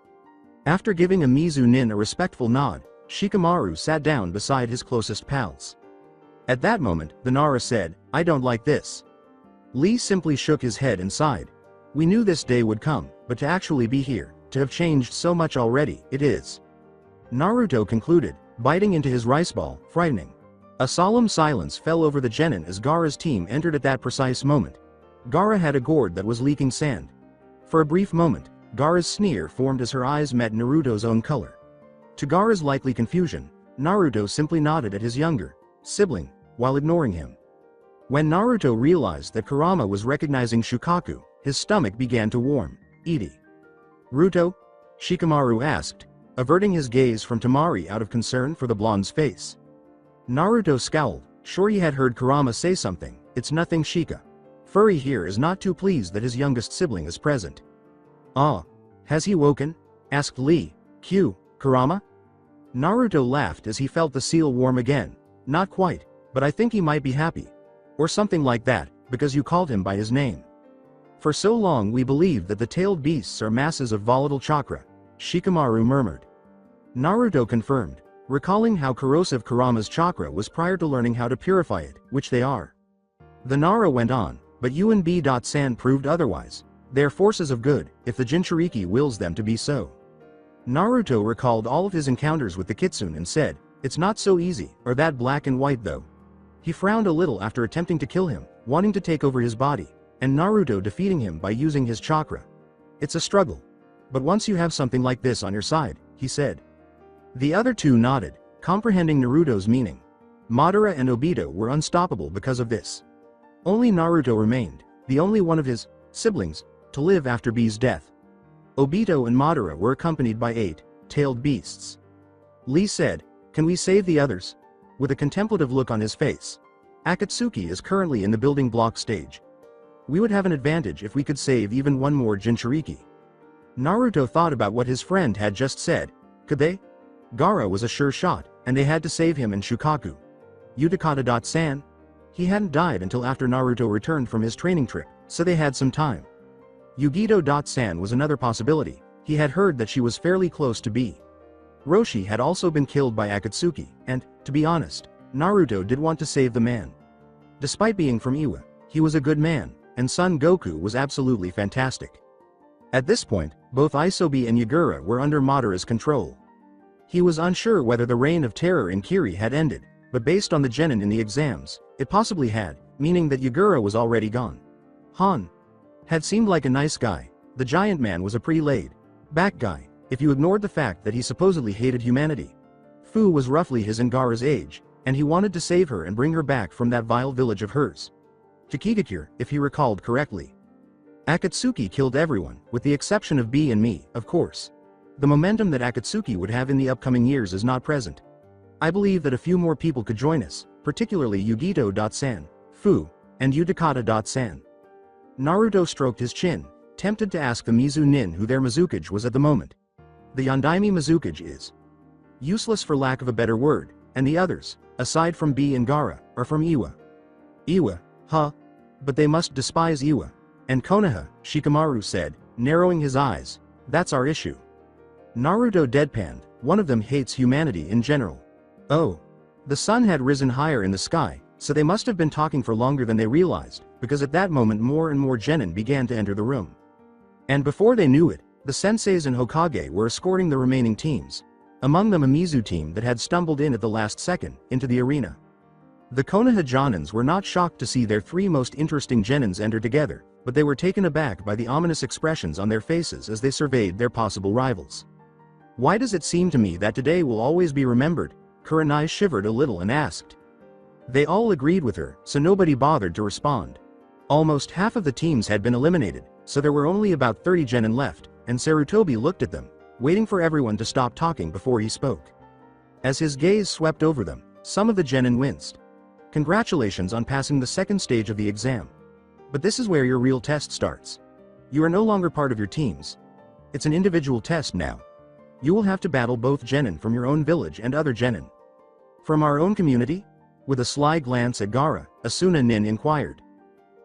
After giving a Mizu Nin a respectful nod, Shikamaru sat down beside his closest pals. At that moment, the Nara said, "I don't like this." Lee simply shook his head and sighed. "We knew this day would come, but to actually be here, to have changed so much already, it is." Naruto concluded, biting into his rice ball, frightening. A solemn silence fell over the genin as Gaara's team entered at that precise moment. Gaara had a gourd that was leaking sand. For a brief moment, Gaara's sneer formed as her eyes met Naruto's own color. To Gaara's likely confusion, Naruto simply nodded at his younger sibling, while ignoring him. When Naruto realized that Kurama was recognizing Shukaku, his stomach began to warm. "Iti Ruto?" Shikamaru asked, averting his gaze from Temari out of concern for the blonde's face. Naruto scowled, sure he had heard Kurama say something. "It's nothing, Shika." Furry here is not too pleased that his youngest sibling is present. "Ah, has he woken?" asked Lee. Kurama?" Naruto laughed as he felt the seal warm again. "Not quite, but I think he might be happy. Or something like that, because you called him by his name. For so long we believed that the tailed beasts are masses of volatile chakra," Shikamaru murmured. Naruto confirmed, recalling how corrosive Kurama's chakra was prior to learning how to purify it, which they are. The Nara went on, "But you and B.San proved otherwise. They are forces of good, if the Jinchuriki wills them to be so." Naruto recalled all of his encounters with the Kitsune and said, "It's not so easy, or that black and white though." He frowned a little after attempting to kill him, wanting to take over his body, and Naruto defeating him by using his chakra. "It's a struggle. But once you have something like this on your side," he said. The other 2 nodded, comprehending Naruto's meaning. Madara and Obito were unstoppable because of this. Only Naruto remained, the only one of his siblings to live after B's death. Obito and Madara were accompanied by 8 tailed beasts. Lee said, "Can we save the others?" with a contemplative look on his face. "Akatsuki is currently in the building block stage. We would have an advantage if we could save even one more Jinchuriki." Naruto thought about what his friend had just said. Could they? Gaara was a sure shot, and they had to save him and Shukaku. Utakata-san? He hadn't died until after Naruto returned from his training trip, so they had some time. Yugito-san was another possibility. He had heard that she was fairly close to B. Roshi had also been killed by Akatsuki, and, to be honest, Naruto did want to save the man. Despite being from Iwa, he was a good man, and Son Goku was absolutely fantastic. At this point, both Isobe and Yagura were under Madara's control. He was unsure whether the reign of terror in Kiri had ended, but based on the genin in the exams, it possibly had, meaning that Yagura was already gone. Han had seemed like a nice guy. The giant man was a pretty laid-back guy, if you ignored the fact that he supposedly hated humanity. Fu was roughly his and Gaara's age, and he wanted to save her and bring her back from that vile village of hers. Shikigakure, if he recalled correctly. Akatsuki killed everyone, with the exception of B and me, of course. The momentum that Akatsuki would have in the upcoming years is not present. I believe that a few more people could join us, particularly Yugito-san, Fu, and Utakata-san. Naruto stroked his chin, tempted to ask the Mizu Nin who their Mizukage was at the moment. The Yondaime Mizukage is useless for lack of a better word, and the others, aside from B and Gaara, are from Iwa. Iwa, huh? But they must despise Iwa. And Konoha, Shikamaru said, narrowing his eyes. That's our issue. Naruto deadpanned, one of them hates humanity in general. Oh. The sun had risen higher in the sky, so they must have been talking for longer than they realized, because at that moment more and more genin began to enter the room. And before they knew it, the senseis and Hokage were escorting the remaining teams. Among them a Mizu team that had stumbled in at the last second, into the arena. The Konoha Jonins were not shocked to see their three most interesting genins enter together, but they were taken aback by the ominous expressions on their faces as they surveyed their possible rivals. Why does it seem to me that today will always be remembered? Kurenai shivered a little and asked. They all agreed with her, so nobody bothered to respond. Almost half of the teams had been eliminated, so there were only about 30 genin left, and Sarutobi looked at them, waiting for everyone to stop talking before he spoke. As his gaze swept over them, some of the genin winced. Congratulations on passing the second stage of the exam. But this is where your real test starts. You are no longer part of your teams. It's an individual test now. You will have to battle both genin from your own village and other genin. From our own community? With a sly glance at Gaara, Asuna Nin inquired.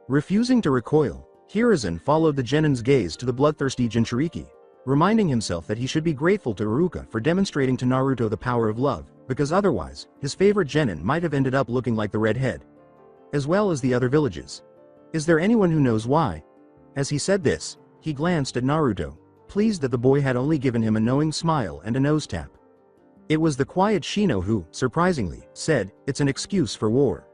Refusing to recoil, Hiruzen followed the genin's gaze to the bloodthirsty Jinchuriki, reminding himself that he should be grateful to Iruka for demonstrating to Naruto the power of love, because otherwise, his favorite genin might have ended up looking like the Red Head. As well as the other villages. Is there anyone who knows why? As he said this, he glanced at Naruto, pleased that the boy had only given him a knowing smile and a nose tap. It was the quiet Shino who, surprisingly, said, it's an excuse for war.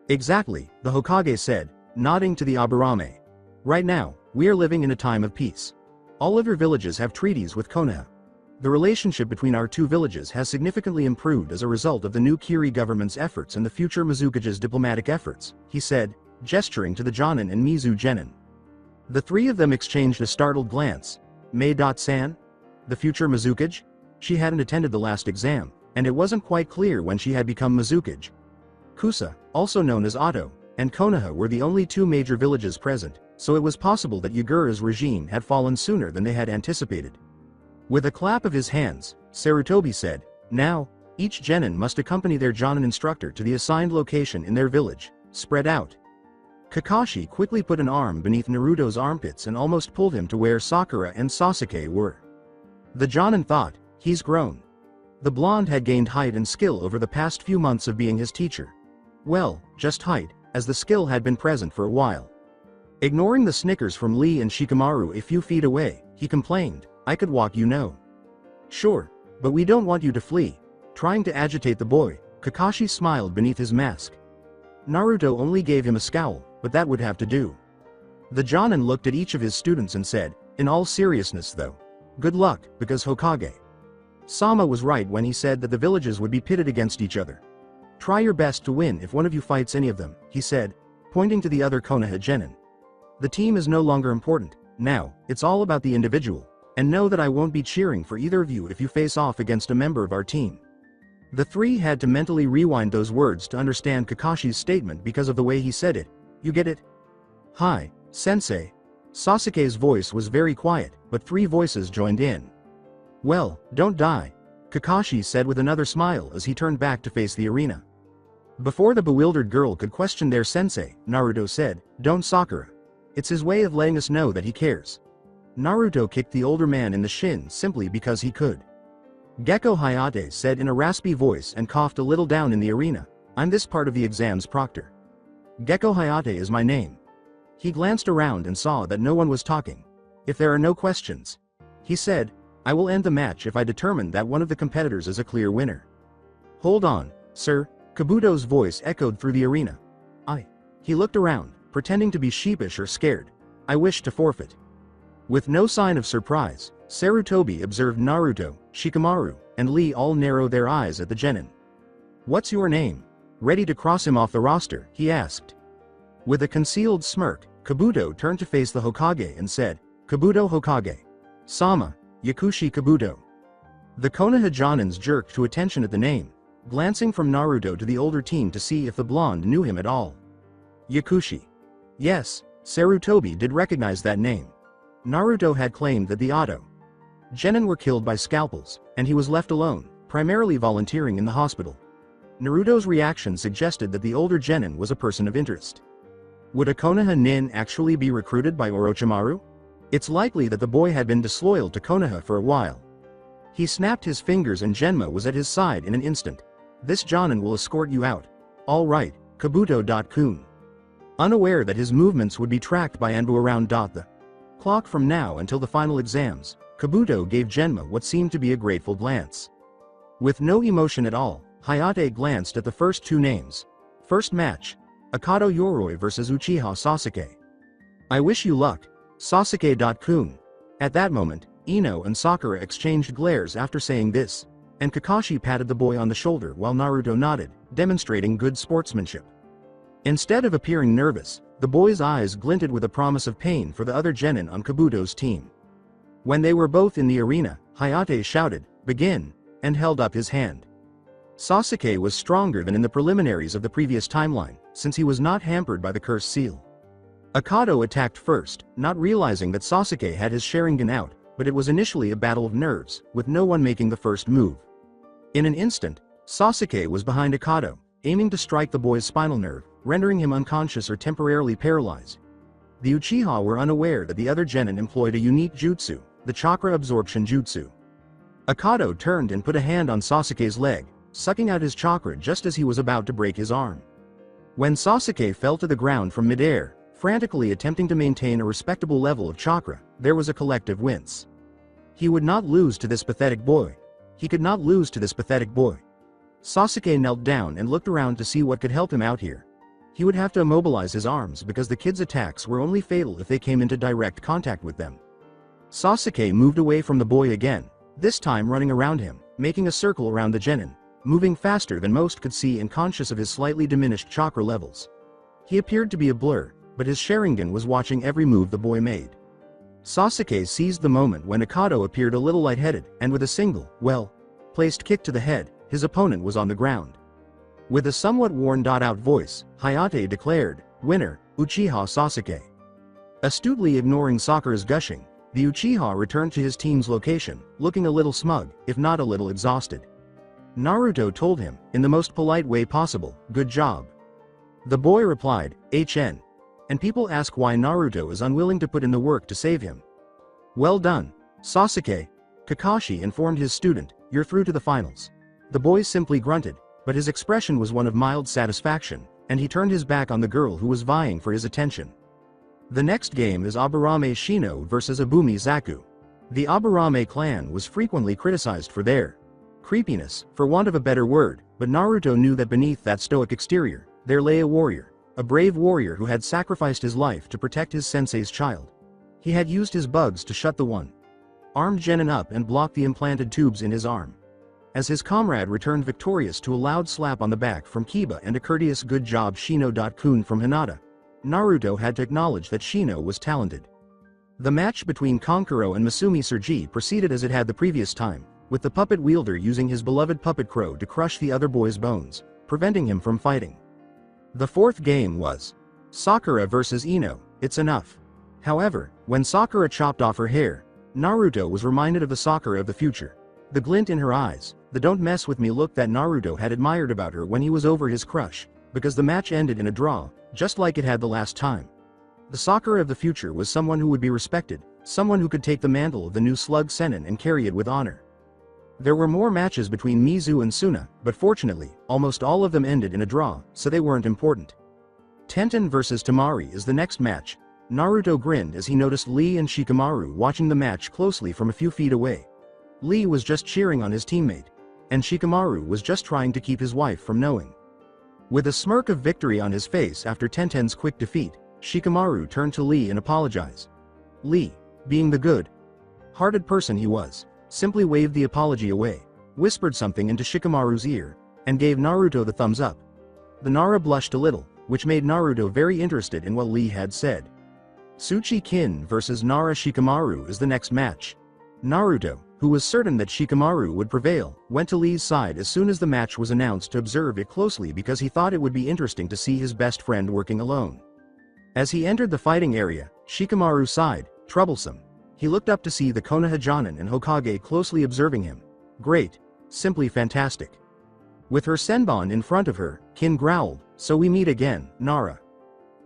Exactly, the Hokage said, nodding to the Aburame. Right now, we are living in a time of peace. All of your villages have treaties with Konoha. The relationship between our two villages has significantly improved as a result of the new Kiri government's efforts and the future Mizukage's diplomatic efforts, he said, gesturing to the Jonin and Mizu genin. The three of them exchanged a startled glance. Mei-san? The future Mizukage? She hadn't attended the last exam, and it wasn't quite clear when she had become Mizukage. Kusa, also known as Otto, and Konoha were the only two major villages present, so it was possible that Yagura's regime had fallen sooner than they had anticipated. With a clap of his hands, Sarutobi said, now, each genin must accompany their Jonin instructor to the assigned location in their village, spread out. Kakashi quickly put an arm beneath Naruto's armpits and almost pulled him to where Sakura and Sasuke were. The Jonin thought, he's grown. The blonde had gained height and skill over the past few months of being his teacher. Well, just height, as the skill had been present for a while. Ignoring the snickers from Lee and Shikamaru a few feet away, he complained, I could walk you know. Sure, but we don't want you to flee. Trying to agitate the boy, Kakashi smiled beneath his mask. Naruto only gave him a scowl, but that would have to do. The Jonin looked at each of his students and said, in all seriousness though, good luck, because Hokage Sama was right when he said that the villages would be pitted against each other. Try your best to win if one of you fights any of them, he said, pointing to the other Konoha genin. The team is no longer important, now, it's all about the individual, and know that I won't be cheering for either of you if you face off against a member of our team. The three had to mentally rewind those words to understand Kakashi's statement because of the way he said it. You get it? Hi, sensei. Sasuke's voice was very quiet, but three voices joined in. Well, don't die, Kakashi said with another smile as he turned back to face the arena. Before the bewildered girl could question their sensei, Naruto said, don't Sakura. It's his way of letting us know that he cares. Naruto kicked the older man in the shin simply because he could. Gecko Hayate said in a raspy voice and coughed a little down in the arena. I'm this part of the exam's proctor. Gecko Hayate is my name. He glanced around and saw that no one was talking. If there are no questions, he said, I will end the match if I determine that one of the competitors is a clear winner. Hold on, sir, Kabuto's voice echoed through the arena. He looked around, pretending to be sheepish or scared. I wish to forfeit. With no sign of surprise, Sarutobi observed Naruto, Shikamaru, and Lee all narrow their eyes at the genin. What's your name? Ready to cross him off the roster, he asked. With a concealed smirk, Kabuto turned to face the Hokage and said, Kabuto Hokage. Sama, Yakushi Kabuto. The Konoha Jonins jerked to attention at the name, glancing from Naruto to the older team to see if the blonde knew him at all. Yakushi. Yes, Sarutobi did recognize that name. Naruto had claimed that the Auto genin were killed by scalpels, and he was left alone, primarily volunteering in the hospital. Naruto's reaction suggested that the older genin was a person of interest. Would a Konoha nin actually be recruited by Orochimaru? It's likely that the boy had been disloyal to Konoha for a while. He snapped his fingers and Genma was at his side in an instant. This Jonin will escort you out. All right, Kabuto.kun. Unaware that his movements would be tracked by Anbu around the clock from now until the final exams, Kabuto gave Genma what seemed to be a grateful glance. With no emotion at all, Hayate glanced at the first two names. First match, Akado Yoroi vs Uchiha Sasuke. I wish you luck, Sasuke.kun. At that moment, Ino and Sakura exchanged glares after saying this, and Kakashi patted the boy on the shoulder while Naruto nodded, demonstrating good sportsmanship. Instead of appearing nervous, the boy's eyes glinted with a promise of pain for the other genin on Kabuto's team. When they were both in the arena, Hayate shouted, begin, and held up his hand. Sasuke was stronger than in the preliminaries of the previous timeline, since he was not hampered by the cursed seal. Akado attacked first, not realizing that Sasuke had his Sharingan out, but it was initially a battle of nerves, with no one making the first move. In an instant, Sasuke was behind Akado, aiming to strike the boy's spinal nerve, rendering him unconscious or temporarily paralyzed. The Uchiha were unaware that the other genin employed a unique jutsu, the chakra absorption jutsu. Akado turned and put a hand on Sasuke's leg, sucking out his chakra just as he was about to break his arm. When Sasuke fell to the ground from midair, frantically attempting to maintain a respectable level of chakra, there was a collective wince. He would not lose to this pathetic boy. He could not lose to this pathetic boy. Sasuke knelt down and looked around to see what could help him out here. He would have to immobilize his arms because the kid's attacks were only fatal if they came into direct contact with them. Sasuke moved away from the boy again, this time running around him, making a circle around the genin, moving faster than most could see and conscious of his slightly diminished chakra levels. He appeared to be a blur, but his Sharingan was watching every move the boy made. Sasuke seized the moment when Akado appeared a little lightheaded, and with a single, placed kick to the head, his opponent was on the ground. With a somewhat worn-out voice, Hayate declared, winner, Uchiha Sasuke. Astutely ignoring Sakura's gushing, the Uchiha returned to his team's location, looking a little smug, if not a little exhausted. Naruto told him, in the most polite way possible, good job. The boy replied, HN. And people ask why Naruto is unwilling to put in the work to save him. Well done, Sasuke. Kakashi informed his student, you're through to the finals. The boy simply grunted, but his expression was one of mild satisfaction, and he turned his back on the girl who was vying for his attention. The next game is Aburame Shino vs Abumi Zaku. The Aburame clan was frequently criticized for their creepiness, for want of a better word, but Naruto knew that beneath that stoic exterior, there lay a warrior, a brave warrior who had sacrificed his life to protect his sensei's child. He had used his bugs to shut the one-armed genin up and block the implanted tubes in his arm. As his comrade returned victorious to a loud slap on the back from Kiba and a courteous good job Shino.kun from Hinata, Naruto had to acknowledge that Shino was talented. The match between Kankuro and Masumi Sergi proceeded as it had the previous time, with the puppet wielder using his beloved puppet crow to crush the other boy's bones, preventing him from fighting. The fourth game was Sakura vs Ino, it's enough. However, when Sakura chopped off her hair, Naruto was reminded of the Sakura of the future. The glint in her eyes, the don't mess with me look that Naruto had admired about her when he was over his crush, because the match ended in a draw, just like it had the last time. The Sakura of the future was someone who would be respected, someone who could take the mantle of the new slug Sennin and carry it with honor. There were more matches between Mizu and Suna, but fortunately, almost all of them ended in a draw, so they weren't important. Tenten vs Tamari is the next match. Naruto grinned as he noticed Lee and Shikamaru watching the match closely from a few feet away. Lee was just cheering on his teammate, and Shikamaru was just trying to keep his wife from knowing. With a smirk of victory on his face after Tenten's quick defeat, Shikamaru turned to Lee and apologized. Lee, being the good-hearted person he was, simply waved the apology away, whispered something into Shikamaru's ear, and gave Naruto the thumbs up. The Nara blushed a little, which made Naruto very interested in what Lee had said. Tsuchi Kin vs Nara Shikamaru is the next match. Naruto, who was certain that Shikamaru would prevail, went to Lee's side as soon as the match was announced to observe it closely because he thought it would be interesting to see his best friend working alone. As he entered the fighting area, Shikamaru sighed, troublesome. He looked up to see the Konoha Jonin and Hokage closely observing him. Great. Simply fantastic. With her Senbon in front of her, Kin growled, "So we meet again, Nara."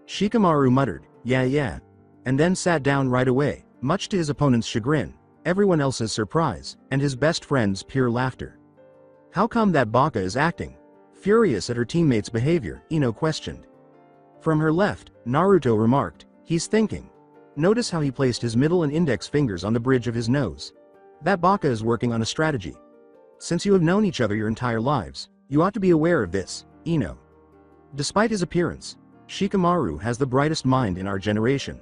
Shikamaru muttered, yeah, and then sat down right away, much to his opponent's chagrin, everyone else's surprise, and his best friend's pure laughter. How come that Baka is acting? Furious at her teammate's behavior, Ino questioned. From her left, Naruto remarked, "He's thinking." Notice how he placed his middle and index fingers on the bridge of his nose. That Baka is working on a strategy. Since you have known each other your entire lives, you ought to be aware of this, Ino. Despite his appearance, Shikamaru has the brightest mind in our generation.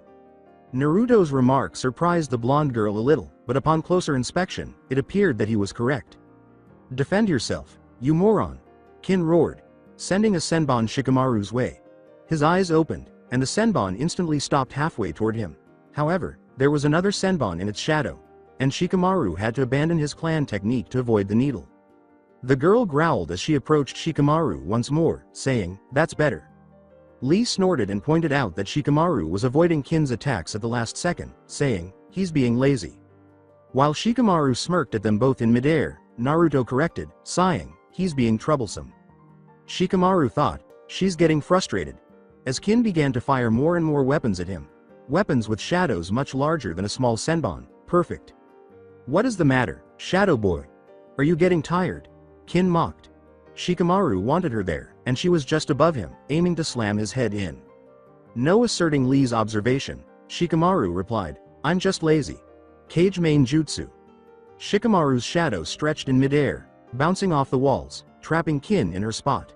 Naruto's remark surprised the blonde girl a little, but upon closer inspection, it appeared that he was correct. "Defend yourself, you moron!" Kin roared, sending a Senbon Shikamaru's way. His eyes opened, and the Senbon instantly stopped halfway toward him. However, there was another Senbon in its shadow, and Shikamaru had to abandon his clan technique to avoid the needle. The girl growled as she approached Shikamaru once more, saying, "That's better." Lee snorted and pointed out that Shikamaru was avoiding Kin's attacks at the last second, saying, "He's being lazy." While Shikamaru smirked at them both in midair, Naruto corrected, sighing, "He's being troublesome." Shikamaru thought, "She's getting frustrated." As Kin began to fire more and more weapons at him. Weapons with shadows much larger than a small Senbon, perfect. "What is the matter, Shadow Boy? Are you getting tired?" Kin mocked. Shikamaru wanted her there, and she was just above him, aiming to slam his head in. No asserting Lee's observation, Shikamaru replied, "I'm just lazy." Cage main jutsu. Shikamaru's shadow stretched in midair, bouncing off the walls, trapping Kin in her spot.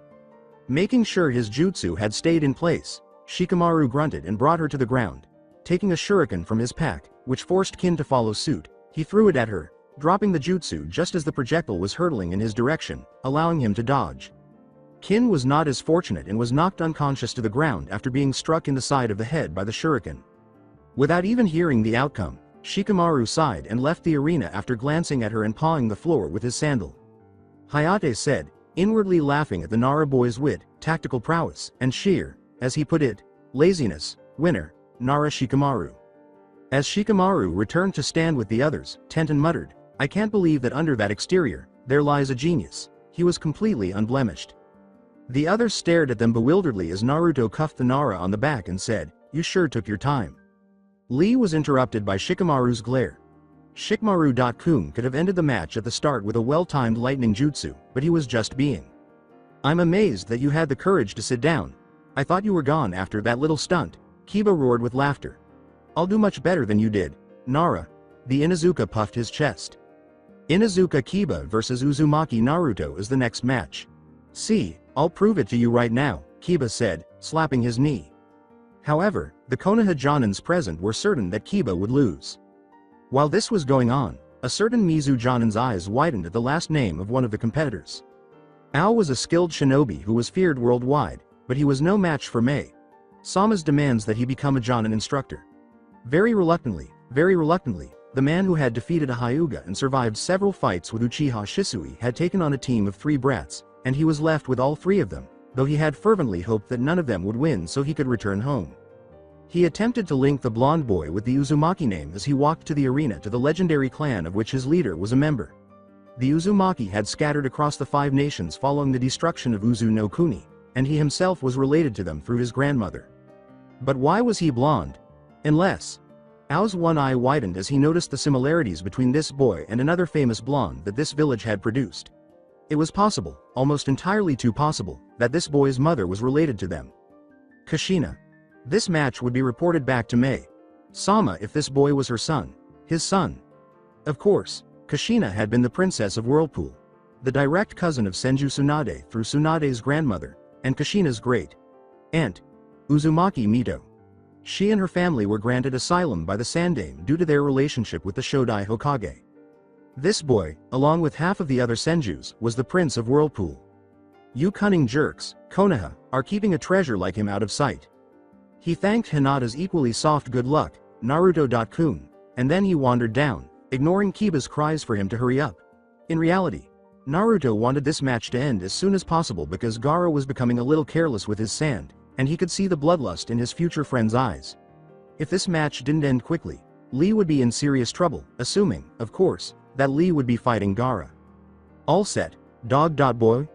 Making sure his jutsu had stayed in place, Shikamaru grunted and brought her to the ground. Taking a shuriken from his pack, which forced Kin to follow suit, he threw it at her, dropping the jutsu just as the projectile was hurtling in his direction, allowing him to dodge. Kin was not as fortunate and was knocked unconscious to the ground after being struck in the side of the head by the shuriken. Without even hearing the outcome, Shikamaru sighed and left the arena after glancing at her and pawing the floor with his sandal. Hayate said, inwardly laughing at the Nara boy's wit, tactical prowess, and sheer, as he put it, laziness, winner, Nara Shikamaru. As Shikamaru returned to stand with the others, Tenten muttered, "I can't believe that under that exterior, there lies a genius." He was completely unblemished. The others stared at them bewilderedly as Naruto cuffed the Nara on the back and said, "You sure took your time." Lee was interrupted by Shikamaru's glare. Shikamaru.kun could have ended the match at the start with a well-timed lightning jutsu, but he was just being. "I'm amazed that you had the courage to sit down. I thought you were gone after that little stunt." Kiba roared with laughter. "I'll do much better than you did, Nara." The Inuzuka puffed his chest. Inuzuka Kiba vs Uzumaki Naruto is the next match. "See, I'll prove it to you right now," Kiba said, slapping his knee. However, the Konoha Jonins present were certain that Kiba would lose. While this was going on, a certain Mizu Jonin's eyes widened at the last name of one of the competitors. Ao was a skilled shinobi who was feared worldwide, but he was no match for Mei. Sama's demands that he become a Jonin instructor. Very reluctantly, the man who had defeated a Hyuga and survived several fights with Uchiha Shisui had taken on a team of 3 brats, and he was left with all 3 of them, though he had fervently hoped that none of them would win so he could return home. He attempted to link the blonde boy with the Uzumaki name as he walked to the arena to the legendary clan of which his leader was a member. The Uzumaki had scattered across the 5 nations following the destruction of Uzu no Kuni, and he himself was related to them through his grandmother. But why was he blonde? Unless. Ao's one eye widened as he noticed the similarities between this boy and another famous blonde that this village had produced. It was possible, almost entirely too possible, that this boy's mother was related to them. Kushina. This match would be reported back to Mei Sama if this boy was her son. His son. Of course, Kushina had been the princess of Whirlpool, the direct cousin of Senju Tsunade through Tsunade's grandmother, and Kushina's great-aunt, Uzumaki Mito. She and her family were granted asylum by the Sandame due to their relationship with the Shodai Hokage. This boy, along with half of the other Senjus, was the prince of Whirlpool. You cunning jerks, Konoha, are keeping a treasure like him out of sight. He thanked Hinata's equally soft good luck, Naruto.kun, and then he wandered down, ignoring Kiba's cries for him to hurry up. In reality, Naruto wanted this match to end as soon as possible because Gaara was becoming a little careless with his sand, and he could see the bloodlust in his future friend's eyes. If this match didn't end quickly, Lee would be in serious trouble, assuming, of course, that Lee would be fighting Gaara. All set, dog.boy?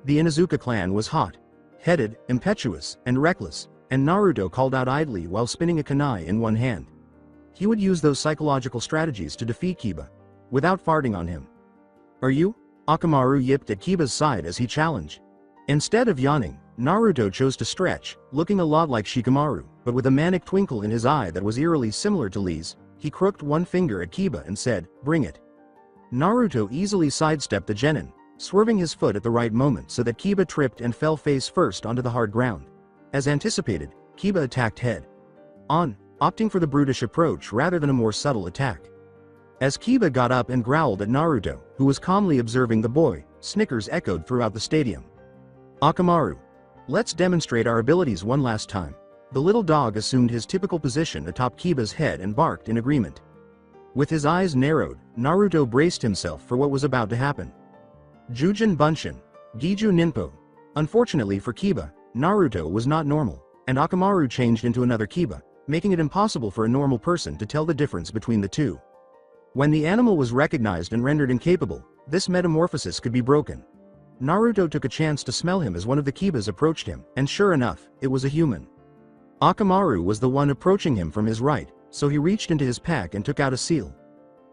The Inuzuka clan was hot-headed, impetuous, and reckless, and Naruto called out idly while spinning a kunai in one hand. He would use those psychological strategies to defeat Kiba, without farting on him. Are you? Akamaru yipped at Kiba's side as he challenged. Instead of yawning, Naruto chose to stretch, looking a lot like Shikamaru, but with a manic twinkle in his eye that was eerily similar to Lee's. He crooked one finger at Kiba and said, "Bring it." Naruto easily sidestepped the genin, swerving his foot at the right moment so that Kiba tripped and fell face first onto the hard ground. As anticipated, Kiba attacked head-on, opting for the brutish approach rather than a more subtle attack. As Kiba got up and growled at Naruto, who was calmly observing the boy, snickers echoed throughout the stadium. Akamaru. Let's demonstrate our abilities one last time. The little dog assumed his typical position atop Kiba's head and barked in agreement. With his eyes narrowed, Naruto braced himself for what was about to happen. Jujin Bunshin. Giju Ninpo. Unfortunately for Kiba, Naruto was not normal, and Akamaru changed into another Kiba, making it impossible for a normal person to tell the difference between the two. When the animal was recognized and rendered incapable, this metamorphosis could be broken. Naruto took a chance to smell him as one of the Kibas approached him, and sure enough, it was a human. Akamaru was the one approaching him from his right, so he reached into his pack and took out a seal.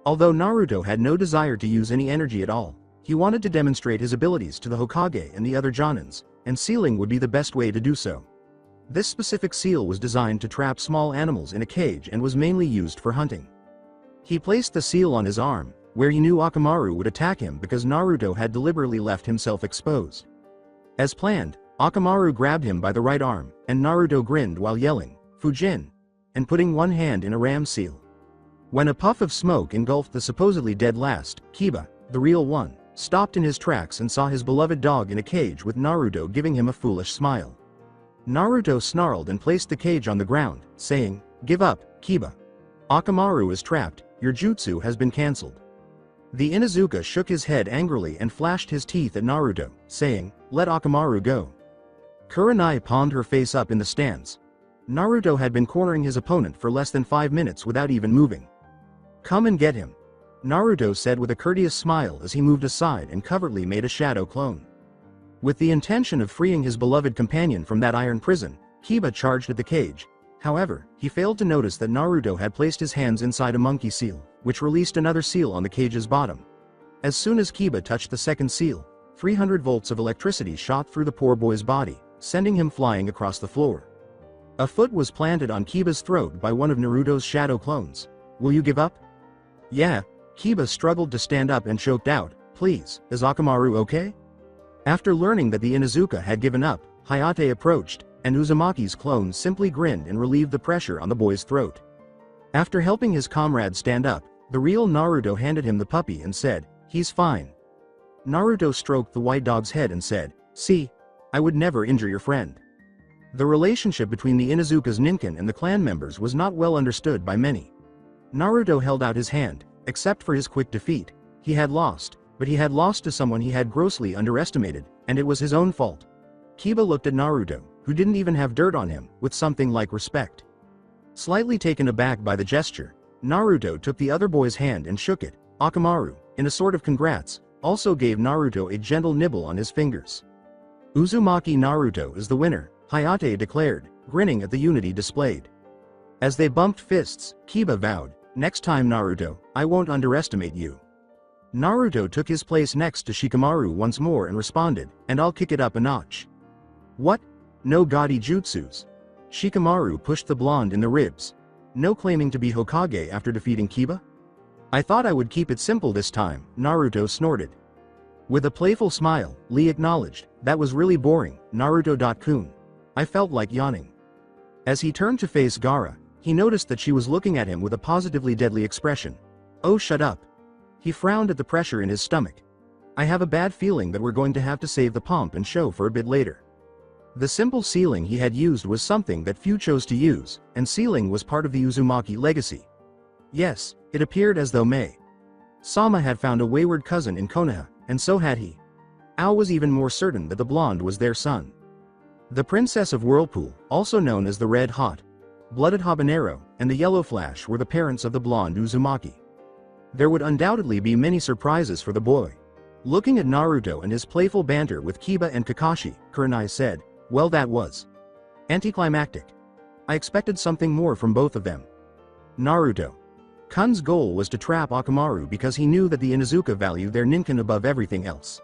Although Naruto had no desire to use any energy at all, he wanted to demonstrate his abilities to the Hokage and the other Jonins, and sealing would be the best way to do so. This specific seal was designed to trap small animals in a cage and was mainly used for hunting. He placed the seal on his arm, where he knew Akamaru would attack him because Naruto had deliberately left himself exposed. As planned, Akamaru grabbed him by the right arm, and Naruto grinned while yelling, "Fujin!" and putting one hand in a ram seal. When a puff of smoke engulfed the supposedly dead last, Kiba, the real one, stopped in his tracks and saw his beloved dog in a cage with Naruto giving him a foolish smile. Naruto snarled and placed the cage on the ground, saying, "Give up, Kiba. Akamaru is trapped, your jutsu has been cancelled." The Inuzuka shook his head angrily and flashed his teeth at Naruto, saying, "Let Akamaru go." Kurenai palmed her face up in the stands. Naruto had been cornering his opponent for less than 5 minutes without even moving. "Come and get him," Naruto said with a courteous smile as he moved aside and covertly made a shadow clone. With the intention of freeing his beloved companion from that iron prison, Kiba charged at the cage. However, he failed to notice that Naruto had placed his hands inside a monkey seal, which released another seal on the cage's bottom. As soon as Kiba touched the second seal, 300 volts of electricity shot through the poor boy's body, sending him flying across the floor. A foot was planted on Kiba's throat by one of Naruto's shadow clones. "Will you give up?" "Yeah." Kiba struggled to stand up and choked out, "Please, is Akamaru okay?" After learning that the Inuzuka had given up, Hayate approached, and Uzumaki's clone simply grinned and relieved the pressure on the boy's throat. After helping his comrade stand up, the real Naruto handed him the puppy and said, "He's fine." Naruto stroked the white dog's head and said, "See? I would never injure your friend." The relationship between the Inuzuka's ninkin and the clan members was not well understood by many. Naruto held out his hand, except for his quick defeat. He had lost, but he had lost to someone he had grossly underestimated, and it was his own fault. Kiba looked at Naruto, who didn't even have dirt on him, with something like respect. Slightly taken aback by the gesture, Naruto took the other boy's hand and shook it. Akamaru, in a sort of congrats, also gave Naruto a gentle nibble on his fingers. "Uzumaki Naruto is the winner," Hayate declared, grinning at the unity displayed. As they bumped fists, Kiba vowed, "Next time Naruto, I won't underestimate you." Naruto took his place next to Shikamaru once more and responded, "And I'll kick it up a notch." "What? No gaudy jutsus?" Shikamaru pushed the blonde in the ribs. "No claiming to be Hokage after defeating Kiba?" "I thought I would keep it simple this time," Naruto snorted. With a playful smile, Lee acknowledged, "That was really boring, Naruto-kun. I felt like yawning." As he turned to face Gaara, he noticed that she was looking at him with a positively deadly expression. "Oh, shut up." He frowned at the pressure in his stomach. "I have a bad feeling that we're going to have to save the pomp and show for a bit later." The simple sealing he had used was something that few chose to use, and sealing was part of the Uzumaki legacy. Yes, it appeared as though Sama had found a wayward cousin in Konoha, and so had he. Ao was even more certain that the blonde was their son. The Princess of Whirlpool, also known as the Red Hot Blooded Habanero, and the Yellow Flash were the parents of the blonde Uzumaki. There would undoubtedly be many surprises for the boy. Looking at Naruto and his playful banter with Kiba and Kakashi, Kurenai said, "Well, that was anticlimactic. I expected something more from both of them." Naruto. Kun's goal was to trap Akamaru because he knew that the Inuzuka valued their ninkin above everything else.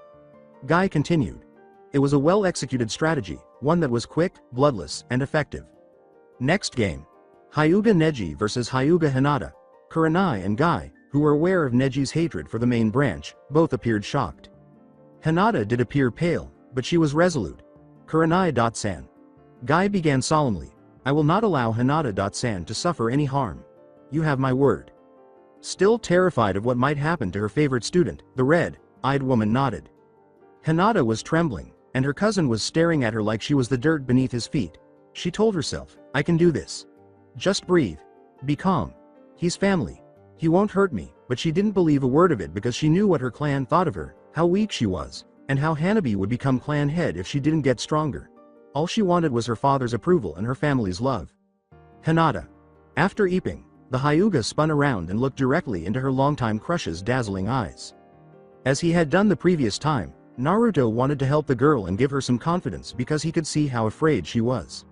Guy continued. It was a well-executed strategy, one that was quick, bloodless, and effective. Next game. Hyuga Neji vs Hyuga Hinata. Kurenai and Guy, who were aware of Neji's hatred for the main branch, both appeared shocked. Hinata did appear pale, but she was resolute. Kurenai-san. Guy began solemnly. "I will not allow Hinata-san to suffer any harm. You have my word." Still terrified of what might happen to her favorite student, the red-eyed woman nodded. Hinata was trembling, and her cousin was staring at her like she was the dirt beneath his feet. She told herself, "I can do this. Just breathe. Be calm. He's family. He won't hurt me," but she didn't believe a word of it because she knew what her clan thought of her, how weak she was, and how Hanabi would become clan head if she didn't get stronger. All she wanted was her father's approval and her family's love. Hinata. After eeping, the Hyuga spun around and looked directly into her longtime crush's dazzling eyes. As he had done the previous time, Naruto wanted to help the girl and give her some confidence because he could see how afraid she was.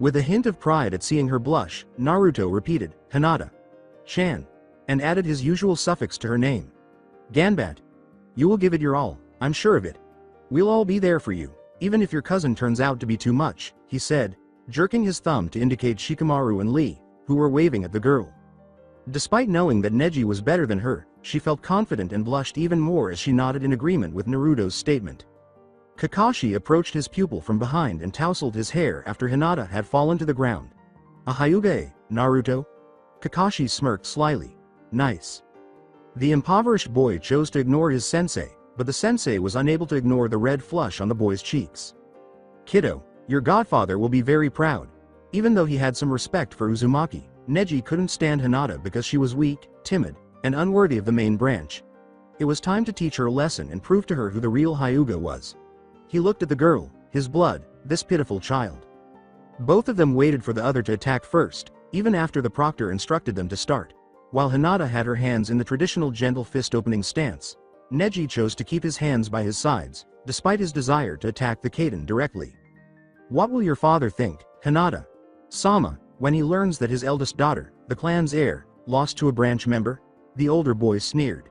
With a hint of pride at seeing her blush, Naruto repeated, "Hinata-chan," and added his usual suffix to her name. "Ganbat. You will give it your all, I'm sure of it. We'll all be there for you, even if your cousin turns out to be too much," he said, jerking his thumb to indicate Shikamaru and Lee, who were waving at the girl. Despite knowing that Neji was better than her, she felt confident and blushed even more as she nodded in agreement with Naruto's statement. Kakashi approached his pupil from behind and tousled his hair after Hinata had fallen to the ground. "A Hyuga, Naruto?" Kakashi smirked slyly. "Nice." The impoverished boy chose to ignore his sensei, but the sensei was unable to ignore the red flush on the boy's cheeks. "Kiddo, your godfather will be very proud." Even though he had some respect for Uzumaki, Neji couldn't stand Hinata because she was weak, timid, and unworthy of the main branch. It was time to teach her a lesson and prove to her who the real Hyuga was. He looked at the girl, his blood, this pitiful child. Both of them waited for the other to attack first, even after the proctor instructed them to start. While Hinata had her hands in the traditional gentle fist-opening stance, Neji chose to keep his hands by his sides, despite his desire to attack the Kaiden directly. "What will your father think, Hinata-sama, when he learns that his eldest daughter, the clan's heir, lost to a branch member?" the older boy sneered.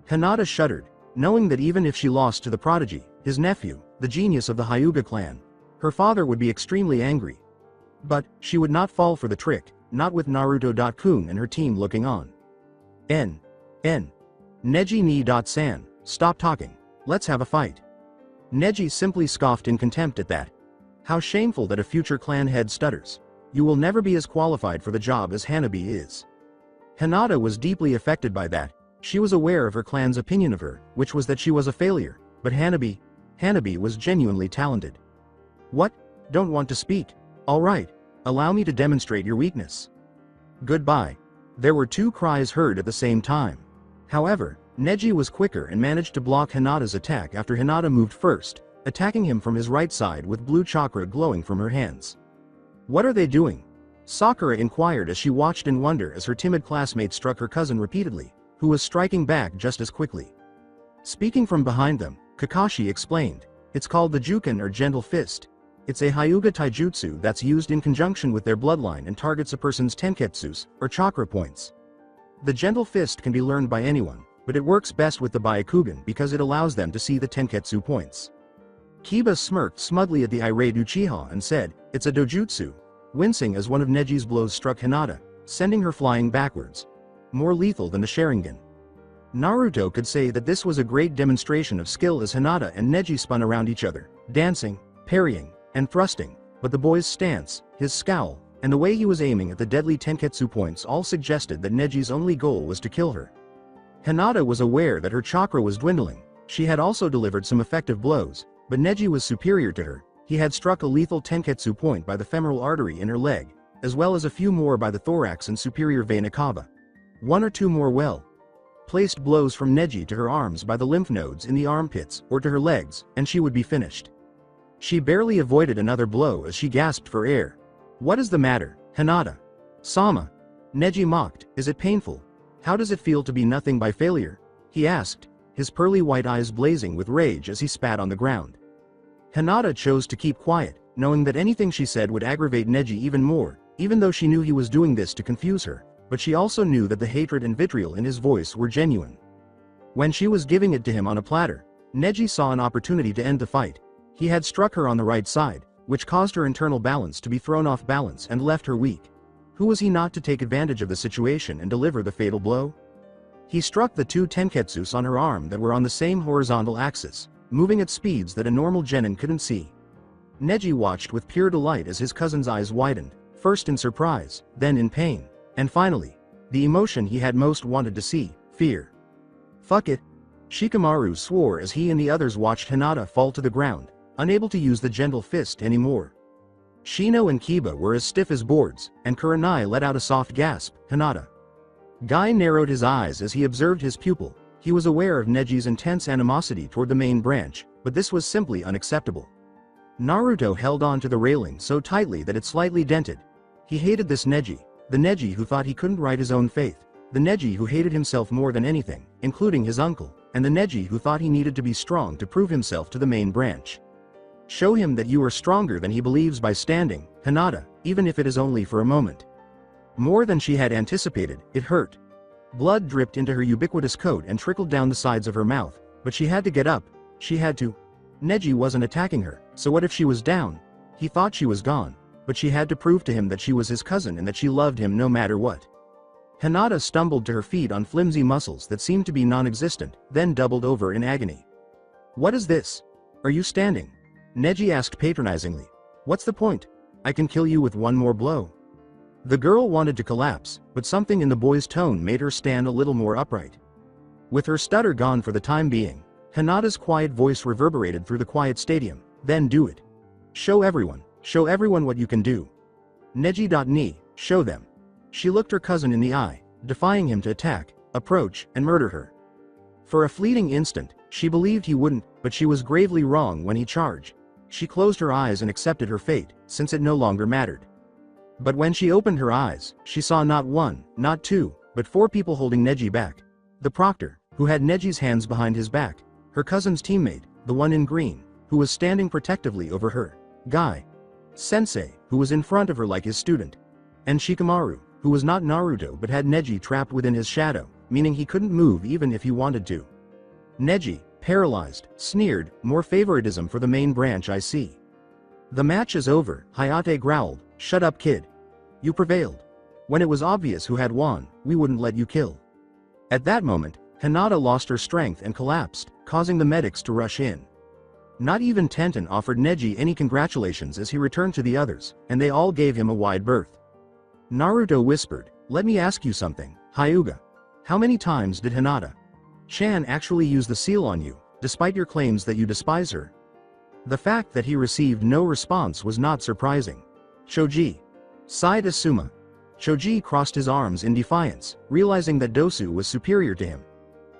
Hinata shuddered, knowing that even if she lost to the prodigy, his nephew, the genius of the Hyuga clan, her father would be extremely angry. But she would not fall for the trick, not with Naruto-kun and her team looking on. Neji ni-san, stop talking, let's have a fight." Neji simply scoffed in contempt at that. How shameful that a future clan head stutters. "You will never be as qualified for the job as Hanabi is." Hinata was deeply affected by that. She was aware of her clan's opinion of her, which was that she was a failure, but Hanabi was genuinely talented. "What? Don't want to speak? All right, allow me to demonstrate your weakness." "Goodbye." There were two cries heard at the same time. However, Neji was quicker and managed to block Hinata's attack after Hinata moved first, attacking him from his right side with blue chakra glowing from her hands. "What are they doing?" Sakura inquired as she watched in wonder as her timid classmate struck her cousin repeatedly, who was striking back just as quickly. Speaking from behind them, Kakashi explained, "It's called the Juken or gentle fist. It's a Hyuga taijutsu that's used in conjunction with their bloodline and targets a person's tenketsus, or chakra points. The gentle fist can be learned by anyone, but it works best with the Byakugan because it allows them to see the tenketsu points. Kiba smirked smugly at the irate Uchiha and said, "It's a dojutsu," wincing as one of Neji's blows struck Hinata, sending her flying backwards. More lethal than the Sharingan. Naruto could say that this was a great demonstration of skill as Hinata and Neji spun around each other, dancing, parrying, and thrusting, but the boy's stance, his scowl, and the way he was aiming at the deadly tenketsu points all suggested that Neji's only goal was to kill her. Hinata was aware that her chakra was dwindling. She had also delivered some effective blows, but Neji was superior to her. He had struck a lethal tenketsu point by the femoral artery in her leg, as well as a few more by the thorax and superior vena cava. One or two more well-placed blows from Neji to her arms by the lymph nodes in the armpits or to her legs, and she would be finished. She barely avoided another blow as she gasped for air. "What is the matter, Hinata?" "Sama." Neji mocked, "Is it painful? How does it feel to be nothing by failure?" he asked, his pearly white eyes blazing with rage as he spat on the ground. Hinata chose to keep quiet, knowing that anything she said would aggravate Neji even more, even though she knew he was doing this to confuse her, but she also knew that the hatred and vitriol in his voice were genuine. When she was giving it to him on a platter, Neji saw an opportunity to end the fight. He had struck her on the right side, which caused her internal balance to be thrown off balance and left her weak. Who was he not to take advantage of the situation and deliver the fatal blow? He struck the two tenketsus on her arm that were on the same horizontal axis, moving at speeds that a normal genin couldn't see. Neji watched with pure delight as his cousin's eyes widened, first in surprise, then in pain, and finally, the emotion he had most wanted to see, fear. "Fuck it." Shikamaru swore as he and the others watched Hinata fall to the ground, unable to use the gentle fist anymore. Shino and Kiba were as stiff as boards, and Kurenai let out a soft gasp. "Hinata." Guy narrowed his eyes as he observed his pupil. He was aware of Neji's intense animosity toward the main branch, but this was simply unacceptable. Naruto held on to the railing so tightly that it slightly dented. He hated this Neji, the Neji who thought he couldn't write his own fate, the Neji who hated himself more than anything, including his uncle, and the Neji who thought he needed to be strong to prove himself to the main branch. Show him that you are stronger than he believes by standing, Hinata, even if it is only for a moment. More than she had anticipated, it hurt. Blood dripped into her ubiquitous coat and trickled down the sides of her mouth, but she had to get up. She had to. Neji wasn't attacking her, so what if she was down? He thought she was gone, but she had to prove to him that she was his cousin and that she loved him no matter what. Hinata stumbled to her feet on flimsy muscles that seemed to be non-existent, then doubled over in agony. "What is this? Are you standing?" Neji asked patronizingly. "What's the point? I can kill you with one more blow." The girl wanted to collapse, but something in the boy's tone made her stand a little more upright. With her stutter gone for the time being, Hinata's quiet voice reverberated through the quiet stadium. "Then do it. Show everyone what you can do. Neji.ni, show them." She looked her cousin in the eye, defying him to attack, approach, and murder her. For a fleeting instant, she believed he wouldn't, but she was gravely wrong when he charged. She closed her eyes and accepted her fate, since it no longer mattered. But when she opened her eyes, she saw not one, not two, but four people holding Neji back. The proctor, who had Neji's hands behind his back, her cousin's teammate, the one in green, who was standing protectively over her, Guy Sensei, who was in front of her like his student, and Shikamaru, who was not Naruto but had Neji trapped within his shadow, meaning he couldn't move even if he wanted to. Neji, paralyzed, sneered, "More favoritism for the main branch, I see." "The match is over," Hayate growled. "Shut up, kid. You prevailed. When it was obvious who had won, we wouldn't let you kill." At that moment, Hinata lost her strength and collapsed, causing the medics to rush in. Not even Tenten offered Neji any congratulations as he returned to the others, and they all gave him a wide berth. Naruto whispered, "Let me ask you something, Hyuga. How many times did Hinata-chan actually use the seal on you, despite your claims that you despise her?" The fact that he received no response was not surprising. "Choji," sighed Asuma. Choji crossed his arms in defiance, realizing that Dosu was superior to him.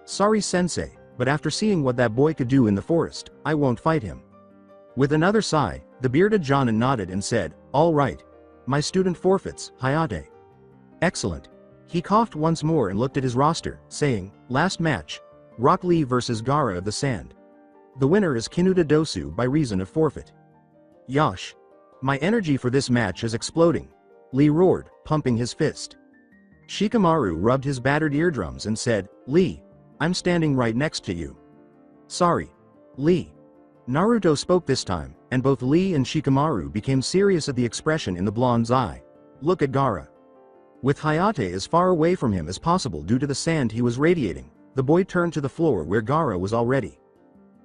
"Sorry sensei, but after seeing what that boy could do in the forest, I won't fight him." With another sigh, the bearded Jonin nodded and said, "All right. My student forfeits, Hayate." "Excellent." He coughed once more and looked at his roster, saying, "Last match. Rock Lee vs. Gaara of the Sand. The winner is Kinuta Dosu by reason of forfeit." Yosh. My energy for this match is exploding. Lee roared, pumping his fist. Shikamaru rubbed his battered eardrums and said, Lee, I'm standing right next to you. Sorry. Lee. Naruto spoke this time, and both Lee and Shikamaru became serious at the expression in the blonde's eye. Look at Gaara. With Hayate as far away from him as possible due to the sand he was radiating, the boy turned to the floor where Gaara was already.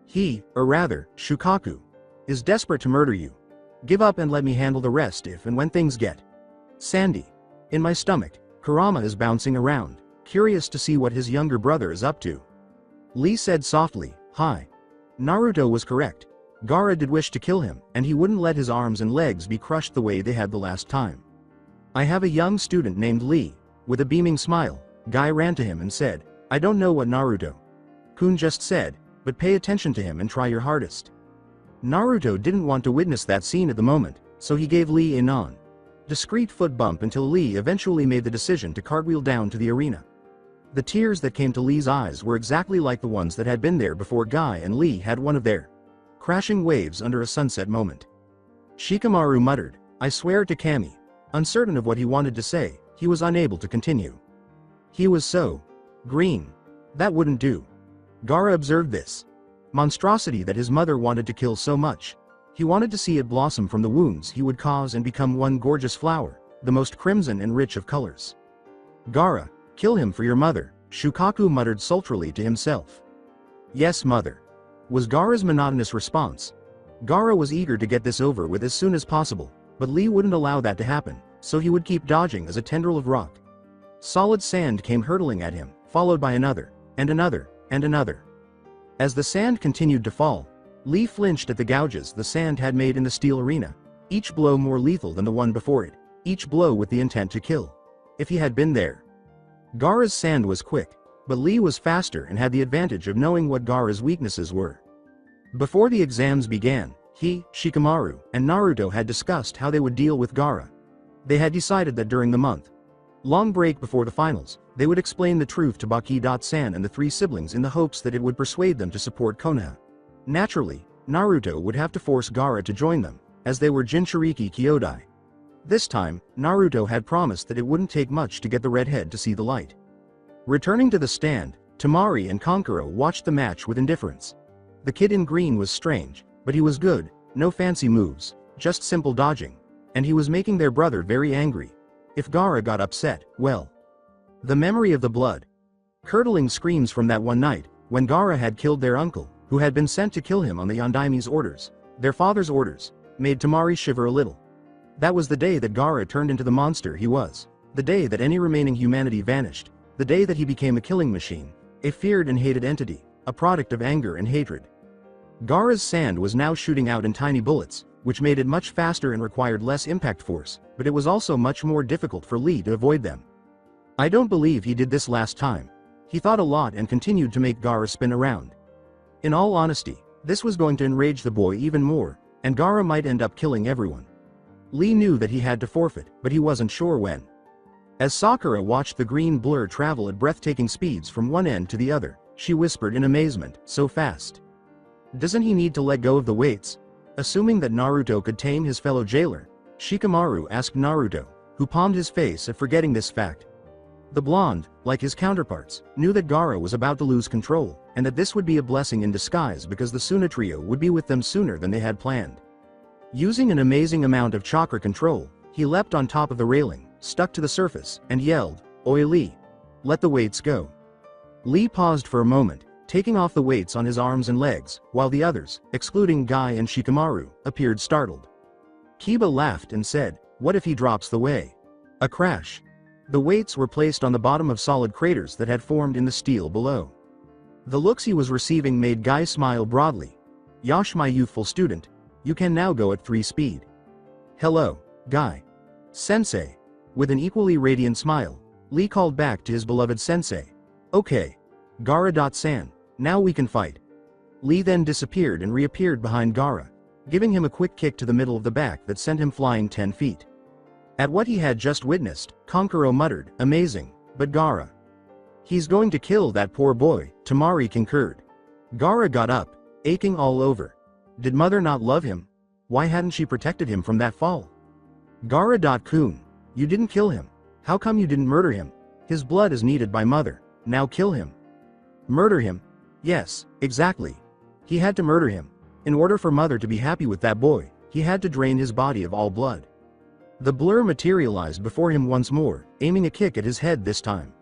He, or rather, Shukaku, is desperate to murder you. Give up and let me handle the rest if and when things get sandy. In my stomach, Kurama is bouncing around, curious to see what his younger brother is up to. Lee said softly, Hi. Naruto was correct. Gaara did wish to kill him, and he wouldn't let his arms and legs be crushed the way they had the last time. I have a young student named Lee. With a beaming smile, Guy ran to him and said, I don't know what Naruto-kun just said, but pay attention to him and try your hardest. Naruto didn't want to witness that scene at the moment, so he gave Lee a non-discreet foot bump until Lee eventually made the decision to cartwheel down to the arena. The tears that came to Lee's eyes were exactly like the ones that had been there before Guy and Lee had one of their crashing waves under a sunset moment. Shikamaru muttered, I swear to Kami. Uncertain of what he wanted to say, he was unable to continue. He was so green. That wouldn't do. Gaara observed this monstrosity that his mother wanted to kill so much. He wanted to see it blossom from the wounds he would cause and become one gorgeous flower, the most crimson and rich of colors. Gaara, kill him for your mother, Shukaku muttered sultrily to himself. Yes, mother, was Gaara's monotonous response. Gaara was eager to get this over with as soon as possible, but Lee wouldn't allow that to happen, so he would keep dodging as a tendril of rock. Solid sand came hurtling at him, followed by another, and another, and another. As the sand continued to fall, Lee flinched at the gouges the sand had made in the steel arena, each blow more lethal than the one before it, each blow with the intent to kill. If he had been there. Gaara's sand was quick, but Lee was faster and had the advantage of knowing what Gaara's weaknesses were. Before the exams began, he, Shikamaru, and Naruto had discussed how they would deal with Gaara. They had decided that during the month-long break before the finals, they would explain the truth to Baki-san and the three siblings in the hopes that it would persuade them to support Konoha. Naturally, Naruto would have to force Gaara to join them, as they were Jinchuriki Kyodai. This time, Naruto had promised that it wouldn't take much to get the redhead to see the light. Returning to the stand, Temari and Kankuro watched the match with indifference. The kid in green was strange, but he was good, no fancy moves, just simple dodging, and he was making their brother very angry. If Gaara got upset, well. The memory of the blood-curdling screams from that one night, when Gaara had killed their uncle, who had been sent to kill him on the Yondaime's orders, their father's orders, made Temari shiver a little. That was the day that Gaara turned into the monster he was, the day that any remaining humanity vanished, the day that he became a killing machine, a feared and hated entity, a product of anger and hatred. Gaara's sand was now shooting out in tiny bullets, which made it much faster and required less impact force, but it was also much more difficult for Lee to avoid them. I don't believe he did this last time. He thought a lot and continued to make Gaara spin around. In all honesty, this was going to enrage the boy even more, and Gaara might end up killing everyone. Lee knew that he had to forfeit, but he wasn't sure when. As Sakura watched the green blur travel at breathtaking speeds from one end to the other, she whispered in amazement, so fast. Doesn't he need to let go of the weights? Assuming that Naruto could tame his fellow jailer, Shikamaru asked Naruto, who palmed his face at forgetting this fact. The blonde, like his counterparts, knew that Gaara was about to lose control, and that this would be a blessing in disguise because the Suna trio would be with them sooner than they had planned. Using an amazing amount of chakra control, he leapt on top of the railing, stuck to the surface, and yelled, Oi Lee! Let the weights go. Lee paused for a moment, taking off the weights on his arms and legs, while the others, excluding Guy and Shikamaru, appeared startled. Kiba laughed and said, What if he drops the weigh? A crash. The weights were placed on the bottom of solid craters that had formed in the steel below. The looks he was receiving made Guy smile broadly. Yosh, my youthful student, you can now go at 3 speed. Hello, Guy. Sensei. With an equally radiant smile, Lee called back to his beloved sensei. Okay. Gaara-san, now we can fight. Lee then disappeared and reappeared behind Gaara, giving him a quick kick to the middle of the back that sent him flying 10 feet. At what he had just witnessed, Kankuro muttered, Amazing, but Gaara. He's going to kill that poor boy, Temari concurred. Gaara got up, aching all over. Did mother not love him? Why hadn't she protected him from that fall? Gaara-kun, you didn't kill him. How come you didn't murder him? His blood is needed by Mother. Now kill him. Murder him? Yes, exactly. He had to murder him. In order for Mother to be happy with that boy, he had to drain his body of all blood. The blur materialized before him once more, aiming a kick at his head this time.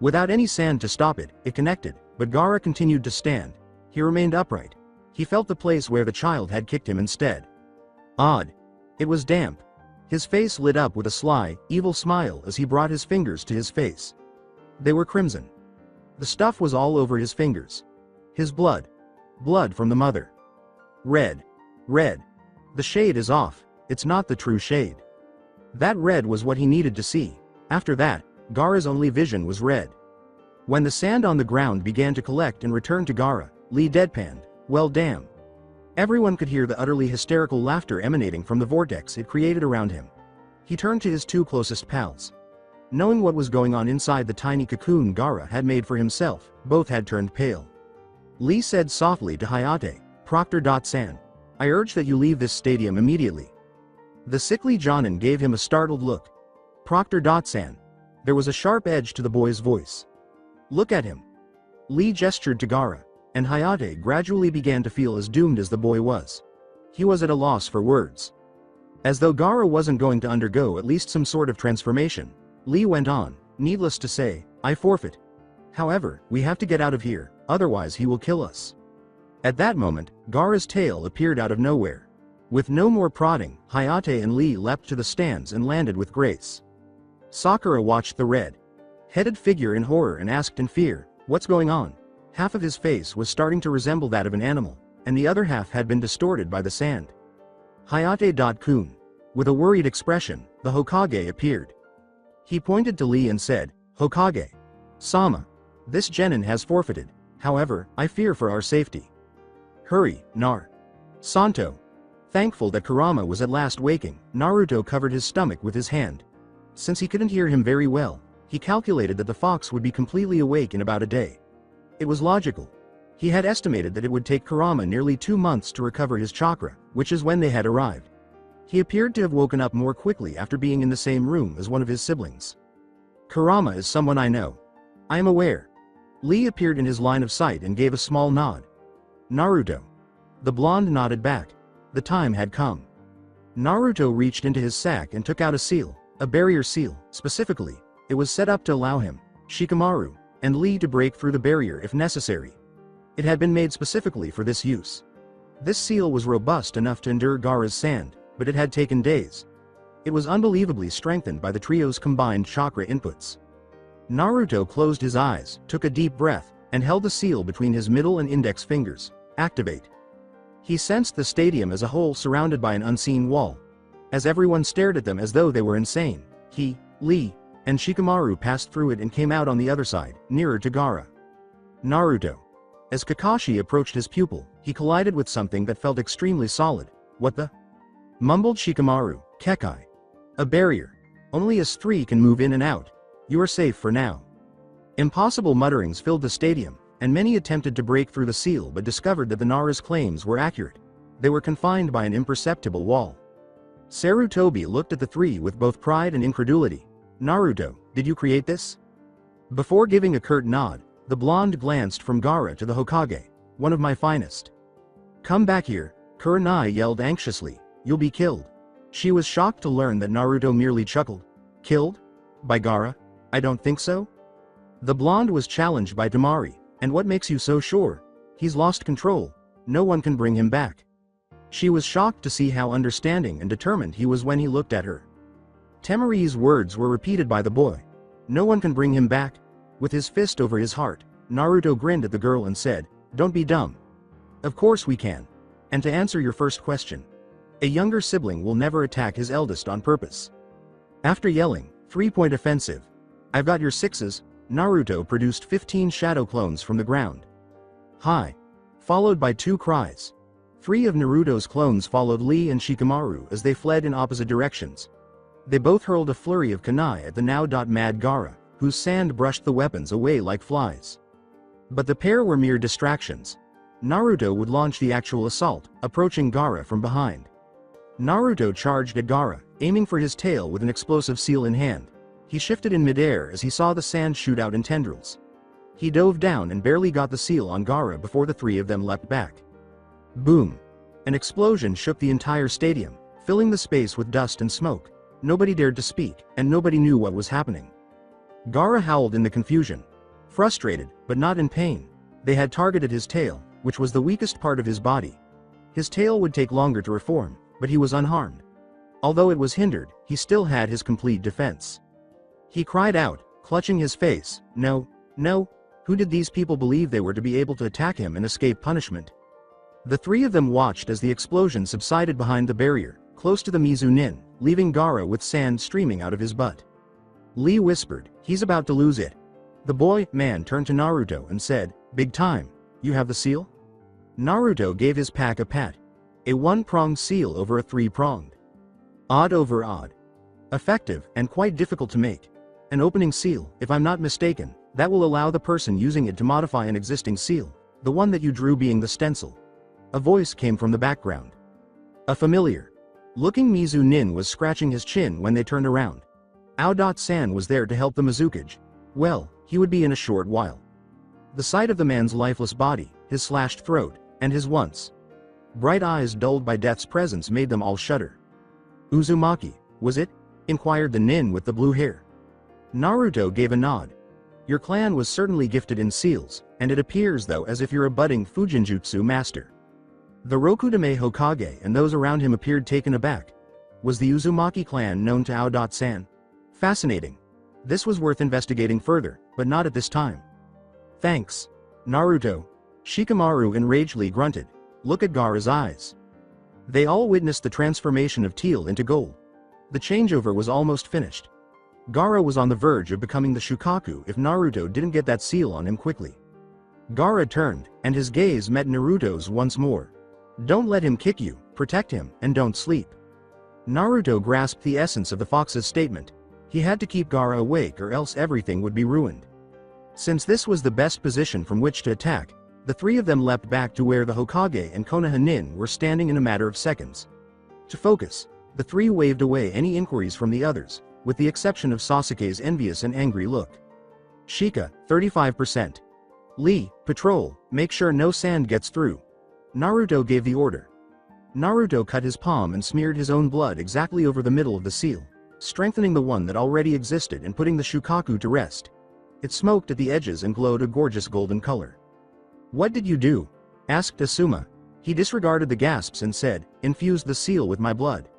Without any sand to stop it, it connected, but Gaara continued to stand. He remained upright. He felt the place where the child had kicked him instead. Odd. It was damp. His face lit up with a sly, evil smile as he brought his fingers to his face. They were crimson. The stuff was all over his fingers. His blood. Blood from the mother. Red. Red. The shade is off, it's not the true shade. That red was what he needed to see. After that, Gaara's only vision was red. When the sand on the ground began to collect and return to Gaara, Lee deadpanned, well damn. Everyone could hear the utterly hysterical laughter emanating from the vortex it created around him. He turned to his two closest pals. Knowing what was going on inside the tiny cocoon Gaara had made for himself, both had turned pale. Lee said softly to Hayate, Proctor.san, I urge that you leave this stadium immediately. The sickly Jonin gave him a startled look. Proctor.san. There was a sharp edge to the boy's voice. Look at him. Lee gestured to Gaara, and Hayate gradually began to feel as doomed as the boy was. He was at a loss for words. As though Gaara wasn't going to undergo at least some sort of transformation, Lee went on, needless to say, I forfeit. However, we have to get out of here, otherwise he will kill us. At that moment, Gaara's tail appeared out of nowhere. With no more prodding, Hayate and Lee leapt to the stands and landed with grace. Sakura watched the red-headed figure in horror and asked in fear, what's going on? Half of his face was starting to resemble that of an animal, and the other half had been distorted by the sand. Hayate.kun. With a worried expression, the Hokage appeared. He pointed to Lee and said, Hokage. Sama. This genin has forfeited, however, I fear for our safety. Hurry, Santo. Thankful that Kurama was at last waking, Naruto covered his stomach with his hand. Since he couldn't hear him very well, he calculated that the fox would be completely awake in about a day. It was logical. He had estimated that it would take Kurama nearly 2 months to recover his chakra, which is when they had arrived. He appeared to have woken up more quickly after being in the same room as one of his siblings. Kurama is someone I know. I am aware. Lee appeared in his line of sight and gave a small nod. Naruto. The blonde nodded back. The time had come. Naruto reached into his sack and took out a seal, a barrier seal, specifically. It was set up to allow him, Shikamaru, and Lee to break through the barrier if necessary. It had been made specifically for this use. This seal was robust enough to endure Gaara's sand, but it had taken days. It was unbelievably strengthened by the trio's combined chakra inputs. Naruto closed his eyes, took a deep breath, and held the seal between his middle and index fingers. Activate. He sensed the stadium as a whole surrounded by an unseen wall. As everyone stared at them as though they were insane, he, Lee, and Shikamaru passed through it and came out on the other side, nearer to Gaara. Naruto. As Kakashi approached his pupil, he collided with something that felt extremely solid. What the? Mumbled Shikamaru, Kekai. A barrier. Only us three can move in and out. You are safe for now. Impossible mutterings filled the stadium, and many attempted to break through the seal but discovered that the Nara's claims were accurate. They were confined by an imperceptible wall. Sarutobi looked at the three with both pride and incredulity. Naruto, did you create this? Before giving a curt nod, the blonde glanced from Gaara to the Hokage. One of my finest. Come back here, Kurenai yelled anxiously. You'll be killed. She was shocked to learn that Naruto merely chuckled. Killed? By Gaara? I don't think so. The blonde was challenged by Temari. And what makes you so sure? He's lost control. No one can bring him back. She was shocked to see how understanding and determined he was when he looked at her. Temari's words were repeated by the boy. No one can bring him back? With his fist over his heart, Naruto grinned at the girl and said, Don't be dumb. Of course we can. And to answer your first question, a younger sibling will never attack his eldest on purpose. After yelling, 3-point offensive. I've got your sixes. Naruto produced 15 shadow clones from the ground. Hi. Followed by 2 cries. 3 of Naruto's clones followed Lee and Shikamaru as they fled in opposite directions. They both hurled a flurry of kunai at the now-mad Gaara, whose sand brushed the weapons away like flies. But the pair were mere distractions. Naruto would launch the actual assault, approaching Gaara from behind. Naruto charged at Gaara, aiming for his tail with an explosive seal in hand. He shifted in midair as he saw the sand shoot out in tendrils. He dove down and barely got the seal on Gaara before the three of them leapt back. Boom! An explosion shook the entire stadium, filling the space with dust and smoke. Nobody dared to speak, and nobody knew what was happening. Gaara howled in the confusion. Frustrated, but not in pain. They had targeted his tail, which was the weakest part of his body. His tail would take longer to reform, but he was unharmed. Although it was hindered, he still had his complete defense. He cried out, clutching his face, "No, no! Who did these people believe they were to be able to attack him and escape punishment?" The three of them watched as the explosion subsided behind the barrier, close to the Mizunin, leaving Gaara with sand streaming out of his butt. Lee whispered, "He's about to lose it." The boy-man turned to Naruto and said, "Big time. You have the seal?" Naruto gave his pack a pat. A one-pronged seal over a three-pronged. Odd over odd. Effective, and quite difficult to make. An opening seal, if I'm not mistaken, that will allow the person using it to modify an existing seal, the one that you drew being the stencil. A voice came from the background. A familiar looking Mizunin was scratching his chin when they turned around. Ao-san was there to help the Mizukage. Well, he would be in a short while. The sight of the man's lifeless body, his slashed throat, and his once bright eyes dulled by death's presence made them all shudder. "Uzumaki, was it?" inquired the nin with the blue hair. Naruto gave a nod. "Your clan was certainly gifted in seals, and it appears though as if you're a budding Fujinjutsu master." The Rokudame Hokage and those around him appeared taken aback. Was the Uzumaki clan known to Ao-san? Fascinating. This was worth investigating further, but not at this time. "Thanks, Naruto." Shikamaru enragedly grunted. "Look at Gaara's eyes." They all witnessed the transformation of teal into gold. The changeover was almost finished. Gaara was on the verge of becoming the Shukaku if Naruto didn't get that seal on him quickly. Gaara turned, and his gaze met Naruto's once more. "Don't let him kick you, protect him, and don't sleep." Naruto grasped the essence of the fox's statement. He had to keep Gaara awake or else everything would be ruined. Since this was the best position from which to attack, the three of them leapt back to where the Hokage and Konoha nin were standing in a matter of seconds. To focus, the three waved away any inquiries from the others, with the exception of Sasuke's envious and angry look. "Shika, 35%. Lee, patrol, make sure no sand gets through." Naruto gave the order. Naruto cut his palm and smeared his own blood exactly over the middle of the seal, strengthening the one that already existed and putting the Shukaku to rest. It smoked at the edges and glowed a gorgeous golden color. "What did you do?" asked Asuma. He disregarded the gasps and said, "Infused the seal with my blood."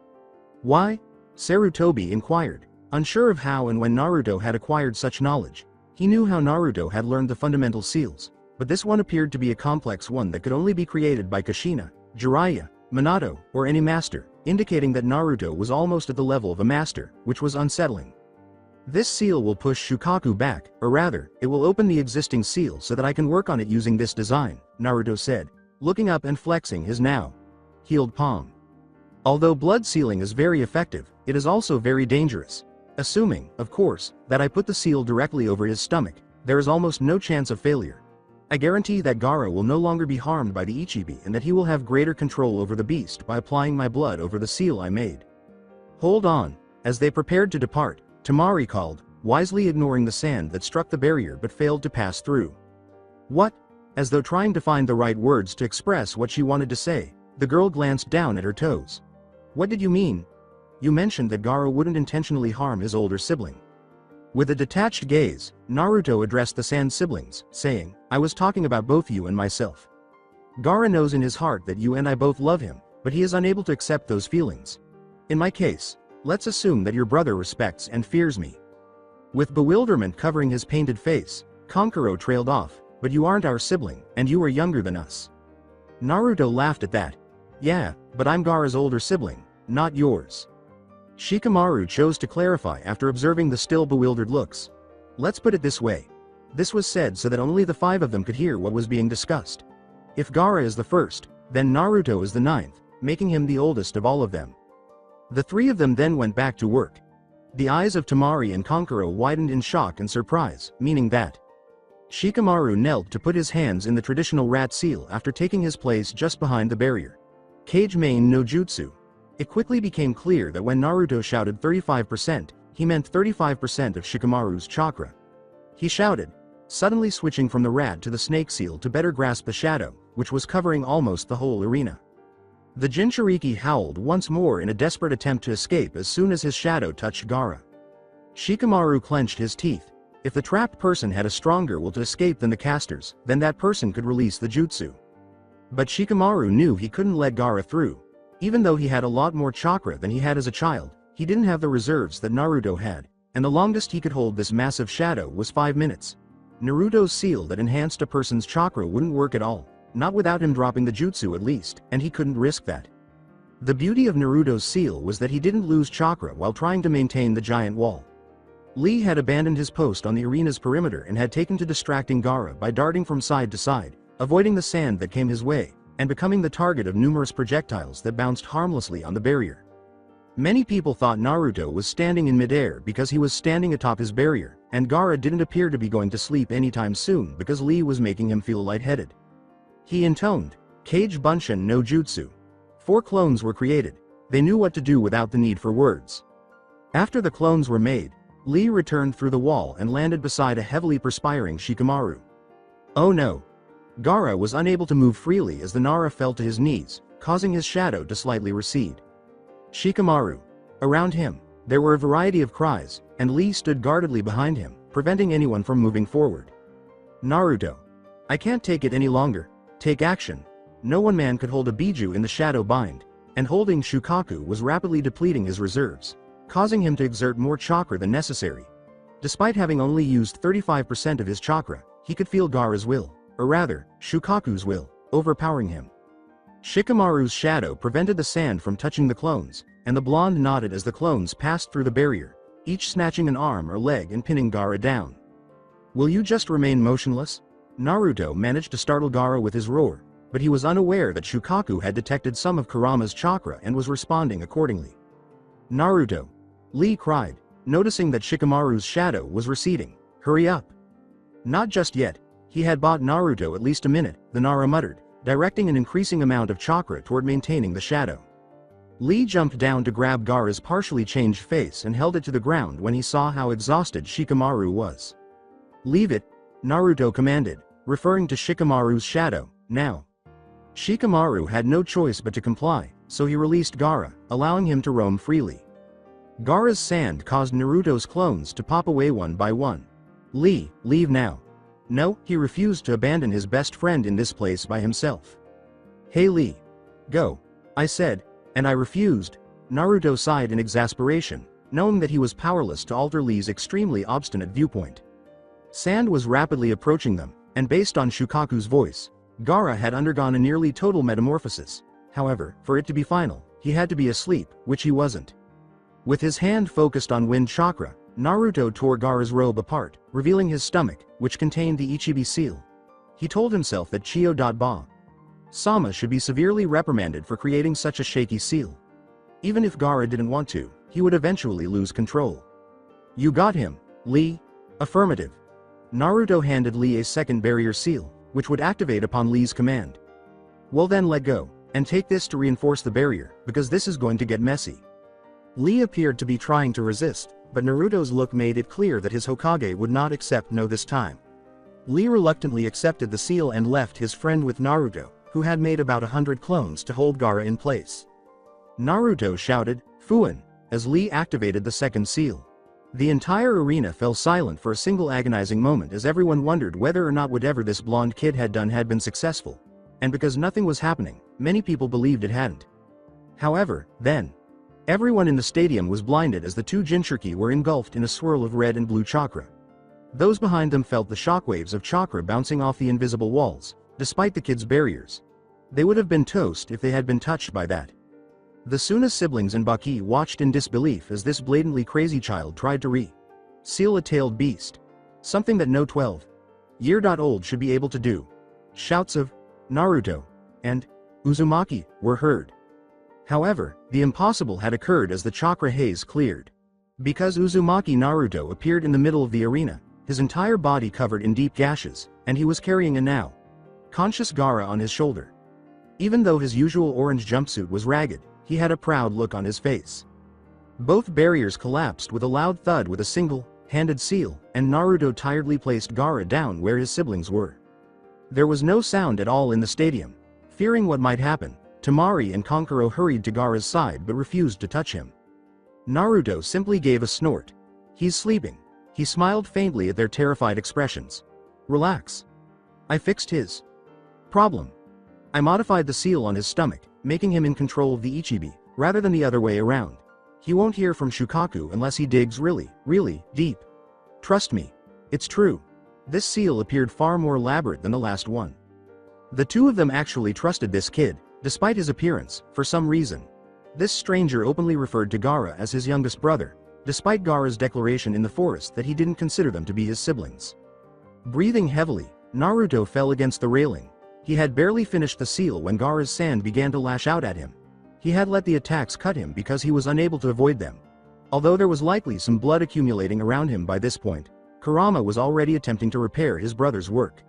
"Why?" Sarutobi inquired, unsure of how and when Naruto had acquired such knowledge. He knew how Naruto had learned the fundamental seals, but this one appeared to be a complex one that could only be created by Kushina, Jiraiya, Minato, or any master, indicating that Naruto was almost at the level of a master, which was unsettling. "This seal will push Shukaku back, or rather, it will open the existing seal so that I can work on it using this design," Naruto said, looking up and flexing his now healed palm. "Although blood sealing is very effective, it is also very dangerous. Assuming, of course, that I put the seal directly over his stomach, there is almost no chance of failure. I guarantee that Gaara will no longer be harmed by the Ichibi and that he will have greater control over the beast by applying my blood over the seal I made." "Hold on." As they prepared to depart, Temari called, wisely ignoring the sand that struck the barrier but failed to pass through. "What?" As though trying to find the right words to express what she wanted to say, the girl glanced down at her toes. "What did you mean?" "You mentioned that Gaara wouldn't intentionally harm his older sibling." With a detached gaze, Naruto addressed the sand siblings, saying, "I was talking about both you and myself. Gaara knows in his heart that you and I both love him, but he is unable to accept those feelings. In my case, let's assume that your brother respects and fears me." With bewilderment covering his painted face, Kankuro trailed off, "But you aren't our sibling, and you are younger than us." Naruto laughed at that. "Yeah, but I'm Gaara's older sibling, not yours." Shikamaru chose to clarify after observing the still bewildered looks. "Let's put it this way. This was said so that only the five of them could hear what was being discussed. If Gaara is the first, then Naruto is the ninth, making him the oldest of all of them." The three of them then went back to work. The eyes of Temari and Kankuro widened in shock and surprise, meaning that Shikamaru knelt to put his hands in the traditional rat seal after taking his place just behind the barrier. Kage main no jutsu. It quickly became clear that when Naruto shouted 35%, he meant 35% of Shikamaru's chakra. He shouted, suddenly switching from the rat to the snake seal to better grasp the shadow, which was covering almost the whole arena. The Jinchuriki howled once more in a desperate attempt to escape as soon as his shadow touched Gaara. Shikamaru clenched his teeth. If the trapped person had a stronger will to escape than the casters, then that person could release the jutsu. But Shikamaru knew he couldn't let Gaara through. Even though he had a lot more chakra than he had as a child, he didn't have the reserves that Naruto had, and the longest he could hold this massive shadow was 5 minutes. Naruto's seal that enhanced a person's chakra wouldn't work at all, not without him dropping the jutsu at least, and he couldn't risk that. The beauty of Naruto's seal was that he didn't lose chakra while trying to maintain the giant wall. Lee had abandoned his post on the arena's perimeter and had taken to distracting Gaara by darting from side to side, avoiding the sand that came his way, and becoming the target of numerous projectiles that bounced harmlessly on the barrier. Many people thought Naruto was standing in midair because he was standing atop his barrier, and Gaara didn't appear to be going to sleep anytime soon because Lee was making him feel lightheaded. He intoned, "Kage Bunshin no Jutsu." 4 clones were created. They knew what to do without the need for words. After the clones were made, Lee returned through the wall and landed beside a heavily perspiring Shikamaru. Oh no! Gaara was unable to move freely as the Nara fell to his knees, causing his shadow to slightly recede. Shikamaru. Around him, there were a variety of cries, and Lee stood guardedly behind him, preventing anyone from moving forward. Naruto. I can't take it any longer. Take action. No one man could hold a Biju in the shadow bind, and holding Shukaku was rapidly depleting his reserves, causing him to exert more chakra than necessary. Despite having only used 35% of his chakra, he could feel Gaara's will, or rather, Shukaku's will, overpowering him. Shikamaru's shadow prevented the sand from touching the clones, and the blonde nodded as the clones passed through the barrier, each snatching an arm or leg and pinning Gaara down. Will you just remain motionless? Naruto managed to startle Gaara with his roar, but he was unaware that Shukaku had detected some of Kurama's chakra and was responding accordingly. Naruto. Lee cried, noticing that Shikamaru's shadow was receding. Hurry up. Not just yet. He had bought Naruto at least a minute, the Nara muttered, directing an increasing amount of chakra toward maintaining the shadow. Lee jumped down to grab Gaara's partially changed face and held it to the ground when he saw how exhausted Shikamaru was. Leave it, Naruto commanded, referring to Shikamaru's shadow, now. Shikamaru had no choice but to comply, so he released Gaara, allowing him to roam freely. Gaara's sand caused Naruto's clones to pop away one by one. Lee, leave now. No, he refused to abandon his best friend in this place by himself. Hey Lee. Go. I said, and I refused. Naruto sighed in exasperation, knowing that he was powerless to alter Lee's extremely obstinate viewpoint. Sand was rapidly approaching them, and based on Shukaku's voice, Gaara had undergone a nearly total metamorphosis. However, for it to be final, he had to be asleep, which he wasn't. With his hand focused on wind chakra, Naruto tore Gaara's robe apart, revealing his stomach, which contained the Ichibi seal. He told himself that Chiyo.Ba Sama should be severely reprimanded for creating such a shaky seal. Even if Gaara didn't want to, he would eventually lose control. You got him, Lee? Affirmative. Naruto handed Lee a second barrier seal, which would activate upon Lee's command. Well then let go, and take this to reinforce the barrier, because this is going to get messy. Lee appeared to be trying to resist, but Naruto's look made it clear that his Hokage would not accept no this time. Lee reluctantly accepted the seal and left his friend with Naruto, who had made about 100 clones to hold Gaara in place. Naruto shouted, Fuin, as Lee activated the second seal. The entire arena fell silent for a single agonizing moment as everyone wondered whether or not whatever this blonde kid had done had been successful. And because nothing was happening, many people believed it hadn't. However, then, everyone in the stadium was blinded as the 2 Jinchuriki were engulfed in a swirl of red and blue chakra. Those behind them felt the shockwaves of chakra bouncing off the invisible walls, despite the kids' barriers. They would have been toast if they had been touched by that. The Suna siblings and Baki watched in disbelief as this blatantly crazy child tried to seal a tailed beast. Something that no 12-year-old should be able to do. Shouts of Naruto and Uzumaki were heard. However, the impossible had occurred as the chakra haze cleared. Because Uzumaki Naruto appeared in the middle of the arena, his entire body covered in deep gashes, and he was carrying a now conscious Gaara on his shoulder. Even though his usual orange jumpsuit was ragged, He had a proud look on his face. Both barriers collapsed with a loud thud with a single-handed seal, and Naruto tiredly placed Gaara down where his siblings were. There was no sound at all in the stadium. Fearing what might happen, Temari and Kankuro hurried to Gaara's side but refused to touch him. Naruto simply gave a snort. He's sleeping. He smiled faintly at their terrified expressions. Relax. I fixed his problem. I modified the seal on his stomach, making him in control of the Ichibi, rather than the other way around. He won't hear from Shukaku unless he digs really, really deep. Trust me. It's true. This seal appeared far more elaborate than the last one. The two of them actually trusted this kid, despite his appearance, for some reason. This stranger openly referred to Gaara as his youngest brother, despite Gaara's declaration in the forest that he didn't consider them to be his siblings. Breathing heavily, Naruto fell against the railing. He had barely finished the seal when Gaara's sand began to lash out at him. He had let the attacks cut him because he was unable to avoid them. Although there was likely some blood accumulating around him by this point, Kurama was already attempting to repair his brother's work.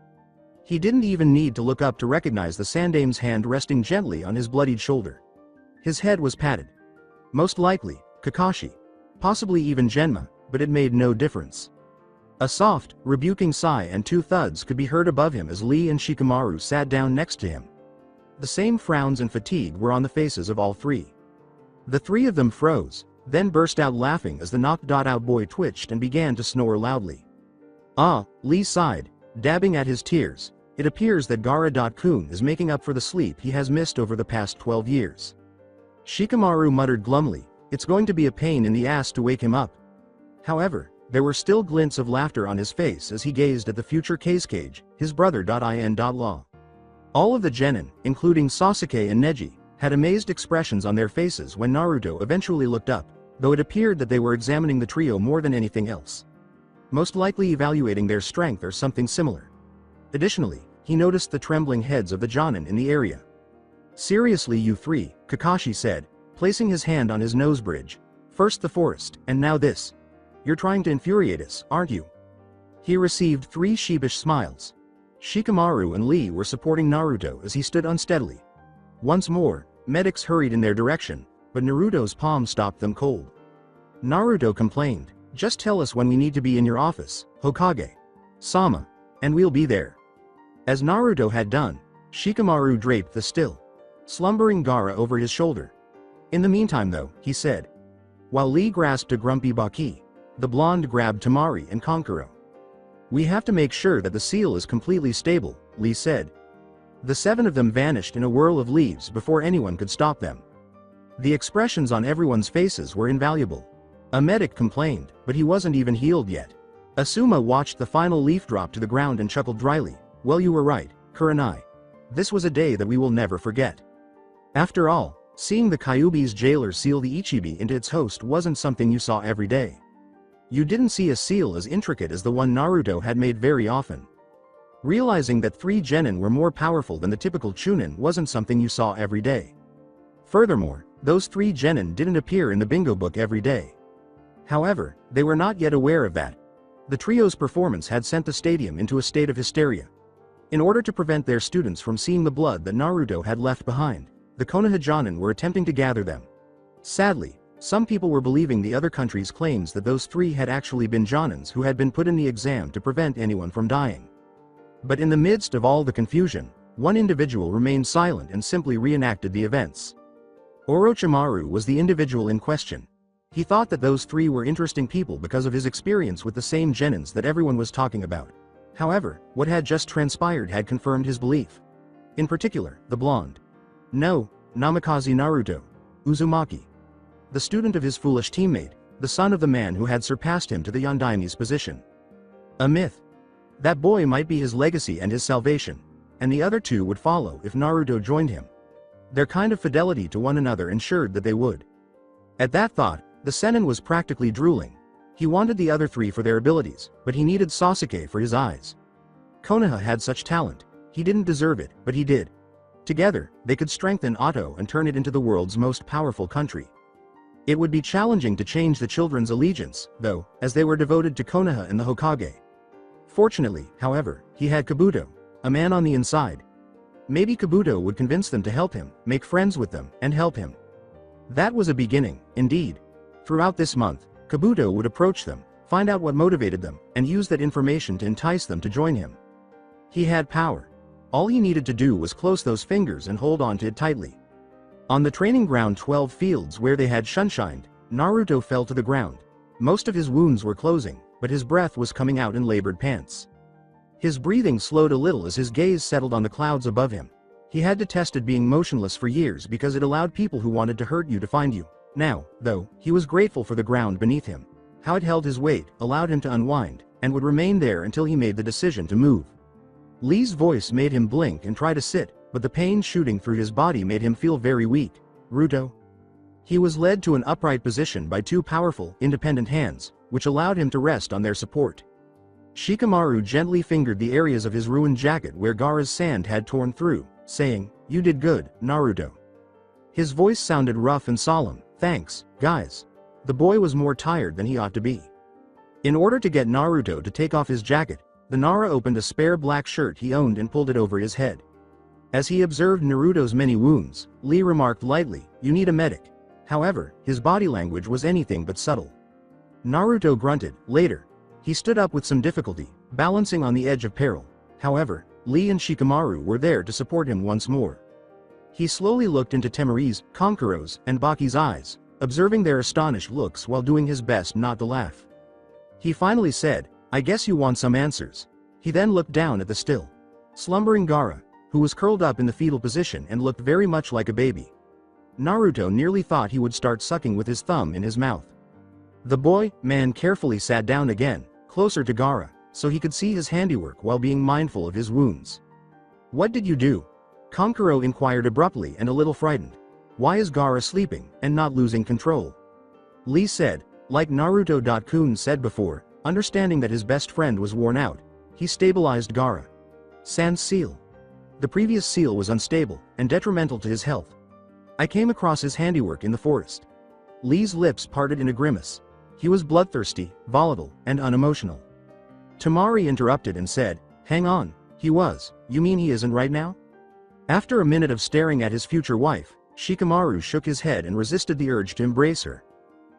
He didn't even need to look up to recognize the Sandame's hand resting gently on his bloodied shoulder. His head was patted. Most likely, Kakashi. Possibly even Genma, but it made no difference. A soft, rebuking sigh and two thuds could be heard above him as Lee and Shikamaru sat down next to him. The same frowns and fatigue were on the faces of all three. The three of them froze, then burst out laughing as the knocked-out boy twitched and began to snore loudly. Ah, Lee sighed, dabbing at his tears. It appears that Gaara-kun is making up for the sleep he has missed over the past 12 years. Shikamaru muttered glumly, it's going to be a pain in the ass to wake him up. However, there were still glints of laughter on his face as he gazed at the future Kazekage, his brother.in.law. All of the genin, including Sasuke and Neji, had amazed expressions on their faces when Naruto eventually looked up, though it appeared that they were examining the trio more than anything else. Most likely evaluating their strength or something similar. Additionally, he noticed the trembling heads of the Jonin in the area. Seriously you three, Kakashi said, placing his hand on his nose bridge. First the forest, and now this. You're trying to infuriate us, aren't you? He received 3 sheepish smiles. Shikamaru and Lee were supporting Naruto as he stood unsteadily. Once more, medics hurried in their direction, but Naruto's palm stopped them cold. Naruto complained, just tell us when we need to be in your office, Hokage. Sama. And we'll be there. As Naruto had done, Shikamaru draped the still slumbering Gaara over his shoulder. In the meantime though, he said. While Lee grasped a grumpy Baki, the blonde grabbed Temari and Kankuro. We have to make sure that the seal is completely stable, Lee said. The 7 of them vanished in a whirl of leaves before anyone could stop them. The expressions on everyone's faces were invaluable. A medic complained, but he wasn't even healed yet. Asuma watched the final leaf drop to the ground and chuckled dryly. Well, you were right, Kurenai. This was a day that we will never forget. After all, seeing the Kyuubi's jailer seal the Ichibi into its host wasn't something you saw every day. You didn't see a seal as intricate as the one Naruto had made very often. Realizing that 3 genin were more powerful than the typical chunin wasn't something you saw every day. Furthermore, those 3 genin didn't appear in the bingo book every day. However, they were not yet aware of that. The trio's performance had sent the stadium into a state of hysteria. In order to prevent their students from seeing the blood that Naruto had left behind, the Konoha Jonin were attempting to gather them. Sadly, some people were believing the other country's claims that those 3 had actually been Jonins who had been put in the exam to prevent anyone from dying. But in the midst of all the confusion, one individual remained silent and simply reenacted the events. Orochimaru was the individual in question. He thought that those 3 were interesting people because of his experience with the same genins that everyone was talking about. However, what had just transpired had confirmed his belief. In particular, the blonde. No, Namikaze Naruto. Uzumaki. The student of his foolish teammate, the son of the man who had surpassed him to the Yondaime's position. A myth. That boy might be his legacy and his salvation, and the other 2 would follow if Naruto joined him. Their kind of fidelity to one another ensured that they would. At that thought, the Sennin was practically drooling. He wanted the other 3 for their abilities, but he needed Sasuke for his eyes. Konoha had such talent. He didn't deserve it, but he did. Together, they could strengthen Otto and turn it into the world's most powerful country. It would be challenging to change the children's allegiance, though, as they were devoted to Konoha and the Hokage. Fortunately, however, he had Kabuto, a man on the inside. Maybe Kabuto would convince them to help him, make friends with them, and help him. That was a beginning, indeed. Throughout this month, Kabuto would approach them, find out what motivated them, and use that information to entice them to join him. He had power. All he needed to do was close those fingers and hold on to it tightly. On the training ground 12 fields where they had sunshined, Naruto fell to the ground. Most of his wounds were closing, but his breath was coming out in labored pants. His breathing slowed a little as his gaze settled on the clouds above him. He had detested being motionless for years because it allowed people who wanted to hurt you to find you. Now, though, he was grateful for the ground beneath him. How it held his weight, allowed him to unwind, and would remain there until he made the decision to move. Lee's voice made him blink and try to sit, but the pain shooting through his body made him feel very weak. Ruto. He was led to an upright position by two powerful, independent hands, which allowed him to rest on their support. Shikamaru gently fingered the areas of his ruined jacket where Gaara's sand had torn through, saying, "You did good, Naruto." His voice sounded rough and solemn. "Thanks, guys." The boy was more tired than he ought to be. In order to get Naruto to take off his jacket, the Nara opened a spare black shirt he owned and pulled it over his head. As he observed Naruto's many wounds, Lee remarked lightly, "You need a medic." However, his body language was anything but subtle. Naruto grunted. Later, he stood up with some difficulty, balancing on the edge of peril. However, Lee and Shikamaru were there to support him once more. He slowly looked into Temari's, Kankuro's, and Baki's eyes, observing their astonished looks while doing his best not to laugh. He finally said, "I guess you want some answers." He then looked down at the still slumbering Gaara, who was curled up in the fetal position and looked very much like a baby. Naruto nearly thought he would start sucking with his thumb in his mouth. The man carefully sat down again, closer to Gaara, so he could see his handiwork while being mindful of his wounds. "What did you do?" Kankuro inquired abruptly and a little frightened. "Why is Gaara sleeping, and not losing control?" Lee said, like Naruto-kun said before, understanding that his best friend was worn out, he stabilized Gaara. Sans seal. The previous seal was unstable, and detrimental to his health. "I came across his handiwork in the forest." Lee's lips parted in a grimace. He was bloodthirsty, volatile, and unemotional. Temari interrupted and said, "Hang on, he was, you mean he isn't right now?" After a minute of staring at his future wife, Shikamaru shook his head and resisted the urge to embrace her.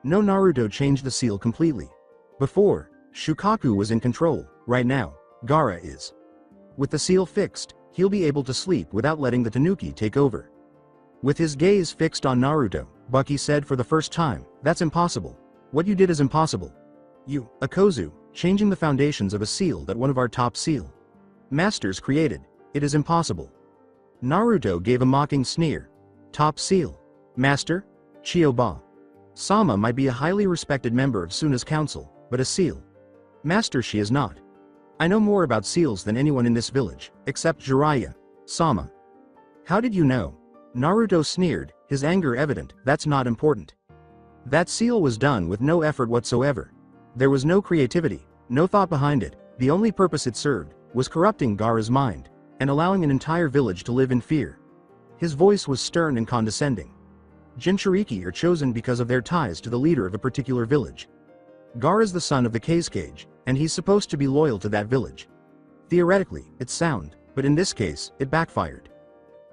No, Naruto changed the seal completely. Before, Shukaku was in control. Right now, Gaara is. With the seal fixed, he'll be able to sleep without letting the Tanuki take over. With his gaze fixed on Naruto, Baki said for the first time, "That's impossible. What you did is impossible. You, Akozu, changing the foundations of a seal that one of our top seal masters created. It is impossible." Naruto gave a mocking sneer. "Top seal master? Chiyoba Sama might be a highly respected member of Suna's council, but a seal master she is not. I know more about seals than anyone in this village, except Jiraiya Sama." "How did you know?" Naruto sneered, his anger evident. "That's not important. That seal was done with no effort whatsoever. There was no creativity, no thought behind it. The only purpose it served was corrupting Gaara's mind, and allowing an entire village to live in fear." His voice was stern and condescending. Jinchuriki are chosen because of their ties to the leader of a particular village. Gaara's the son of the Kazekage, and he's supposed to be loyal to that village. Theoretically, it's sound, but in this case, it backfired.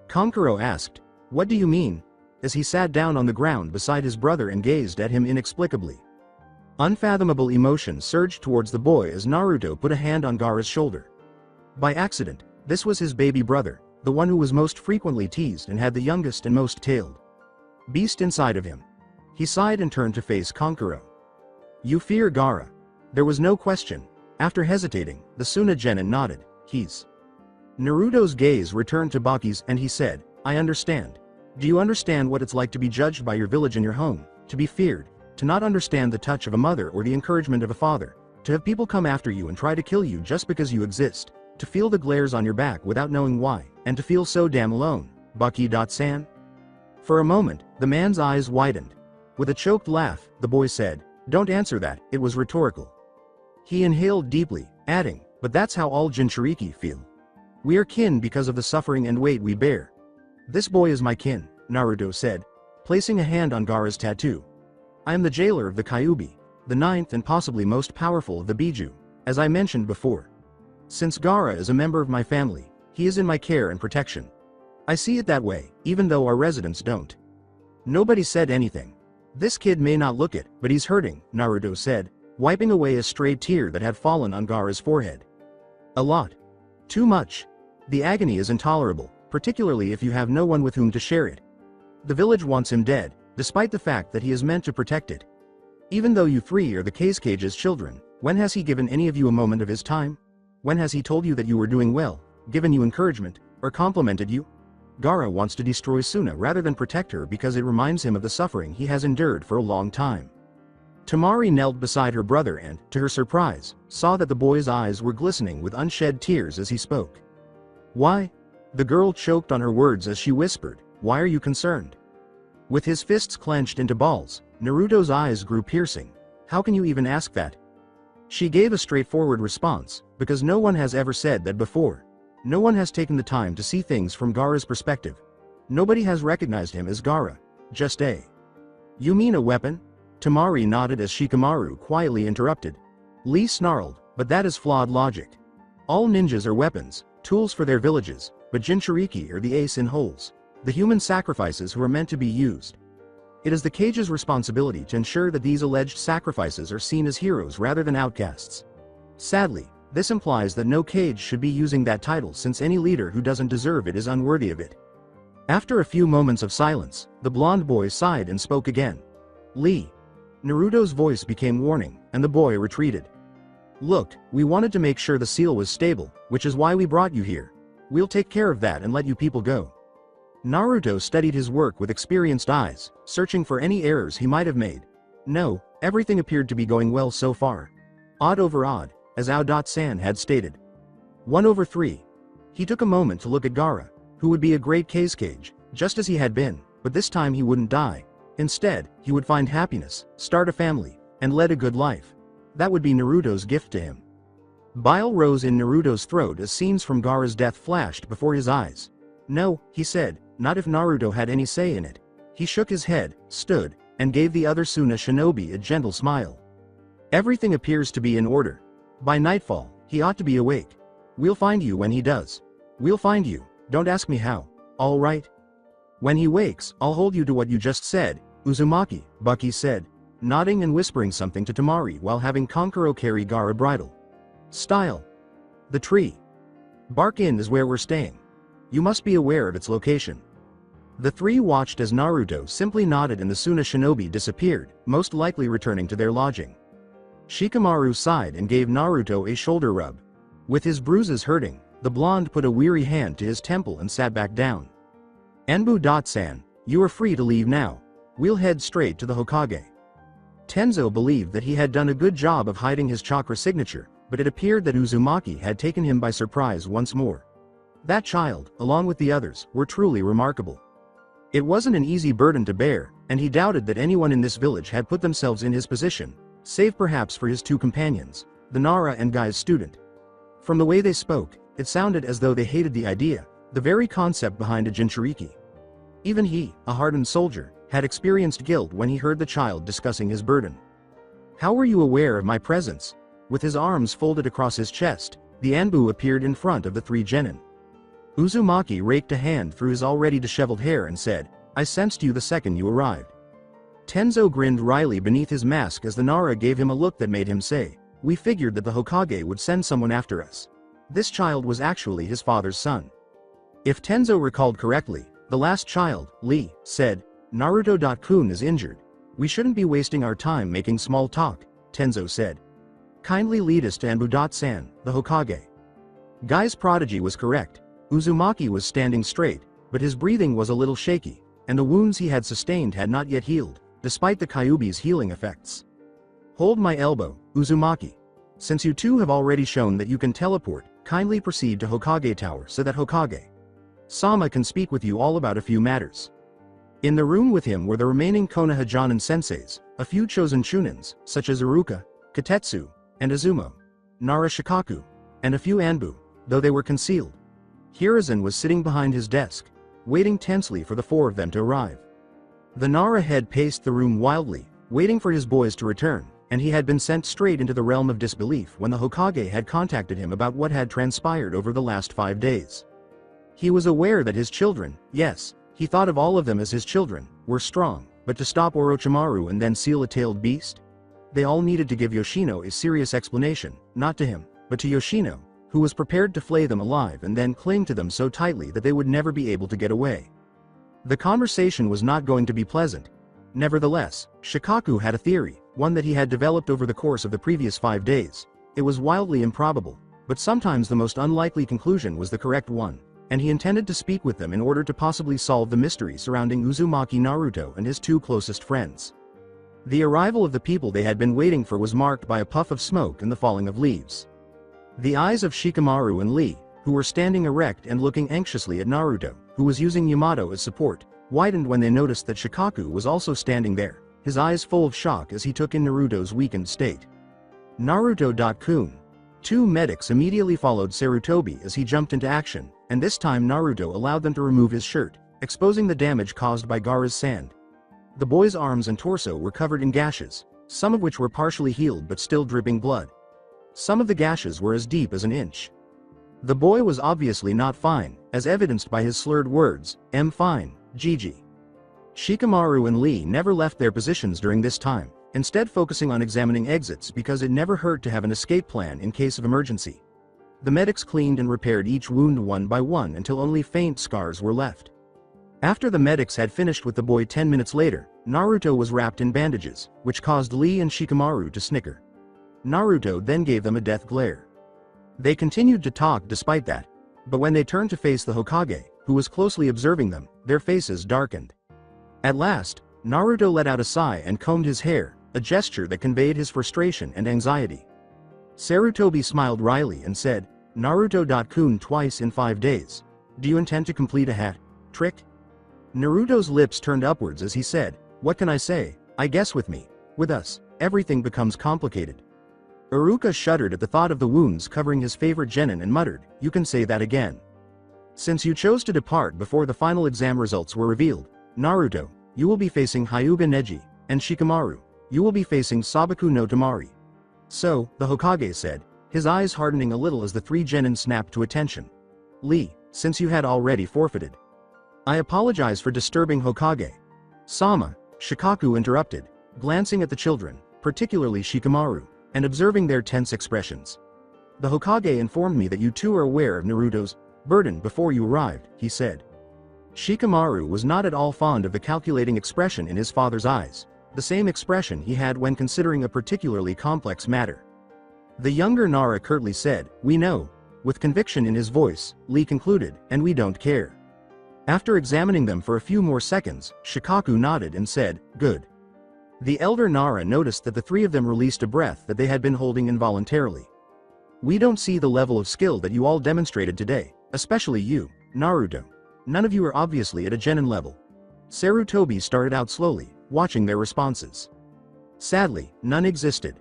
Kankuro asked, "What do you mean?" as he sat down on the ground beside his brother and gazed at him inexplicably. Unfathomable emotion surged towards the boy as Naruto put a hand on Gaara's shoulder. By accident, this was his baby brother, the one who was most frequently teased and had the youngest and most tailed beast inside of him. He sighed and turned to face Kankuro. "You fear Gaara?" There was no question. After hesitating, the Suna Genin nodded. "He's." Naruto's gaze returned to Baki's and he said, "I understand. Do you understand what it's like to be judged by your village and your home, to be feared, to not understand the touch of a mother or the encouragement of a father, to have people come after you and try to kill you just because you exist, to feel the glares on your back without knowing why, and to feel so damn alone, Baki-san?" For a moment, the man's eyes widened. With a choked laugh, the boy said, "Don't answer that, it was rhetorical." He inhaled deeply, adding, "But that's how all Jinchuriki feel. We are kin because of the suffering and weight we bear." "This boy is my kin," Naruto said, placing a hand on Gaara's tattoo. "I am the jailer of the Kyuubi, the ninth and possibly most powerful of the Biju, as I mentioned before. Since Gaara is a member of my family, he is in my care and protection. I see it that way, even though our residents don't." Nobody said anything. This kid may not look it, but he's hurting, Naruto said, wiping away a stray tear that had fallen on Gaara's forehead. A lot. Too much. The agony is intolerable, particularly if you have no one with whom to share it. The village wants him dead, despite the fact that he is meant to protect it. Even though you three are the Cage's children, when has he given any of you a moment of his time? When has he told you that you were doing well, given you encouragement, or complimented you? Gaara wants to destroy Suna rather than protect her because it reminds him of the suffering he has endured for a long time. Temari knelt beside her brother and, to her surprise, saw that the boy's eyes were glistening with unshed tears as he spoke. Why? The girl choked on her words as she whispered, why are you concerned? With his fists clenched into balls, Naruto's eyes grew piercing. How can you even ask that? She gave a straightforward response, because no one has ever said that before. No one has taken the time to see things from Gaara's perspective. Nobody has recognized him as Gaara. Just a. You mean a weapon? Temari nodded as Shikamaru quietly interrupted. Lee snarled, but that is flawed logic. All ninjas are weapons, tools for their villages, but Jinchuriki are the ace in holes. The human sacrifices who are meant to be used. It is the Cage's responsibility to ensure that these alleged sacrifices are seen as heroes rather than outcasts. Sadly, this implies that no Cage should be using that title since any leader who doesn't deserve it is unworthy of it. After a few moments of silence, the blonde boy sighed and spoke again. Lee. Naruto's voice became warning, and the boy retreated. Look, we wanted to make sure the seal was stable, which is why we brought you here. We'll take care of that and let you people go. Naruto studied his work with experienced eyes, searching for any errors he might have made. No, everything appeared to be going well so far. Odd over odd, as Ao-san had stated. 1/3. He took a moment to look at Gaara, who would be a great Cage, just as he had been, but this time he wouldn't die. Instead, he would find happiness, start a family, and lead a good life. That would be Naruto's gift to him. Bile rose in Naruto's throat as scenes from Gaara's death flashed before his eyes. No, he said, not if Naruto had any say in it. He shook his head, stood, and gave the other Suna shinobi a gentle smile. Everything appears to be in order. By nightfall, he ought to be awake. We'll find you when he does. We'll find you, don't ask me how, all right? When he wakes, I'll hold you to what you just said, Uzumaki, Bucky said, nodding and whispering something to Temari while having Kankuro carry Gaara bridle. Style. The tree. Bark Inn is where we're staying. You must be aware of its location. The three watched as Naruto simply nodded and the Suna shinobi disappeared, most likely returning to their lodging. Shikamaru sighed and gave Naruto a shoulder rub. With his bruises hurting, the blonde put a weary hand to his temple and sat back down. Enbu-san, you are free to leave now. We'll head straight to the Hokage. Tenzo believed that he had done a good job of hiding his chakra signature, but it appeared that Uzumaki had taken him by surprise once more. That child, along with the others, were truly remarkable. It wasn't an easy burden to bear, and he doubted that anyone in this village had put themselves in his position, save perhaps for his two companions, the Nara and Guy's student. From the way they spoke, it sounded as though they hated the idea, the very concept behind a Jinchuriki. Even he, a hardened soldier, had experienced guilt when he heard the child discussing his burden. How were you aware of my presence? With his arms folded across his chest, the Anbu appeared in front of the three genin. Uzumaki raked a hand through his already disheveled hair and said, I sensed you the second you arrived. Tenzo grinned wryly beneath his mask as the Nara gave him a look that made him say, we figured that the Hokage would send someone after us. This child was actually his father's son. If Tenzo recalled correctly, the last child, Lee, said, Naruto-kun is injured. We shouldn't be wasting our time making small talk, Tenzo said. Kindly lead us to Anbu-san, the Hokage. Guy's prodigy was correct. Uzumaki was standing straight, but his breathing was a little shaky, and the wounds he had sustained had not yet healed, despite the Kyuubi's healing effects. Hold my elbow, Uzumaki. Since you two have already shown that you can teleport, kindly proceed to Hokage Tower so that Hokage Sama can speak with you all about a few matters. In the room with him were the remaining Konoha Jonin senseis, a few chosen chunins, such as Iruka, Katetsu, and Izumo, Nara Shikaku, and a few Anbu, though they were concealed. Hiruzen was sitting behind his desk, waiting tensely for the four of them to arrive. The Nara head paced the room wildly, waiting for his boys to return, and he had been sent straight into the realm of disbelief when the Hokage had contacted him about what had transpired over the last 5 days. He was aware that his children, yes, he thought of all of them as his children, were strong, but to stop Orochimaru and then seal a tailed beast? They all needed to give Yoshino a serious explanation, not to him, but to Yoshino, who was prepared to flay them alive and then cling to them so tightly that they would never be able to get away. The conversation was not going to be pleasant. Nevertheless, Shikaku had a theory, one that he had developed over the course of the previous 5 days. It was wildly improbable, but sometimes the most unlikely conclusion was the correct one, and he intended to speak with them in order to possibly solve the mystery surrounding Uzumaki Naruto and his 2 closest friends. The arrival of the people they had been waiting for was marked by a puff of smoke and the falling of leaves. The eyes of Shikamaru and Lee, who were standing erect and looking anxiously at Naruto, who was using Yamato as support, widened when they noticed that Shikaku was also standing there, his eyes full of shock as he took in Naruto's weakened state. Naruto-kun. 2 medics immediately followed Sarutobi as he jumped into action, and this time Naruto allowed them to remove his shirt, exposing the damage caused by Gaara's sand. The boy's arms and torso were covered in gashes, some of which were partially healed but still dripping blood. Some of the gashes were as deep as an inch. The boy was obviously not fine, as evidenced by his slurred words, "I'm fine, Gigi." Shikamaru and Lee never left their positions during this time, instead focusing on examining exits because it never hurt to have an escape plan in case of emergency. The medics cleaned and repaired each wound one by one until only faint scars were left. After the medics had finished with the boy 10 minutes later, Naruto was wrapped in bandages, which caused Lee and Shikamaru to snicker. Naruto then gave them a death glare. They continued to talk despite that, but when they turned to face the Hokage, who was closely observing them, their faces darkened. At last, Naruto let out a sigh and combed his hair, a gesture that conveyed his frustration and anxiety. Sarutobi smiled wryly and said, "Naruto-kun twice in 5 days. Do you intend to complete a hat trick?" Naruto's lips turned upwards as he said, "What can I say? I guess with me, with us, everything becomes complicated." Iruka shuddered at the thought of the wounds covering his favorite genin and muttered, "You can say that again. Since you chose to depart before the final exam results were revealed, Naruto, you will be facing Hyuga Neji, and Shikamaru, you will be facing Sabaku no Tamari." "So," the Hokage said, his eyes hardening a little as the 3 genin snapped to attention. "Lee, since you had already forfeited." "I apologize for disturbing Hokage Sama," Shikaku interrupted, glancing at the children, particularly Shikamaru, and observing their tense expressions. "The Hokage informed me that you two are aware of Naruto's burden before you arrived," he said. Shikamaru was not at all fond of the calculating expression in his father's eyes, the same expression he had when considering a particularly complex matter. The younger Nara curtly said, "We know," with conviction in his voice. Lee concluded, "And we don't care." After examining them for a few more seconds, Shikaku nodded and said, "Good." The elder Nara noticed that the 3 of them released a breath that they had been holding involuntarily. "We don't see the level of skill that you all demonstrated today, especially you, Naruto. None of you are obviously at a genin level." Sarutobi started out slowly, watching their responses. Sadly, none existed.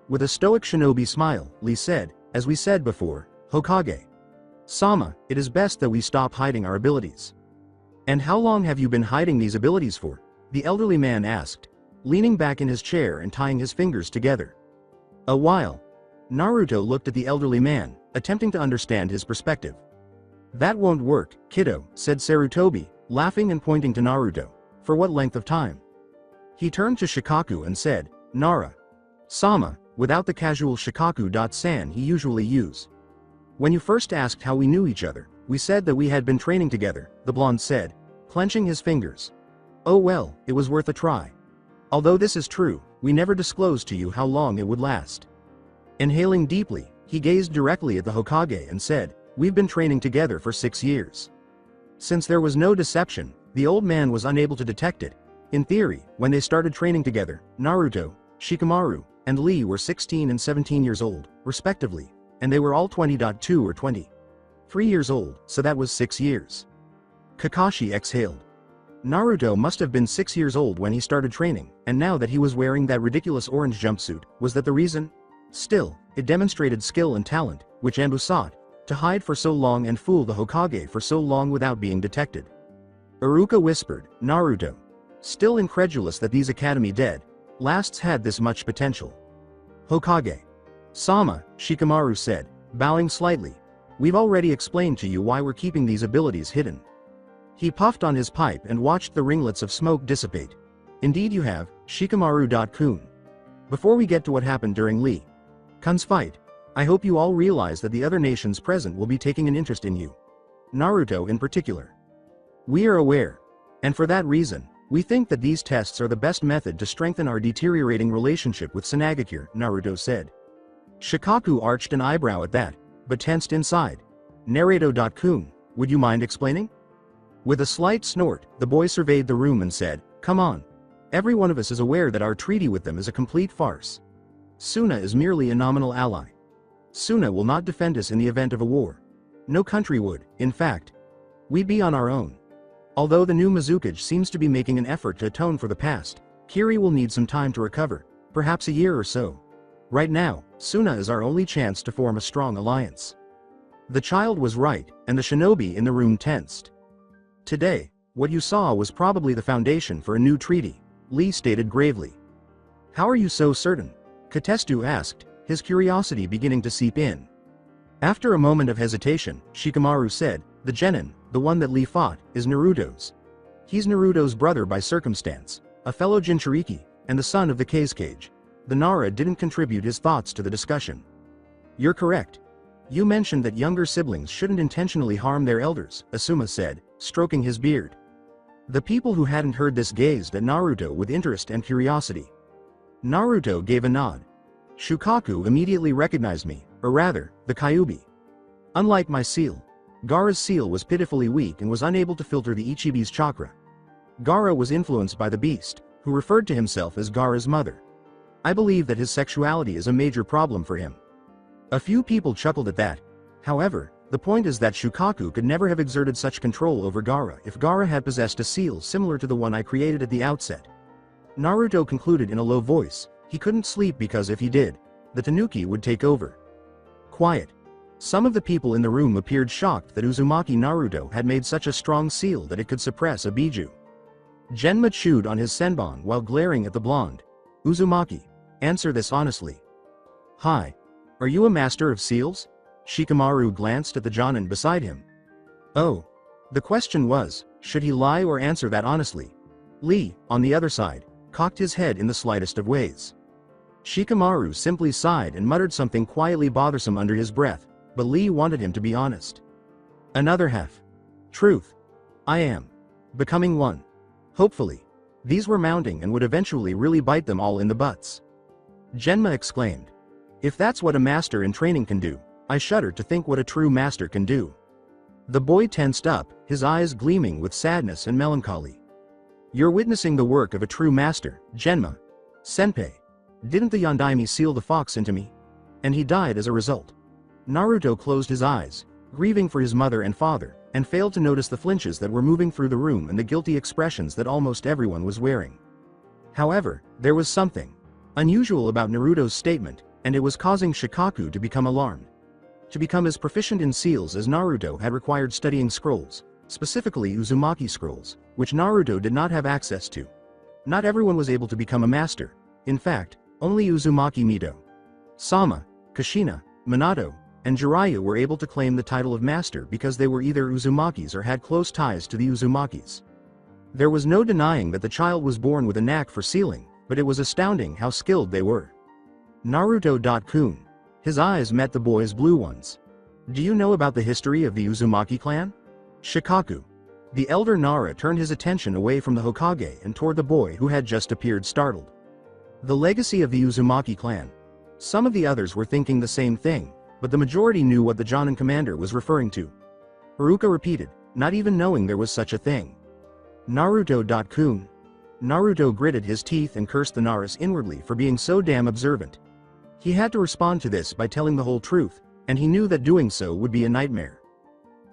With a stoic shinobi smile, Lee said, "As we said before, Hokage Sama, it is best that we stop hiding our abilities." "And how long have you been hiding these abilities for?" the elderly man asked, leaning back in his chair and tying his fingers together. "A while." Naruto looked at the elderly man, attempting to understand his perspective. "That won't work, kiddo," said Sarutobi, laughing and pointing to Naruto. "For what length of time?" He turned to Shikaku and said, "Nara Sama," without the casual Shikaku-san he usually use. "When you first asked how we knew each other, we said that we had been training together," the blonde said, clenching his fingers. "Oh well, it was worth a try. Although this is true, we never disclosed to you how long it would last." Inhaling deeply, he gazed directly at the Hokage and said, "We've been training together for 6 years." Since there was no deception, the old man was unable to detect it. In theory, when they started training together, Naruto, Shikamaru, and Lee were 16 and 17 years old, respectively, and they were all 20.2 or 23 years old, so that was 6 years. Kakashi exhaled. Naruto must have been 6 years old when he started training, and now that he was wearing that ridiculous orange jumpsuit, was that the reason? Still, it demonstrated skill and talent, which Anbu sought, to hide for so long and fool the Hokage for so long without being detected. Iruka whispered, "Naruto." Still incredulous that these academy dead lasts had this much potential. "Hokage Sama," Shikamaru said, bowing slightly. "We've already explained to you why we're keeping these abilities hidden." He puffed on his pipe and watched the ringlets of smoke dissipate. Indeed you have, Shikamaru-kun. Before we get to what happened during Lee Kun's fight, I hope you all realize that the other nations present will be taking an interest in you. Naruto in particular. We are aware. And for that reason, we think that these tests are the best method to strengthen our deteriorating relationship with Tsunagakure, Naruto said. Shikaku arched an eyebrow at that, but tensed inside. Naruto-kun, would you mind explaining? With a slight snort, the boy surveyed the room and said, come on. Every one of us is aware that our treaty with them is a complete farce. Suna is merely a nominal ally. Suna will not defend us in the event of a war. No country would, in fact. We'd be on our own. Although the new Mizukage seems to be making an effort to atone for the past, Kiri will need some time to recover, perhaps a year or so. Right now, Suna is our only chance to form a strong alliance. The child was right, and the shinobi in the room tensed. Today, what you saw was probably the foundation for a new treaty, Lee stated gravely. How are you so certain? Katestu asked, his curiosity beginning to seep in. After a moment of hesitation, Shikamaru said, the genin, the one that Lee fought, is Naruto's. He's Naruto's brother by circumstance, a fellow Jinchuriki, and the son of the Kazekage. The Nara didn't contribute his thoughts to the discussion. You're correct. You mentioned that younger siblings shouldn't intentionally harm their elders, Asuma said, stroking his beard. The people who hadn't heard this gazed at Naruto with interest and curiosity. Naruto gave a nod. Shukaku immediately recognized me, or rather, the Kyuubi. Unlike my seal, Gaara's seal was pitifully weak and was unable to filter the Ichibi's chakra. Gaara was influenced by the beast, who referred to himself as Gaara's mother. I believe that his sexuality is a major problem for him. A few people chuckled at that. However, the point is that Shukaku could never have exerted such control over Gaara if Gaara had possessed a seal similar to the one I created at the outset. Naruto concluded in a low voice, he couldn't sleep because if he did, the Tanuki would take over. Quiet. Some of the people in the room appeared shocked that Uzumaki Naruto had made such a strong seal that it could suppress a biju. Genma chewed on his senbon while glaring at the blonde. Uzumaki, answer this honestly. Hi. Are you a master of seals? Shikamaru glanced at the Jonin beside him. Oh. The question was, should he lie or answer that honestly? Lee, on the other side, cocked his head in the slightest of ways. Shikamaru simply sighed and muttered something quietly bothersome under his breath, but Lee wanted him to be honest. Another half. Truth. I am. Becoming one. Hopefully. These were mounting and would eventually really bite them all in the butts. Genma exclaimed. If that's what a master in training can do, I shudder to think what a true master can do. The boy tensed up, his eyes gleaming with sadness and melancholy. You're witnessing the work of a true master, Genma. Senpai. Didn't the Yondaime seal the fox into me? And he died as a result. Naruto closed his eyes, grieving for his mother and father, and failed to notice the flinches that were moving through the room and the guilty expressions that almost everyone was wearing. However, there was something unusual about Naruto's statement, and it was causing Shikaku to become alarmed. To become as proficient in seals as Naruto had required studying scrolls, specifically Uzumaki scrolls, which Naruto did not have access to. Not everyone was able to become a master. In fact, only Uzumaki Mito, Sama, Kushina, Minato, and Jiraiya were able to claim the title of master because they were either Uzumakis or had close ties to the Uzumakis. There was no denying that the child was born with a knack for sealing, but it was astounding how skilled they were. Naruto-kun. His eyes met the boy's blue ones. Do you know about the history of the Uzumaki clan? Shikaku. The elder Nara turned his attention away from the Hokage and toward the boy who had just appeared startled. The legacy of the Uzumaki clan. Some of the others were thinking the same thing, but the majority knew what the Jonin commander was referring to. Haruka repeated, not even knowing there was such a thing. Naruto-kun. Naruto gritted his teeth and cursed the Naras inwardly for being so damn observant. He had to respond to this by telling the whole truth, and he knew that doing so would be a nightmare.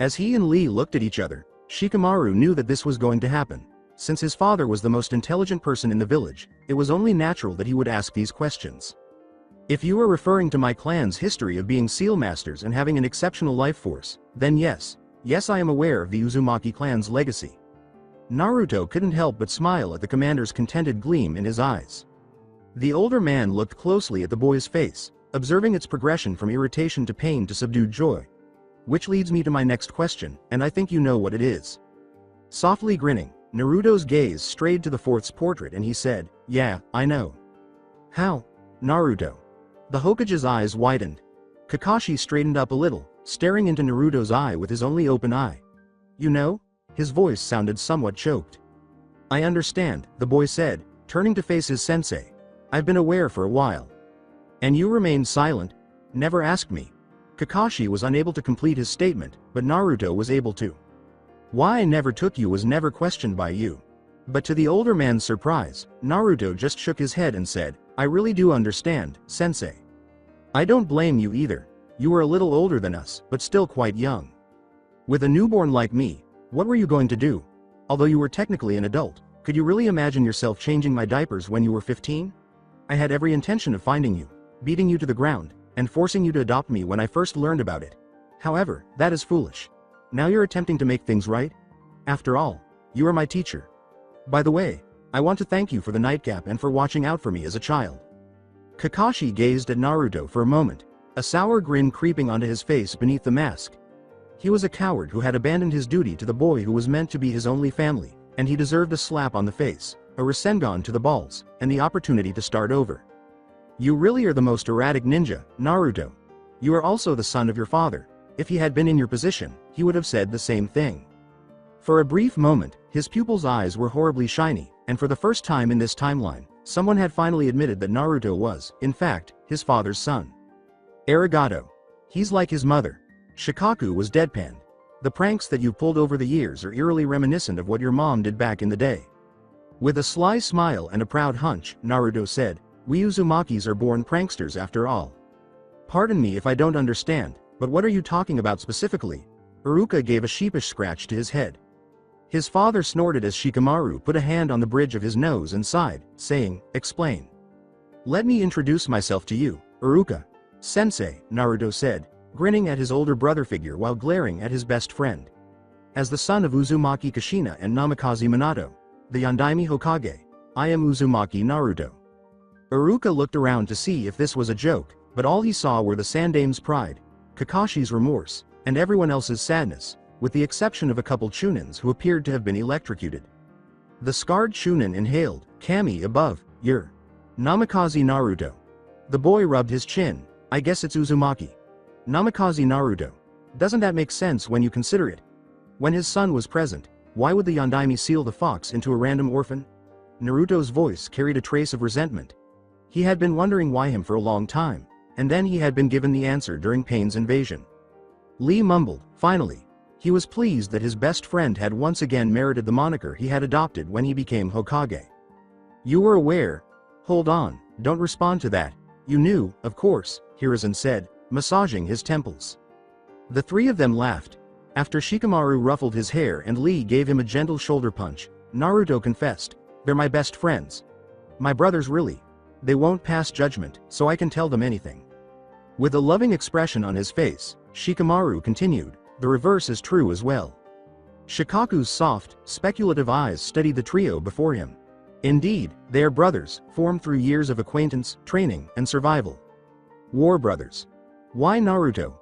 As he and Lee looked at each other, Shikamaru knew that this was going to happen. Since his father was the most intelligent person in the village, it was only natural that he would ask these questions. If you are referring to my clan's history of being seal masters and having an exceptional life force, then yes, I am aware of the Uzumaki clan's legacy. Naruto couldn't help but smile at the commander's contented gleam in his eyes. The older man looked closely at the boy's face, observing its progression from irritation to pain to subdued joy. Which leads me to my next question, and I think you know what it is. Softly grinning, Naruto's gaze strayed to the fourth's portrait and he said, "Yeah, I know." "How?" "Naruto." The Hokage's eyes widened. Kakashi straightened up a little, staring into Naruto's eye with his only open eye. "You know?" His voice sounded somewhat choked. "I understand," the boy said, turning to face his sensei. "I've been aware for a while." "And you remained silent? Never asked me." Kakashi was unable to complete his statement, but Naruto was able to. "Why I never took you was never questioned by you." But to the older man's surprise, Naruto just shook his head and said, "I really do understand, sensei. I don't blame you either. You were a little older than us, but still quite young. With a newborn like me, what were you going to do? Although you were technically an adult, could you really imagine yourself changing my diapers when you were 15? I had every intention of finding you, beating you to the ground, and forcing you to adopt me when I first learned about it. However, that is foolish. Now you're attempting to make things right? After all, you are my teacher. By the way, I want to thank you for the nightcap and for watching out for me as a child." Kakashi gazed at Naruto for a moment, a sour grin creeping onto his face beneath the mask. He was a coward who had abandoned his duty to the boy who was meant to be his only family, and he deserved a slap on the face, a Rasengan to the balls, and the opportunity to start over. "You really are the most erratic ninja, Naruto. You are also the son of your father. If he had been in your position, he would have said the same thing." For a brief moment, his pupil's eyes were horribly shiny, and for the first time in this timeline, someone had finally admitted that Naruto was, in fact, his father's son. "Arigato. He's like his mother." Shikaku was deadpanned. "The pranks that you've pulled over the years are eerily reminiscent of what your mom did back in the day." With a sly smile and a proud hunch, Naruto said, "We Uzumakis are born pranksters after all." "Pardon me if I don't understand, but what are you talking about specifically?" Iruka gave a sheepish scratch to his head. His father snorted as Shikamaru put a hand on the bridge of his nose and sighed, saying, "Explain." "Let me introduce myself to you, Iruka." "Sensei," Naruto said, grinning at his older brother figure while glaring at his best friend. "As the son of Uzumaki Kushina and Namikaze Minato, the Yondaime Hokage, I am Uzumaki Naruto." Iruka looked around to see if this was a joke, but all he saw were the Sandame's pride, Kakashi's remorse, and everyone else's sadness, with the exception of a couple Chunins who appeared to have been electrocuted. The scarred Chunin inhaled, "Kami above, you're Namikaze Naruto." The boy rubbed his chin. "I guess it's Uzumaki. Namikaze Naruto. Doesn't that make sense when you consider it? When his son was present, why would the Yondaime seal the fox into a random orphan?" Naruto's voice carried a trace of resentment. He had been wondering why him for a long time, and then he had been given the answer during Pain's invasion. Lee mumbled, finally. He was pleased that his best friend had once again merited the moniker he had adopted when he became Hokage. "You were aware?" "Hold on, don't respond to that. You knew, of course," Hiruzen said, massaging his temples. The three of them laughed. After Shikamaru ruffled his hair and Lee gave him a gentle shoulder punch, Naruto confessed, "They're my best friends. My brothers really. They won't pass judgment, so I can tell them anything." With a loving expression on his face, Shikamaru continued, "The reverse is true as well." Shikaku's soft, speculative eyes studied the trio before him. Indeed, they are brothers, formed through years of acquaintance, training, and survival. War brothers. Why Naruto?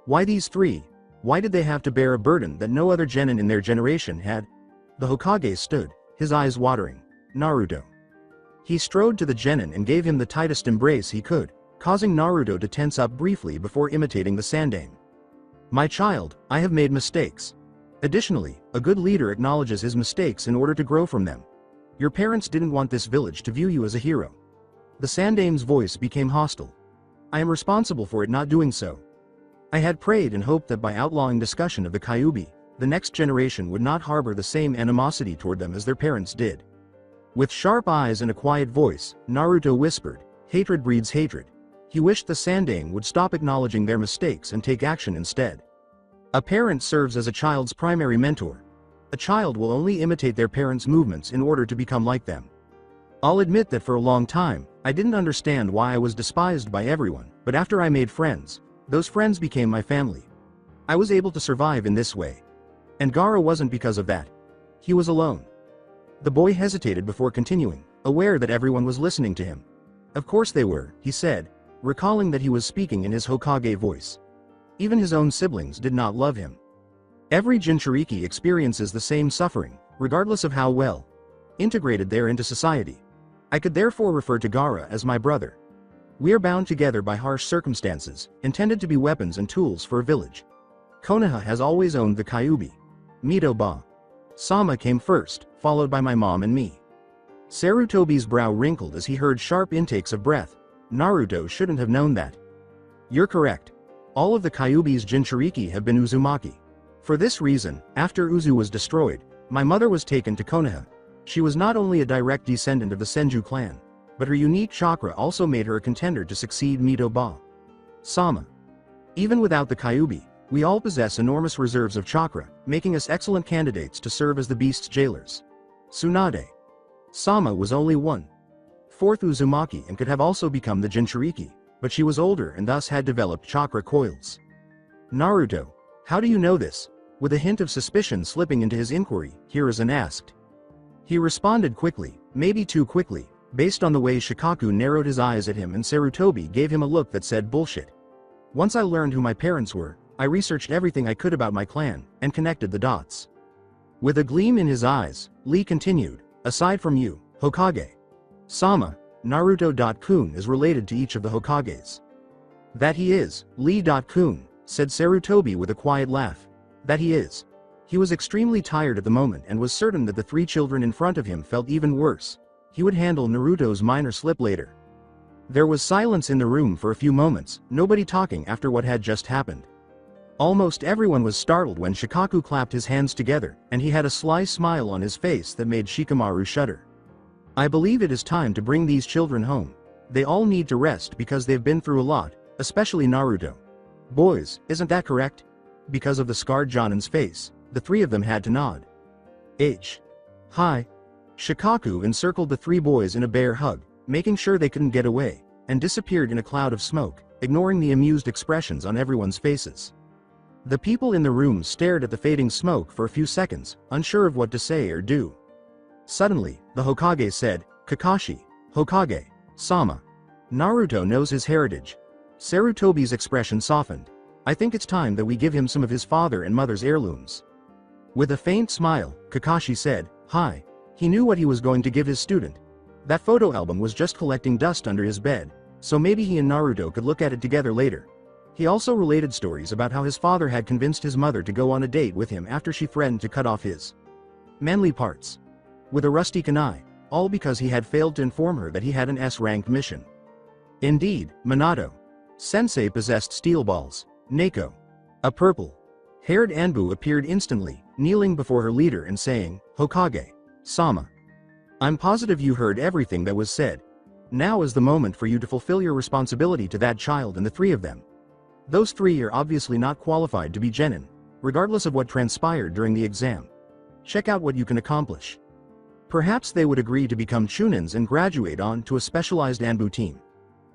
Why these three? Why did they have to bear a burden that no other genin in their generation had? The Hokage stood, his eyes watering. Naruto. He strode to the genin and gave him the tightest embrace he could, causing Naruto to tense up briefly before imitating the Sandaime. "My child, I have made mistakes. Additionally, a good leader acknowledges his mistakes in order to grow from them. Your parents didn't want this village to view you as a hero." The Sandaime's voice became hostile. "I am responsible for it not doing so. I had prayed and hoped that by outlawing discussion of the Kyuubi, the next generation would not harbor the same animosity toward them as their parents did." With sharp eyes and a quiet voice, Naruto whispered, "Hatred breeds hatred." He wished the Sandaime would stop acknowledging their mistakes and take action instead. A parent serves as a child's primary mentor. A child will only imitate their parents' movements in order to become like them. I'll admit that for a long time, I didn't understand why I was despised by everyone, but after I made friends, those friends became my family. I was able to survive in this way. And Gaara wasn't because of that. He was alone. The boy hesitated before continuing, aware that everyone was listening to him. Of course they were, he said, recalling that he was speaking in his Hokage voice. Even his own siblings did not love him. Every Jinchuriki experiences the same suffering, regardless of how well integrated they are into society. I could therefore refer to Gaara as my brother. We are bound together by harsh circumstances, intended to be weapons and tools for a village. Konoha has always owned the Kyuubi. Mito-ba. Sama came first, followed by my mom and me. Sarutobi's brow wrinkled as he heard sharp intakes of breath. Naruto shouldn't have known that. You're correct. All of the Kyuubi's Jinchuriki have been Uzumaki. For this reason, after Uzu was destroyed, my mother was taken to Konoha. She was not only a direct descendant of the Senju clan, but her unique chakra also made her a contender to succeed Mito-ba. Sama. Even without the Kyuubi, we all possess enormous reserves of chakra, making us excellent candidates to serve as the beast's jailers. Tsunade. Sama was only one fourth Uzumaki and could have also become the Jinchuriki, but she was older and thus had developed chakra coils. Naruto. How do you know this? With a hint of suspicion slipping into his inquiry, Hiruzen asked. He responded quickly, maybe too quickly, based on the way Shikaku narrowed his eyes at him and Sarutobi gave him a look that said bullshit. Once I learned who my parents were, I researched everything I could about my clan, and connected the dots. With a gleam in his eyes, Lee continued, aside from you, Hokage. Sama, Naruto-kun is related to each of the Hokages. That he is, Lee-kun, said Sarutobi with a quiet laugh. That he is. He was extremely tired at the moment and was certain that the three children in front of him felt even worse. He would handle Naruto's minor slip later. There was silence in the room for a few moments, nobody talking after what had just happened. Almost everyone was startled when Shikaku clapped his hands together, and he had a sly smile on his face that made Shikamaru shudder. I believe it is time to bring these children home. They all need to rest because they've been through a lot, especially Naruto. Boys, isn't that correct? Because of the scarred Jonin's face, the three of them had to nod. Hi. Shikaku encircled the three boys in a bear hug, making sure they couldn't get away, and disappeared in a cloud of smoke, ignoring the amused expressions on everyone's faces. The people in the room stared at the fading smoke for a few seconds, unsure of what to say or do. Suddenly, the Hokage said, Kakashi, Hokage, Sama. Naruto knows his heritage. Sarutobi's expression softened. I think it's time that we give him some of his father and mother's heirlooms. With a faint smile, Kakashi said, hi. He knew what he was going to give his student. That photo album was just collecting dust under his bed, so maybe he and Naruto could look at it together later. He also related stories about how his father had convinced his mother to go on a date with him after she threatened to cut off his manly parts with a rusty kunai, all because he had failed to inform her that he had an S-ranked mission. Indeed, Minato Sensei possessed steel balls. Neko, a purple-haired Anbu appeared instantly, kneeling before her leader and saying, Hokage, Sama. I'm positive you heard everything that was said. Now is the moment for you to fulfill your responsibility to that child and the three of them. Those three are obviously not qualified to be genin, regardless of what transpired during the exam. Check out what you can accomplish. Perhaps they would agree to become chunins and graduate on to a specialized Anbu team.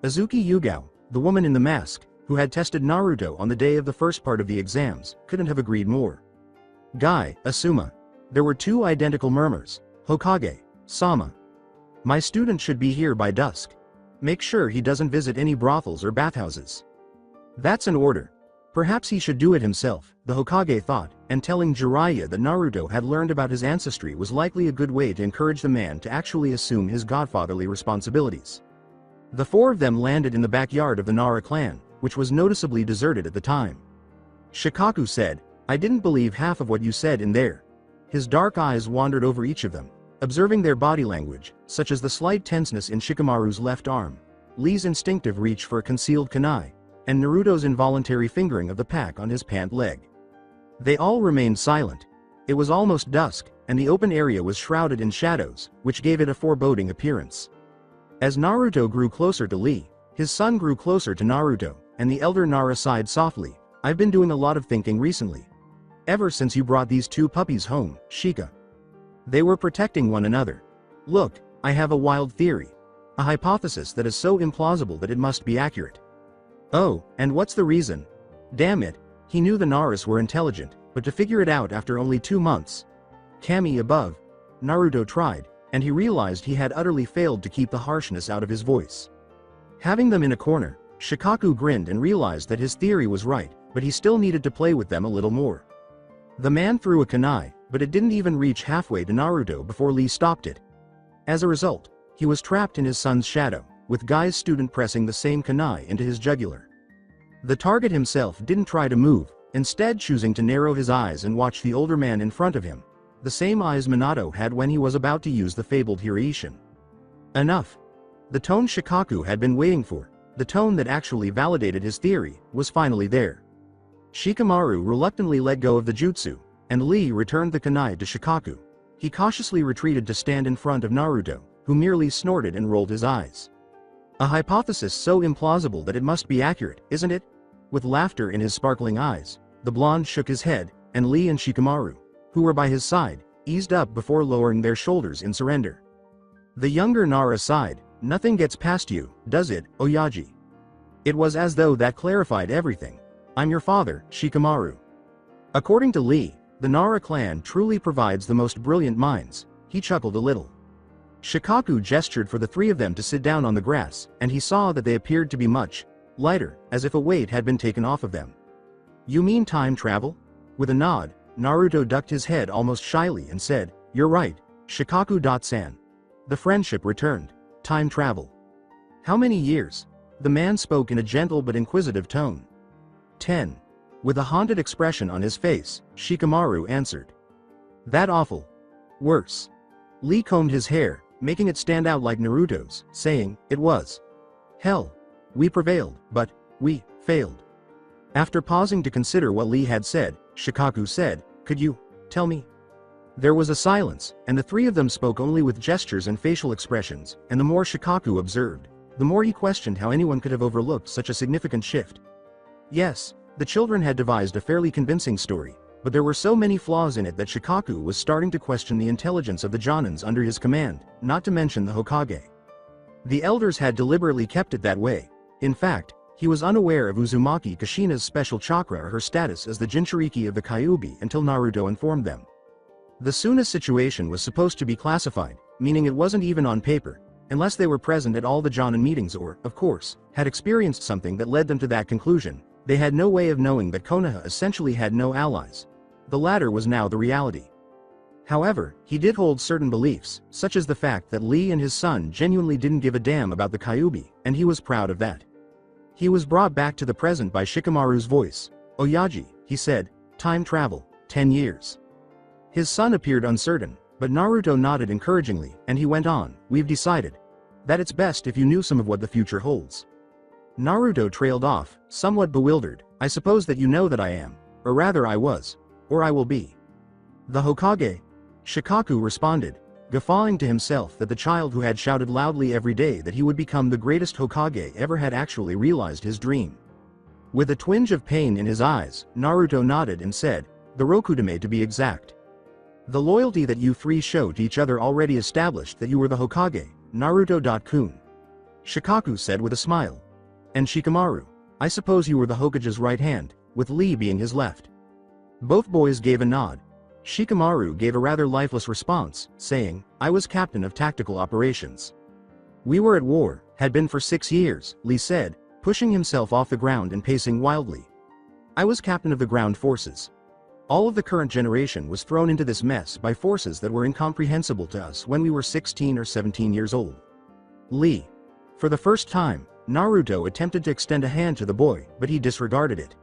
Azuki Yugao, the woman in the mask, who had tested Naruto on the day of the first part of the exams, couldn't have agreed more. Guy, Asuma. There were two identical murmurs. Hokage, Sama. My student should be here by dusk. Make sure he doesn't visit any brothels or bathhouses. That's an order. Perhaps he should do it himself, the Hokage thought, and telling Jiraiya that Naruto had learned about his ancestry was likely a good way to encourage the man to actually assume his godfatherly responsibilities. The four of them landed in the backyard of the Nara clan, which was noticeably deserted at the time. Shikaku said, I didn't believe half of what you said in there. His dark eyes wandered over each of them, observing their body language, such as the slight tenseness in Shikamaru's left arm, Lee's instinctive reach for a concealed kunai, and Naruto's involuntary fingering of the pack on his pant leg. They all remained silent. It was almost dusk, and the open area was shrouded in shadows, which gave it a foreboding appearance. As Naruto grew closer to Lee, his son grew closer to Naruto, and the elder Nara sighed softly, I've been doing a lot of thinking recently. Ever since you brought these two puppies home, Shika. They were protecting one another. Look, I have a wild theory. A hypothesis that is so implausible that it must be accurate. Oh, and what's the reason? Damn it, he knew the Naras were intelligent, but to figure it out after only 2 months. Kami above. Naruto tried, and he realized he had utterly failed to keep the harshness out of his voice. Having them in a corner, Shikaku grinned and realized that his theory was right, but he still needed to play with them a little more. The man threw a kunai, but it didn't even reach halfway to Naruto before Lee stopped it. As a result, he was trapped in his son's shadow, with Guy's student pressing the same kunai into his jugular. The target himself didn't try to move, instead choosing to narrow his eyes and watch the older man in front of him, the same eyes Minato had when he was about to use the fabled Hiraishin. Enough. The tone Shikaku had been waiting for, the tone that actually validated his theory, was finally there. Shikamaru reluctantly let go of the jutsu, and Lee returned the kunai to Shikaku. He cautiously retreated to stand in front of Naruto, who merely snorted and rolled his eyes. A hypothesis so implausible that it must be accurate, isn't it? With laughter in his sparkling eyes, the blonde shook his head, and Lee and Shikamaru, who were by his side, eased up before lowering their shoulders in surrender. The younger Nara sighed. Nothing gets past you, does it, Oyaji? It was as though that clarified everything. I'm your father, Shikamaru. According to Lee, the Nara clan truly provides the most brilliant minds. He chuckled a little. Shikaku gestured for the three of them to sit down on the grass, and he saw that they appeared to be much lighter, as if a weight had been taken off of them. You mean time travel? With a nod, Naruto ducked his head almost shyly and said, You're right, Shikaku-san. The friendship returned. Time travel. How many years? The man spoke in a gentle but inquisitive tone. 10. With a haunted expression on his face, Shikamaru answered. That awful. Worse. Lee combed his hair, making it stand out like Naruto's, saying, It was. Hell. We prevailed, but we failed. After pausing to consider what Lee had said, Shikaku said, Could you tell me? There was a silence, and the three of them spoke only with gestures and facial expressions, and the more Shikaku observed, the more he questioned how anyone could have overlooked such a significant shift. Yes, the children had devised a fairly convincing story, but there were so many flaws in it that Shikaku was starting to question the intelligence of the Jonins under his command, not to mention the Hokage. The elders had deliberately kept it that way. In fact, he was unaware of Uzumaki Kushina's special chakra or her status as the Jinchuriki of the Kyuubi until Naruto informed them. The Suna situation was supposed to be classified, meaning it wasn't even on paper, unless they were present at all the Jonin meetings or, of course, had experienced something that led them to that conclusion. They had no way of knowing that Konoha essentially had no allies. The latter was now the reality. However, he did hold certain beliefs, such as the fact that Lee and his son genuinely didn't give a damn about the Kyuubi, and he was proud of that. He was brought back to the present by Shikamaru's voice. Oyaji, he said, time travel, 10 years. His son appeared uncertain, but Naruto nodded encouragingly, and he went on, We've decided that it's best if you knew some of what the future holds. Naruto trailed off, somewhat bewildered. I suppose that you know that I am, or rather I was, or I will be the Hokage. Shikaku responded, guffawing to himself that the child who had shouted loudly every day that he would become the greatest Hokage ever had actually realized his dream. With a twinge of pain in his eyes, Naruto nodded and said, The Rokudame to be exact. The loyalty that you three showed to each other already established that you were the Hokage, Naruto-kun. Shikaku said with a smile. And Shikamaru, I suppose you were the Hokage's right hand, with Lee being his left. Both boys gave a nod. Shikamaru gave a rather lifeless response, saying, I was captain of tactical operations. We were at war, had been for 6 years, Lee said, pushing himself off the ground and pacing wildly. I was captain of the ground forces. All of the current generation was thrown into this mess by forces that were incomprehensible to us when we were 16 or 17 years old. Lee. For the first time, Naruto attempted to extend a hand to the boy, but he disregarded it.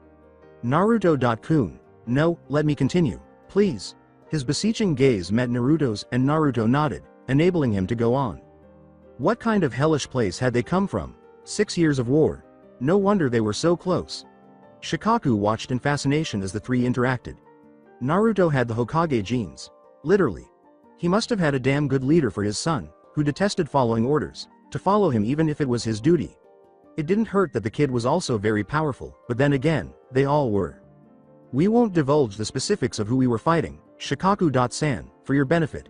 Naruto-kun. No, let me continue, please. His beseeching gaze met Naruto's, and Naruto nodded, enabling him to go on. What kind of hellish place had they come from? 6 years of war. No wonder they were so close. Shikaku watched in fascination as the three interacted. Naruto had the Hokage genes. Literally. He must have had a damn good leader for his son, who detested following orders, to follow him even if it was his duty. It didn't hurt that the kid was also very powerful, but then again, they all were. We won't divulge the specifics of who we were fighting, Shikaku-san, for your benefit.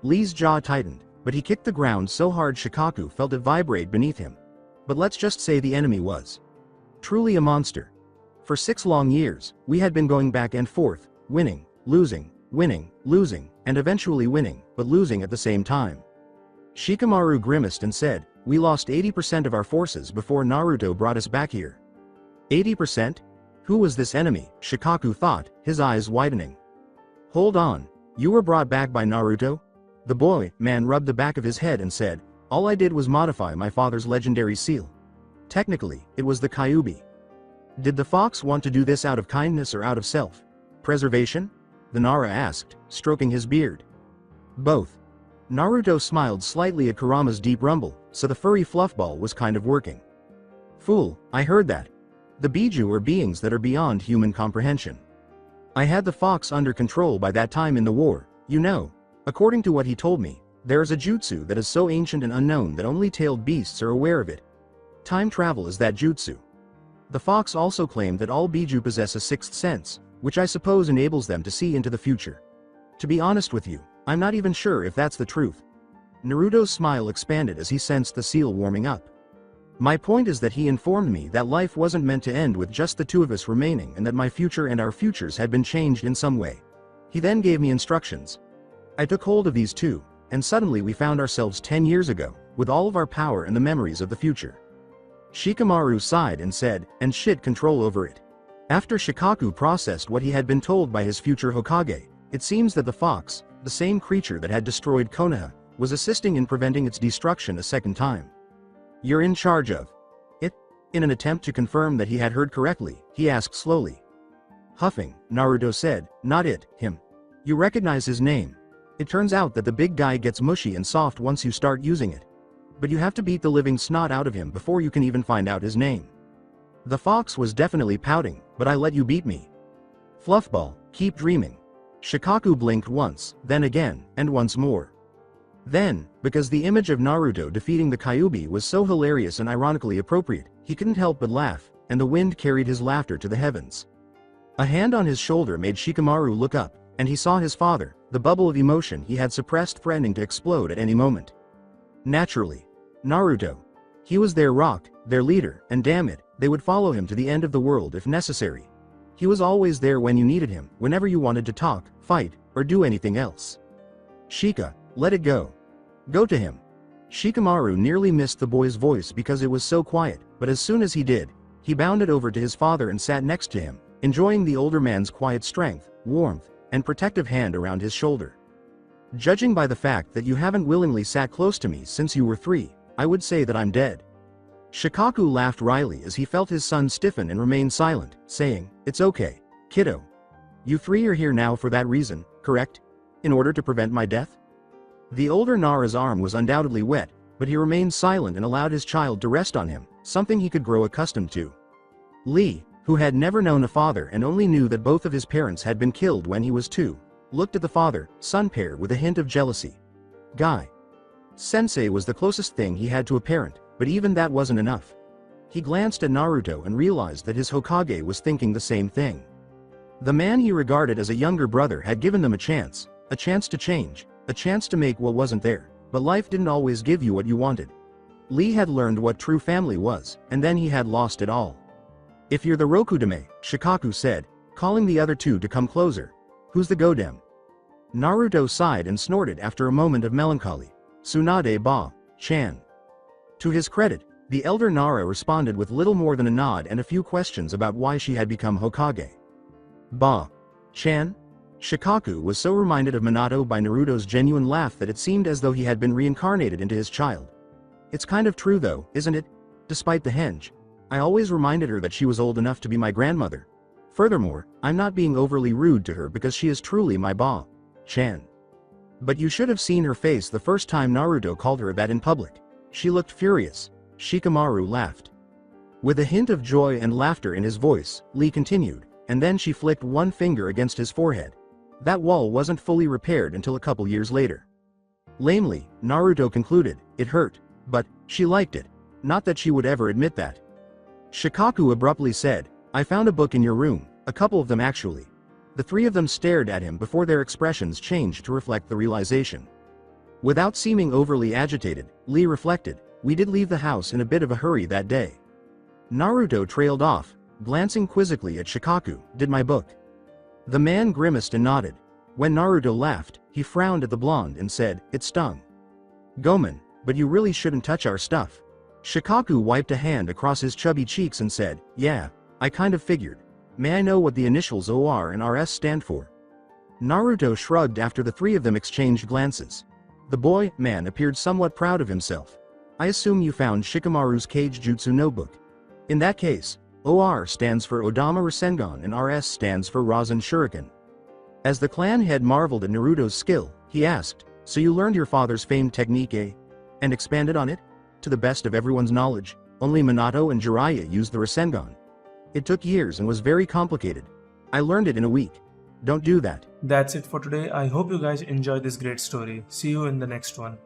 Lee's jaw tightened, but he kicked the ground so hard Shikaku felt it vibrate beneath him. But let's just say the enemy was truly a monster. For 6 long years, we had been going back and forth, winning, losing, and eventually winning, but losing at the same time. Shikamaru grimaced and said, We lost 80% of our forces before Naruto brought us back here. 80%? Who was this enemy? Shikaku thought, his eyes widening. Hold on. You were brought back by Naruto? The boy, man rubbed the back of his head and said, all I did was modify my father's legendary seal. Technically, it was the Kyuubi. Did the fox want to do this out of kindness or out of self-preservation? The Nara asked, stroking his beard. Both. Naruto smiled slightly at Kurama's deep rumble, so the furry fluffball was kind of working. Fool, I heard that. The Biju are beings that are beyond human comprehension. I had the fox under control by that time in the war, you know. According to what he told me, there is a jutsu that is so ancient and unknown that only tailed beasts are aware of it. Time travel is that jutsu. The fox also claimed that all Biju possess a sixth sense, which I suppose enables them to see into the future. To be honest with you, I'm not even sure if that's the truth. Naruto's smile expanded as he sensed the seal warming up. My point is that he informed me that life wasn't meant to end with just the two of us remaining and that my future and our futures had been changed in some way. He then gave me instructions. I took hold of these too, and suddenly we found ourselves 10 years ago, with all of our power and the memories of the future. Shikamaru sighed and said, and shit control over it. After Shikaku processed what he had been told by his future Hokage, it seems that the fox, the same creature that had destroyed Konoha, was assisting in preventing its destruction a second time. You're in charge of it? In an attempt to confirm that he had heard correctly, he asked slowly. Huffing, Naruto said, not it, him. You recognize his name. It turns out that the big guy gets mushy and soft once you start using it. But you have to beat the living snot out of him before you can even find out his name. The fox was definitely pouting, but I let you beat me. Fluffball, keep dreaming. Shikaku blinked once, then again, and once more. Then, because the image of Naruto defeating the Kyuubi was so hilarious and ironically appropriate, he couldn't help but laugh, and the wind carried his laughter to the heavens. A hand on his shoulder made Shikamaru look up, and he saw his father, the bubble of emotion he had suppressed threatening to explode at any moment. Naturally. Naruto. He was their rock, their leader, and damn it, they would follow him to the end of the world if necessary. He was always there when you needed him, whenever you wanted to talk, fight, or do anything else. Shika, let it go. Go to him. Shikamaru nearly missed the boy's voice because it was so quiet, but as soon as he did, he bounded over to his father and sat next to him, enjoying the older man's quiet strength, warmth, and protective hand around his shoulder. Judging by the fact that you haven't willingly sat close to me since you were 3, I would say that I'm dead. Shikaku laughed wryly as he felt his son stiffen and remain silent, saying, it's okay, kiddo. You 3 are here now for that reason, correct? In order to prevent my death? The older Nara's arm was undoubtedly wet, but he remained silent and allowed his child to rest on him, something he could grow accustomed to. Lee, who had never known a father and only knew that both of his parents had been killed when he was 2, looked at the father-son pair with a hint of jealousy. Guy. Sensei was the closest thing he had to a parent, but even that wasn't enough. He glanced at Naruto and realized that his Hokage was thinking the same thing. The man he regarded as a younger brother had given them a chance to change, a chance to make what wasn't there, but life didn't always give you what you wanted. Lee had learned what true family was, and then he had lost it all. If you're the Rokudame, Shikaku said, calling the other 2 to come closer. Who's the Godem? Naruto sighed and snorted after a moment of melancholy. Tsunade Ba-chan. To his credit, the elder Nara responded with little more than a nod and a few questions about why she had become Hokage. Ba-chan? Shikaku was so reminded of Minato by Naruto's genuine laugh that it seemed as though he had been reincarnated into his child. It's kind of true though, isn't it? Despite the henge. I always reminded her that she was old enough to be my grandmother. Furthermore, I'm not being overly rude to her because she is truly my Ba-chan. But you should have seen her face the first time Naruto called her that in public. She looked furious. Shikamaru laughed. With a hint of joy and laughter in his voice, Lee continued, and then she flicked one finger against his forehead. That wall wasn't fully repaired until a couple years later. Lamely, Naruto concluded, it hurt, but she liked it. Not that she would ever admit that. Shikaku abruptly said, I found a book in your room, a couple of them actually. The 3 of them stared at him before their expressions changed to reflect the realization. Without seeming overly agitated, Lee reflected, we did leave the house in a bit of a hurry that day. Naruto trailed off, glancing quizzically at Shikaku, did my book? The man grimaced and nodded. When Naruto laughed, he frowned at the blonde and said, it stung. Gomen, but you really shouldn't touch our stuff. Shikaku wiped a hand across his chubby cheeks and said, yeah, I kind of figured. May I know what the initials OR and RS stand for? Naruto shrugged after the three of them exchanged glances. The boy, man, appeared somewhat proud of himself. I assume you found Shikamaru's Cage Jutsu notebook. In that case, OR stands for Odama Rasengan and RS stands for Rasen Shuriken. As the clan head marveled at Naruto's skill, he asked, "So you learned your father's famed technique, eh? And expanded on it? To the best of everyone's knowledge, only Minato and Jiraiya used the Rasengan. It took years and was very complicated. I learned it in a week. Don't do that." That's it for today. I hope you guys enjoyed this great story. See you in the next one.